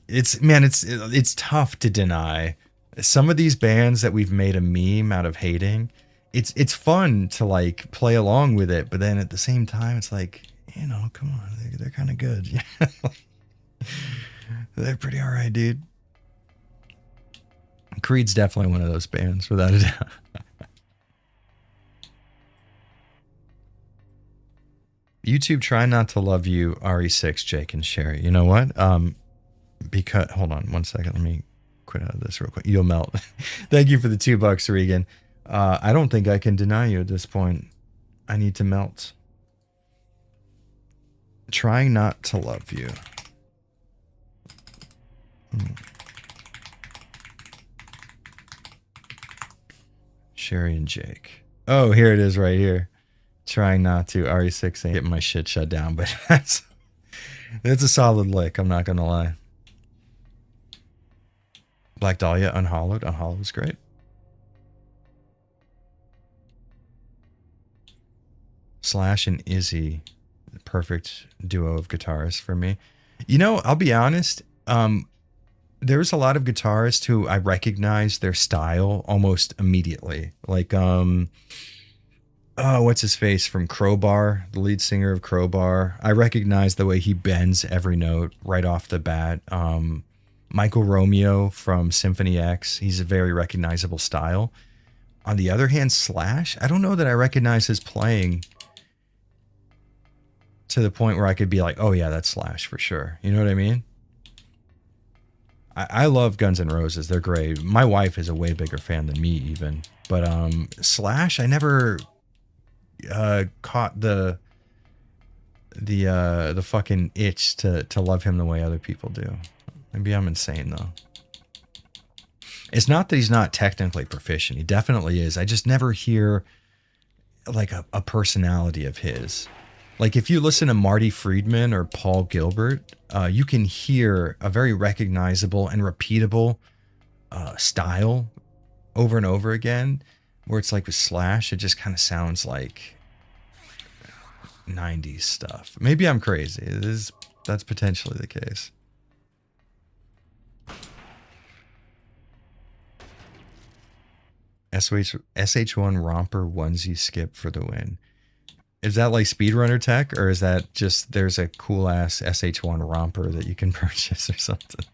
It's tough to deny. Some of these bands that we've made a meme out of hating, it's fun to like play along with it, but then at the same time it's like, you know, come on, they're kind of good. Yeah. They're pretty all right, dude. Creed's definitely one of those bands, without a doubt. YouTube, try not to love you, RE6, Jake and Sherry. You know what? Because hold on 1 second. Let me quit out of this real quick. You'll melt. Thank you for the $2, Regan. I don't think I can deny you at this point. I need to melt. Trying not to love you. Sherry and Jake. Oh, here it is right here. Trying not to. RE6 ain't getting my shit shut down, but it's a solid lick. I'm not going to lie. Black Dahlia, Unhollowed. Unhollowed was great. Slash and Izzy. Perfect duo of guitarists for me. You know, I'll be honest. There's a lot of guitarists who I recognize their style almost immediately. Like, what's his face from Crowbar, the lead singer of Crowbar. I recognize the way he bends every note right off the bat. Michael Romeo from Symphony X. He's a very recognizable style. On the other hand, Slash, I don't know that I recognize his playing to the point where I could be like, oh yeah, that's Slash for sure. You know what I mean? I love Guns N' Roses. They're great. My wife is a way bigger fan than me even. But Slash, I never caught the fucking itch to love him the way other people do. Maybe I'm insane though. It's not that he's not technically proficient. He definitely is. I just never hear like a personality of his. Like if you listen to Marty Friedman or Paul Gilbert, you can hear a very recognizable and repeatable style over and over again. Where it's like with Slash, it just kind of sounds like 90s stuff. Maybe I'm crazy. That's potentially the case. SH1 Romper onesie skip for the win. Is that like speedrunner tech, or is that just there's a cool ass SH1 romper that you can purchase or something?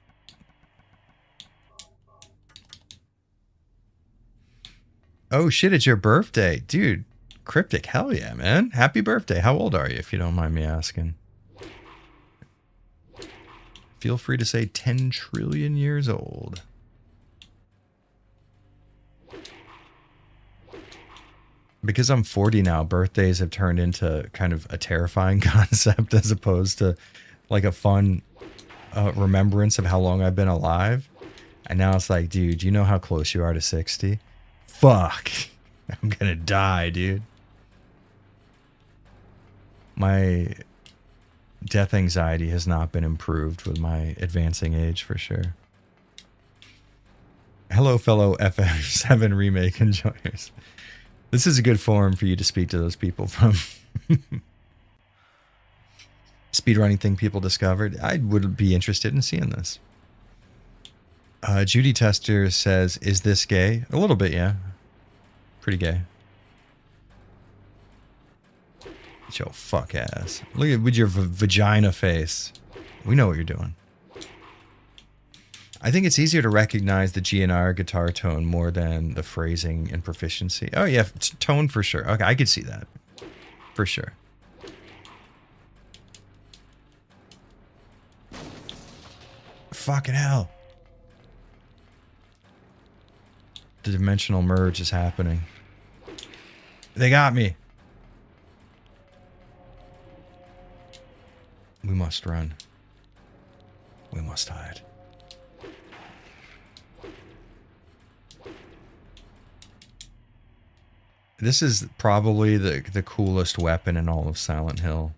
Oh shit, it's your birthday. Dude, Cryptic, hell yeah, man. Happy birthday. How old are you, if you don't mind me asking? Feel free to say 10 trillion years old. Because I'm 40 now, birthdays have turned into kind of a terrifying concept as opposed to like a fun remembrance of how long I've been alive. And now it's like, dude, you know how close you are to 60? Fuck. I'm gonna die, dude. My death anxiety has not been improved with my advancing age for sure. Hello, fellow FF7 remake enjoyers. This is a good forum for you to speak to those people from. Speedrunning thing people discovered. I would be interested in seeing this. Judy Tester says, is this gay? A little bit, yeah. Pretty gay. Yo, fuck ass. Look at with your vagina face. We know what you're doing. I think it's easier to recognize the GNR guitar tone more than the phrasing and proficiency. Oh yeah, tone for sure. Okay, I could see that. For sure. Fucking hell. The dimensional merge is happening. They got me. We must run. We must hide. This is probably the coolest weapon in all of Silent Hill.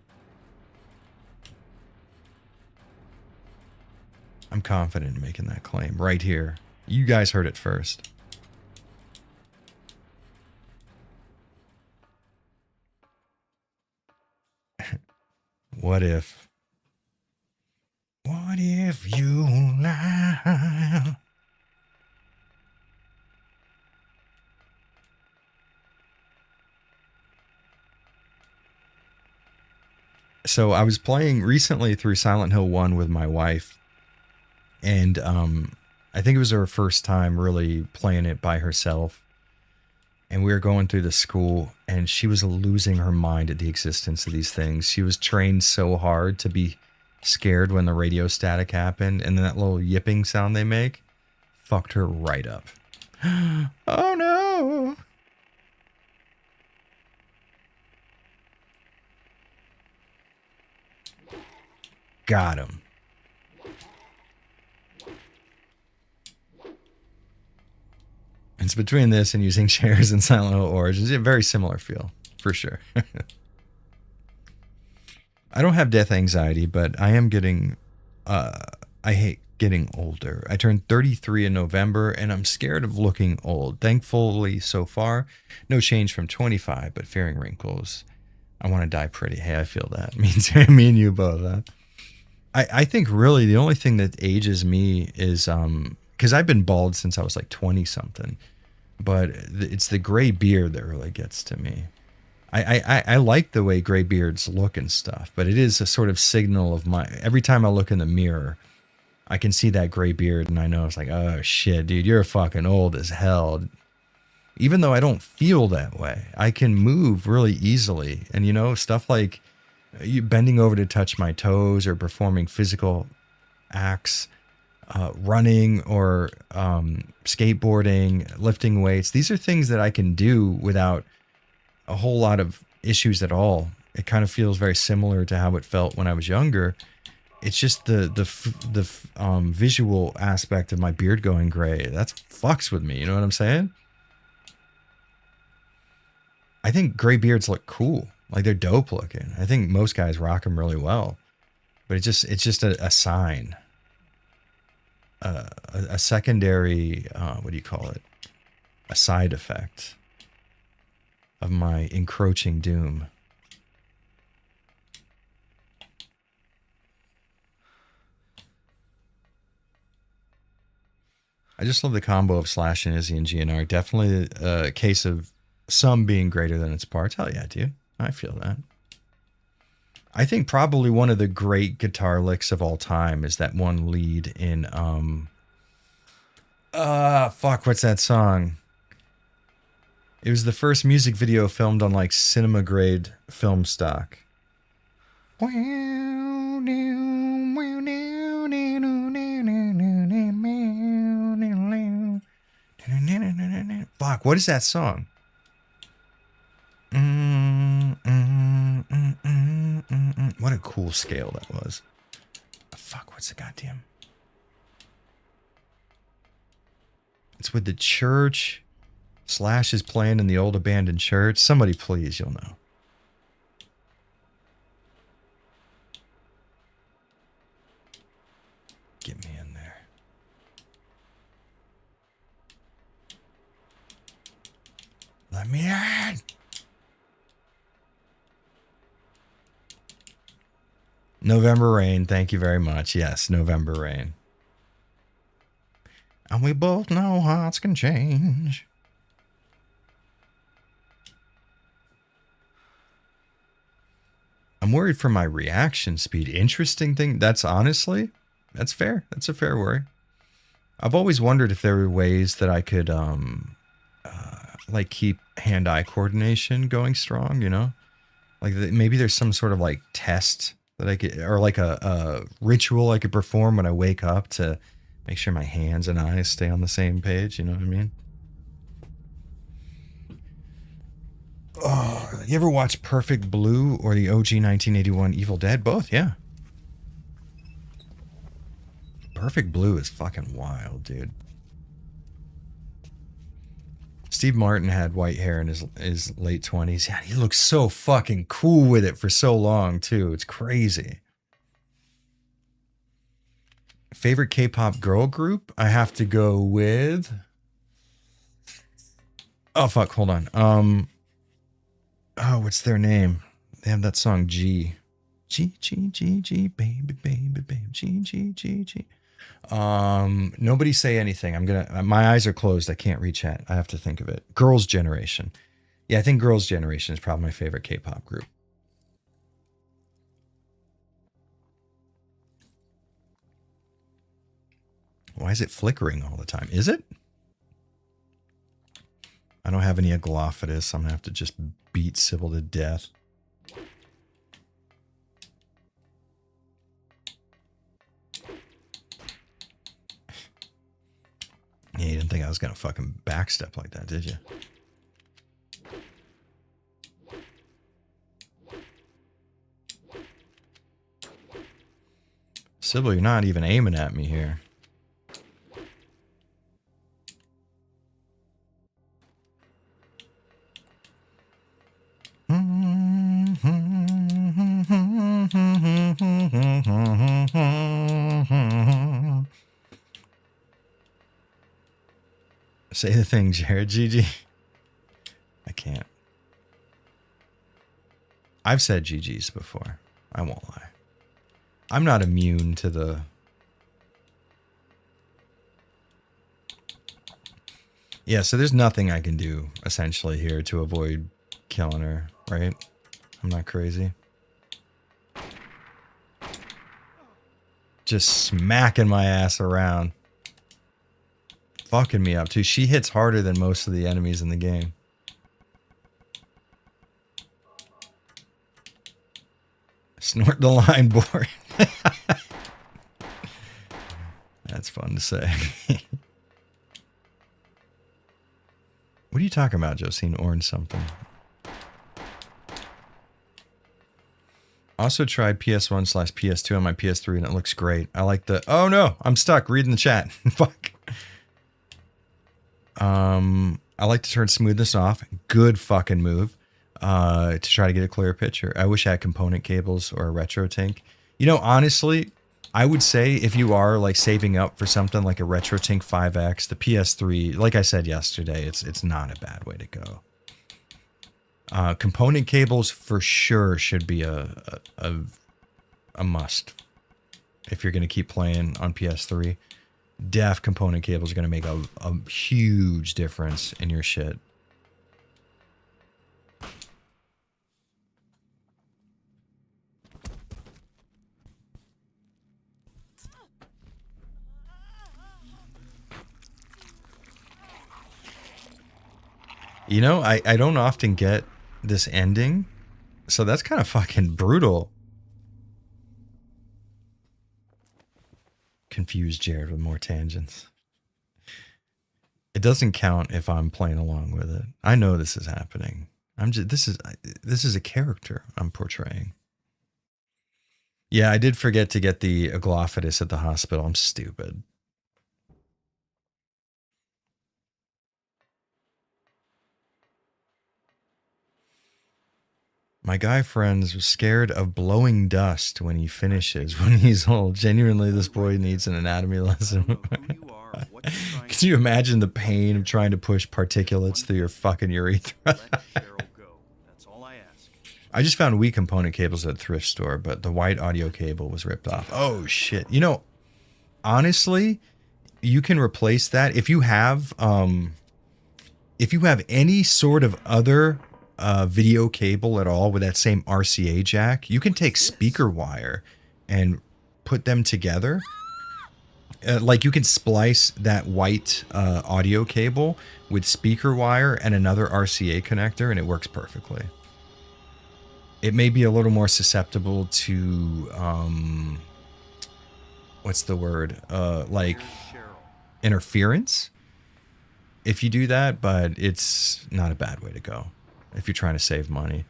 I'm confident in making that claim right here. You guys heard it first. What if you lie? So I was playing recently through Silent Hill 1 with my wife, and I think it was her first time really playing it by herself. And we were going through the school, and she was losing her mind at the existence of these things. She was trained so hard to be scared when the radio static happened, and then that little yipping sound they make fucked her right up. Oh no! Got him. It's between this and using chairs in Silent Hill Origins. A very similar feel, for sure. I don't have death anxiety, but I am getting... I hate getting older. I turned 33 in November, and I'm scared of looking old. Thankfully, so far, no change from 25, but fearing wrinkles. I want to die pretty. Hey, I feel that. Me and you both, huh? I think really the only thing that ages me is... because I've been bald since I was like 20-something. But it's the gray beard that really gets to me. I like the way gray beards look and stuff, but it is a sort of signal of my... Every time I look in the mirror, I can see that gray beard, and I know it's like, oh shit, dude, you're fucking old as hell. Even though I don't feel that way, I can move really easily. And, you know, stuff like you bending over to touch my toes or performing physical acts... running or skateboarding, lifting weights. These are things that I can do without a whole lot of issues at all. It kind of feels very similar to how it felt when I was younger. It's just the visual aspect of my beard going gray. That fucks with me. You know what I'm saying? I think gray beards look cool. Like they're dope looking. I think most guys rock them really well. But it's just a sign. A secondary, what do you call it? A side effect of my encroaching doom. I just love the combo of Slash and Izzy and GNR. Definitely a case of some being greater than its parts. Hell yeah, dude. I feel that. I think probably one of the great guitar licks of all time is that one lead in what's that song? It was the first music video filmed on like cinema grade film stock. Fuck, what is that song? What a cool scale that was. Fuck, what's the goddamn... It's with the church. Slash is playing in the old abandoned church. Somebody please, you'll know. Get me in there. Let me in! November Rain, thank you very much. Yes, November Rain. And we both know hearts can change. I'm worried for my reaction speed. Interesting thing. That's honestly, that's fair. That's a fair worry. I've always wondered if there were ways that I could, like keep hand-eye coordination going strong, you know? Like maybe there's some sort of like test that I could, or like a ritual I could perform when I wake up to make sure my hands and eyes stay on the same page. You know what I mean? Oh, you ever watch Perfect Blue or the OG 1981 Evil Dead? Both, yeah. Perfect Blue is fucking wild, dude. Steve Martin had white hair in his late 20s. Yeah, he looked so fucking cool with it for so long, too. It's crazy. Favorite K-pop girl group? I have to go with... Oh, fuck. Hold on. Oh, what's their name? They have that song, G. G, G, G, G, baby, baby, baby, G, G, G, G. Nobody say anything. My eyes are closed. I can't reach it. I have to think of it. Girls' Generation. Yeah, I think Girls' Generation is probably my favorite K-pop group. Why is it flickering all the time? Is it? I don't have any Aglophidus. I'm going to have to just beat Sybil to death. Yeah, you didn't think I was going to fucking backstep like that, did you? Sybil, you're not even aiming at me here. Say the thing, Jared. GG. I can't. I've said GG's before. I won't lie. I'm not immune to the... Yeah, so there's nothing I can do, essentially, here to avoid killing her, right? I'm not crazy. Just smacking my ass around. Fucking me up, too. She hits harder than most of the enemies in the game. Snort the line, board. That's fun to say. What are you talking about, Josine? Orange something. Also tried PS1/PS2 on my PS3 and it looks great. I like the... Oh no, I'm stuck reading the chat. Fuck. I like to turn smoothness off. Good fucking move. To try to get a clearer picture. I wish I had component cables or a RetroTink. You know, honestly, I would say if you are like saving up for something like a RetroTink 5X, the PS3, like I said yesterday, it's not a bad way to go. Component cables for sure should be a must if you're going to keep playing on PS3. Def component cables are going to make a huge difference in your shit. You know, I don't often get this ending, so that's kind of fucking brutal. Confuse Jared with more tangents. It doesn't count if I'm playing along with it. I know this is happening. This is a character I'm portraying. Yeah, I did forget to get the Aglophidus at the hospital. I'm stupid. My guy friends was scared of blowing dust when he finishes when he's old. Genuinely, this boy needs an anatomy lesson. Can you imagine the pain of trying to push particulates through your fucking urethra? I just found Wii component cables at a thrift store, but the white audio cable was ripped off. Oh shit. You know, honestly, you can replace that if you have any sort of other video cable at all with that same RCA jack. You can take speaker wire and put them together. Like you can splice that white audio cable with speaker wire and another RCA connector and it works perfectly. it may be a little more susceptible to what's the word? Like interference if you do that, but it's not a bad way to go if you're trying to save money.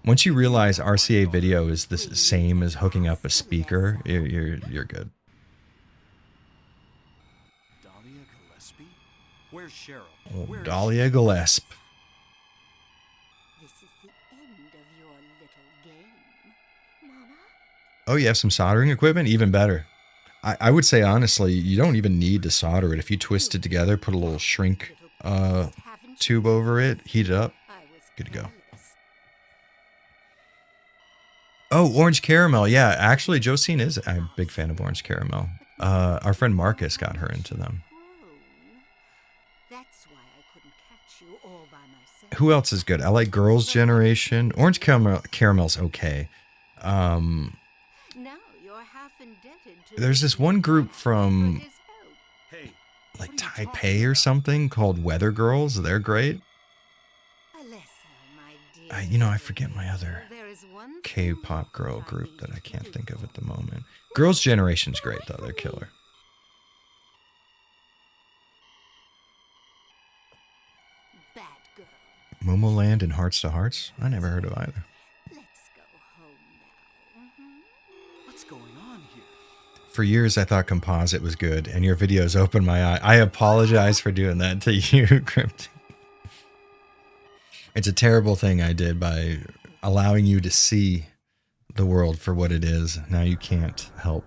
Once you realize RCA video is the same as hooking up a speaker, you're good. Dahlia Gillespie? Where's Cheryl? Oh, Where is Dahlia Gillespie. This is the end of your little game, Mama. Oh, you have some soldering equipment? Even better. I would say, honestly, you don't even need to solder it. If you twist it together, put a little shrink tube over it, heat it up, good to go. Oh, orange caramel. Yeah, actually, Josine is a big fan of orange caramel. Our friend Marcus got her into them. That's why I couldn't catch you all by myself. Who else is good? I like Girls' Generation. Orange caramel's okay. Now you're half indebted to There's this one group from Hey, like Taipei or something called Weather Girls. They're great. Alessa, my dear. You know, I forget my other There is one K-pop girl group that I can't think of at the moment. Girls' Generation's great though. They're killer. bad girl. Momoland and Hearts to Hearts? I never heard of either. Let's go home now. what's going on here? For years, I thought Composite was good, and your videos opened my eye. I apologize for doing that to you, Crypt. It's a terrible thing I did by allowing you to see the world for what it is. Now you can't help.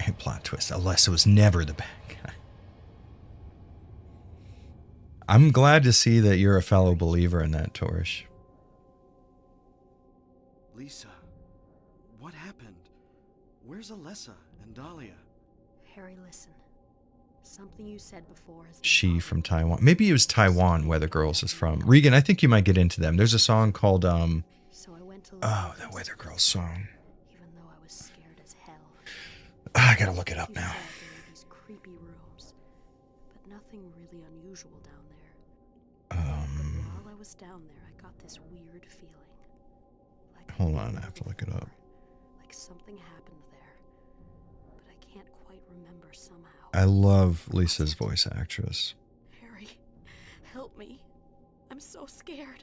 And plot twist. Alessa was never the bad guy. I'm glad to see that you're a fellow believer in that, Torish. Lisa, what happened? Where's Alessa and Dahlia? Harry, listen. Something you said before is She from Taiwan. Maybe it was Taiwan where the Girls is from. Regan, I think you might get into them. There's a song called So I went to oh, that Weather Girls song. even though I was scared as hell. I gotta look it up You now. said there were these creepy rooms, but nothing really unusual down there. While I was down there, I got this weird feeling. Like Hold on, I have to look it up. Like something happened there, but I can't quite remember somehow. I love Lisa's voice actress. Harry, help me. I'm so scared.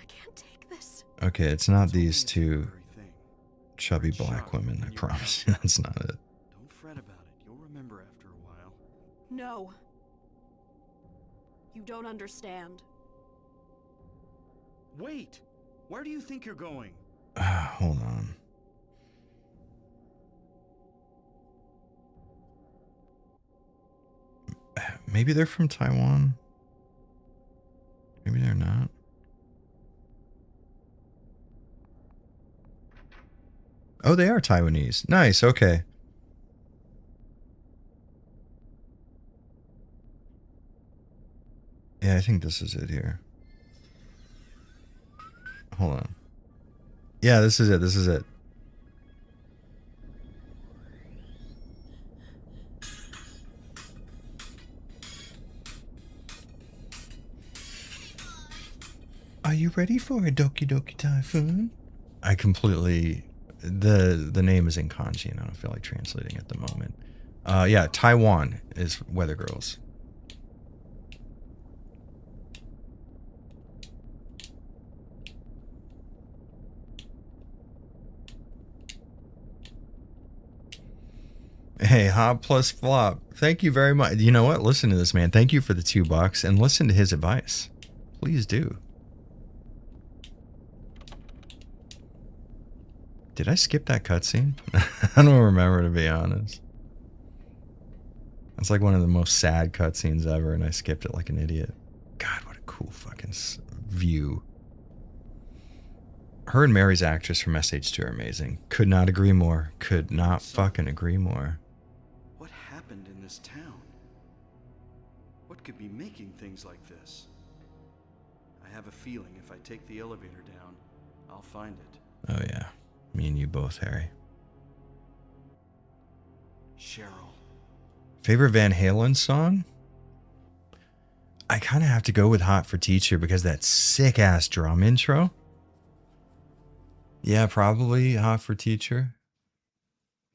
I can't take this. Okay, it's not these It's a two temporary thing. chubby black women, I promise you. That's not it. Don't fret about it. You'll remember after a while. No. You don't understand. Wait! Where do you think you're going? Hold on. Maybe they're from Taiwan. Maybe they're not. Oh, they are Taiwanese. Nice, okay. Yeah, I think this is it here. Hold on. Yeah, this is it. This is it. Are you ready for a Doki Doki Typhoon? I completely... The name is in kanji and I don't feel like translating at the moment. Yeah, Taiwan is Weather Girls. Hey, Hob plus Flop. Thank you very much. You know what? Listen to this, man. Thank you for the $2 and listen to his advice. Please do. Did I skip that cutscene? I don't remember, to be honest. It's like one of the most sad cutscenes ever, and I skipped it like an idiot. God, what a cool fucking view. Her and Mary's actress from SH2 are amazing. Could not agree more. Could not fucking agree more. What happened in this town? What could be making things like this? I have a feeling if I take the elevator down, I'll find it. Oh yeah. Me and you both, Harry. Cheryl. Favorite Van Halen song? I kind of have to go with Hot for Teacher because that sick ass drum intro. Yeah, probably Hot for Teacher.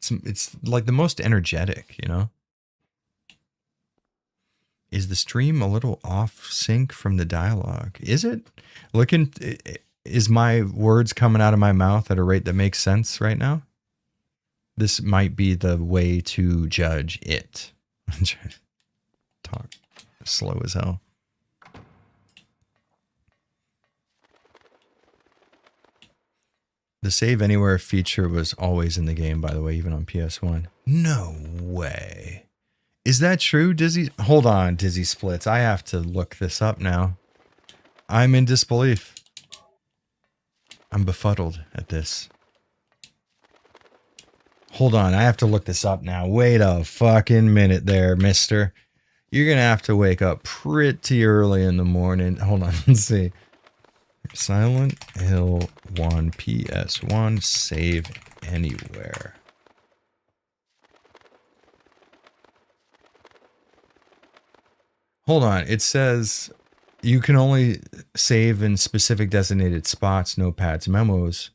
It's like the most energetic, you know? Is the stream a little off sync from the dialogue? Is it? Is my words coming out of my mouth at a rate that makes sense right now? This might be the way to judge it. I'm trying to talk slow as hell. The Save Anywhere feature was always in the game, by the way, even on PS1. No way. Is that true, Dizzy? Hold on, Dizzy Splits. I have to look this up now. I'm in disbelief. I'm befuddled at this. Hold on, I have to look this up now. Wait a fucking minute there, mister. You're going to have to wake up pretty early in the morning. Hold on, let's see. Silent Hill 1 PS1 Save Anywhere. Hold on, it says you can only save in specific designated spots, notepads, memos.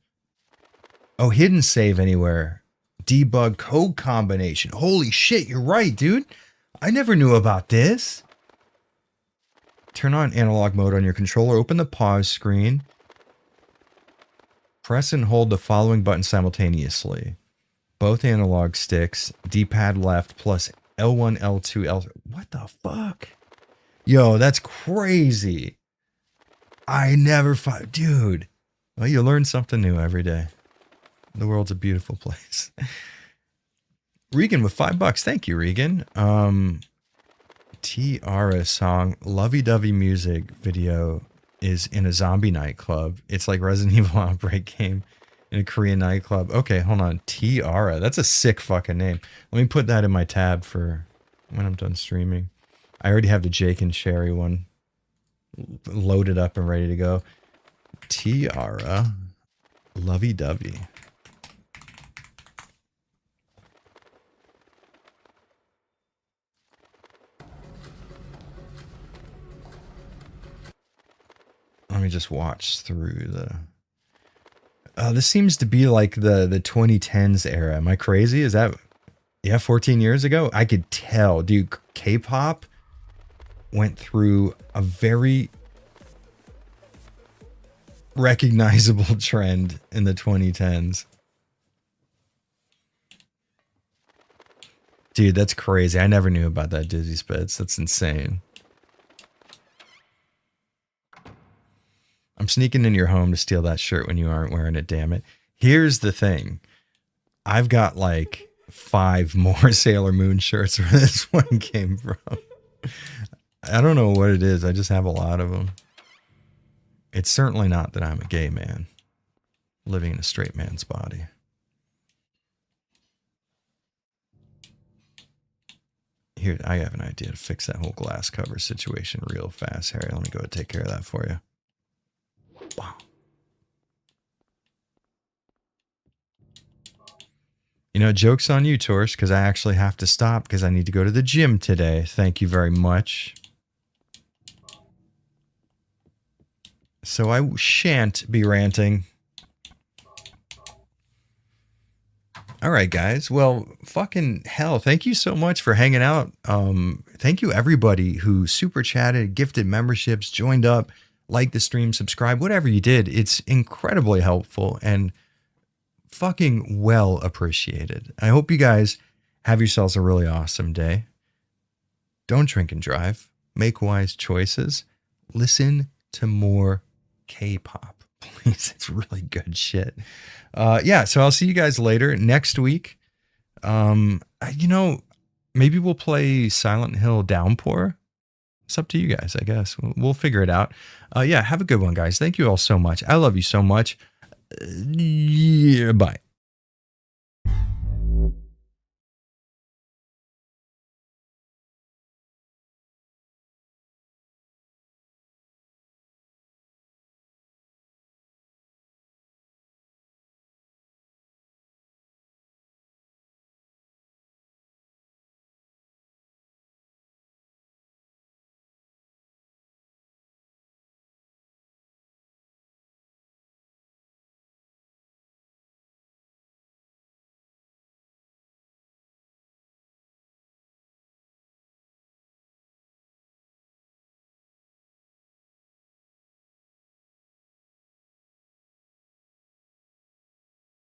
Oh, hidden save anywhere. Debug code combination. Holy shit, you're right, dude. I never knew about this. Turn on analog mode on your controller. Open the pause screen. Press and hold the following button simultaneously. Both analog sticks. D-pad left plus L1, L2, L... What the fuck? Yo, that's crazy. I never... Dude. Well, you learn something new every day. The world's a beautiful place. Regan with $5. Thank you, Regan. Tiara song Lovey-Dovey music video is in a zombie nightclub. It's like Resident Evil Outbreak game in a Korean nightclub. Okay, hold on. Tiara. That's a sick fucking name. Let me put that in my tab for when I'm done streaming. I already have the Jake and Sherry one loaded up and ready to go. Tiara Lovey-Dovey. Let me just watch through the... this seems to be like the 2010s era. Am I crazy? Is that... Yeah, 14 years ago? I could tell. Dude, K-pop went through a very recognizable trend in the 2010s. Dude, that's crazy. I never knew about that, Dizzy Spits. That's insane. I'm sneaking in your home to steal that shirt when you aren't wearing it, damn it. Here's the thing. I've got like 5 more Sailor Moon shirts where this one came from. I don't know what it is. I just have a lot of them. It's certainly not that I'm a gay man living in a straight man's body. Here, I have an idea to fix that whole glass cover situation real fast, Harry. Let me go and take care of that for you. Wow. You know, joke's on you, Torch, because I actually have to stop because I need to go to the gym today. Thank you very much. So I shan't be ranting. All right, guys. Well, fucking hell. Thank you so much for hanging out. Thank you, everybody who super chatted, gifted memberships, joined up, liked the stream, subscribe, whatever you did. It's incredibly helpful and fucking well appreciated. I hope you guys have yourselves a really awesome day. Don't drink and drive. Make wise choices. Listen to more K-pop, please. It's really good shit. Yeah, so I'll see you guys later next week. You know, maybe we'll play Silent Hill Downpour. It's up to you guys, I guess. We'll figure it out. Yeah, have a good one, guys. Thank you all so much. I love you so much. Yeah, bye.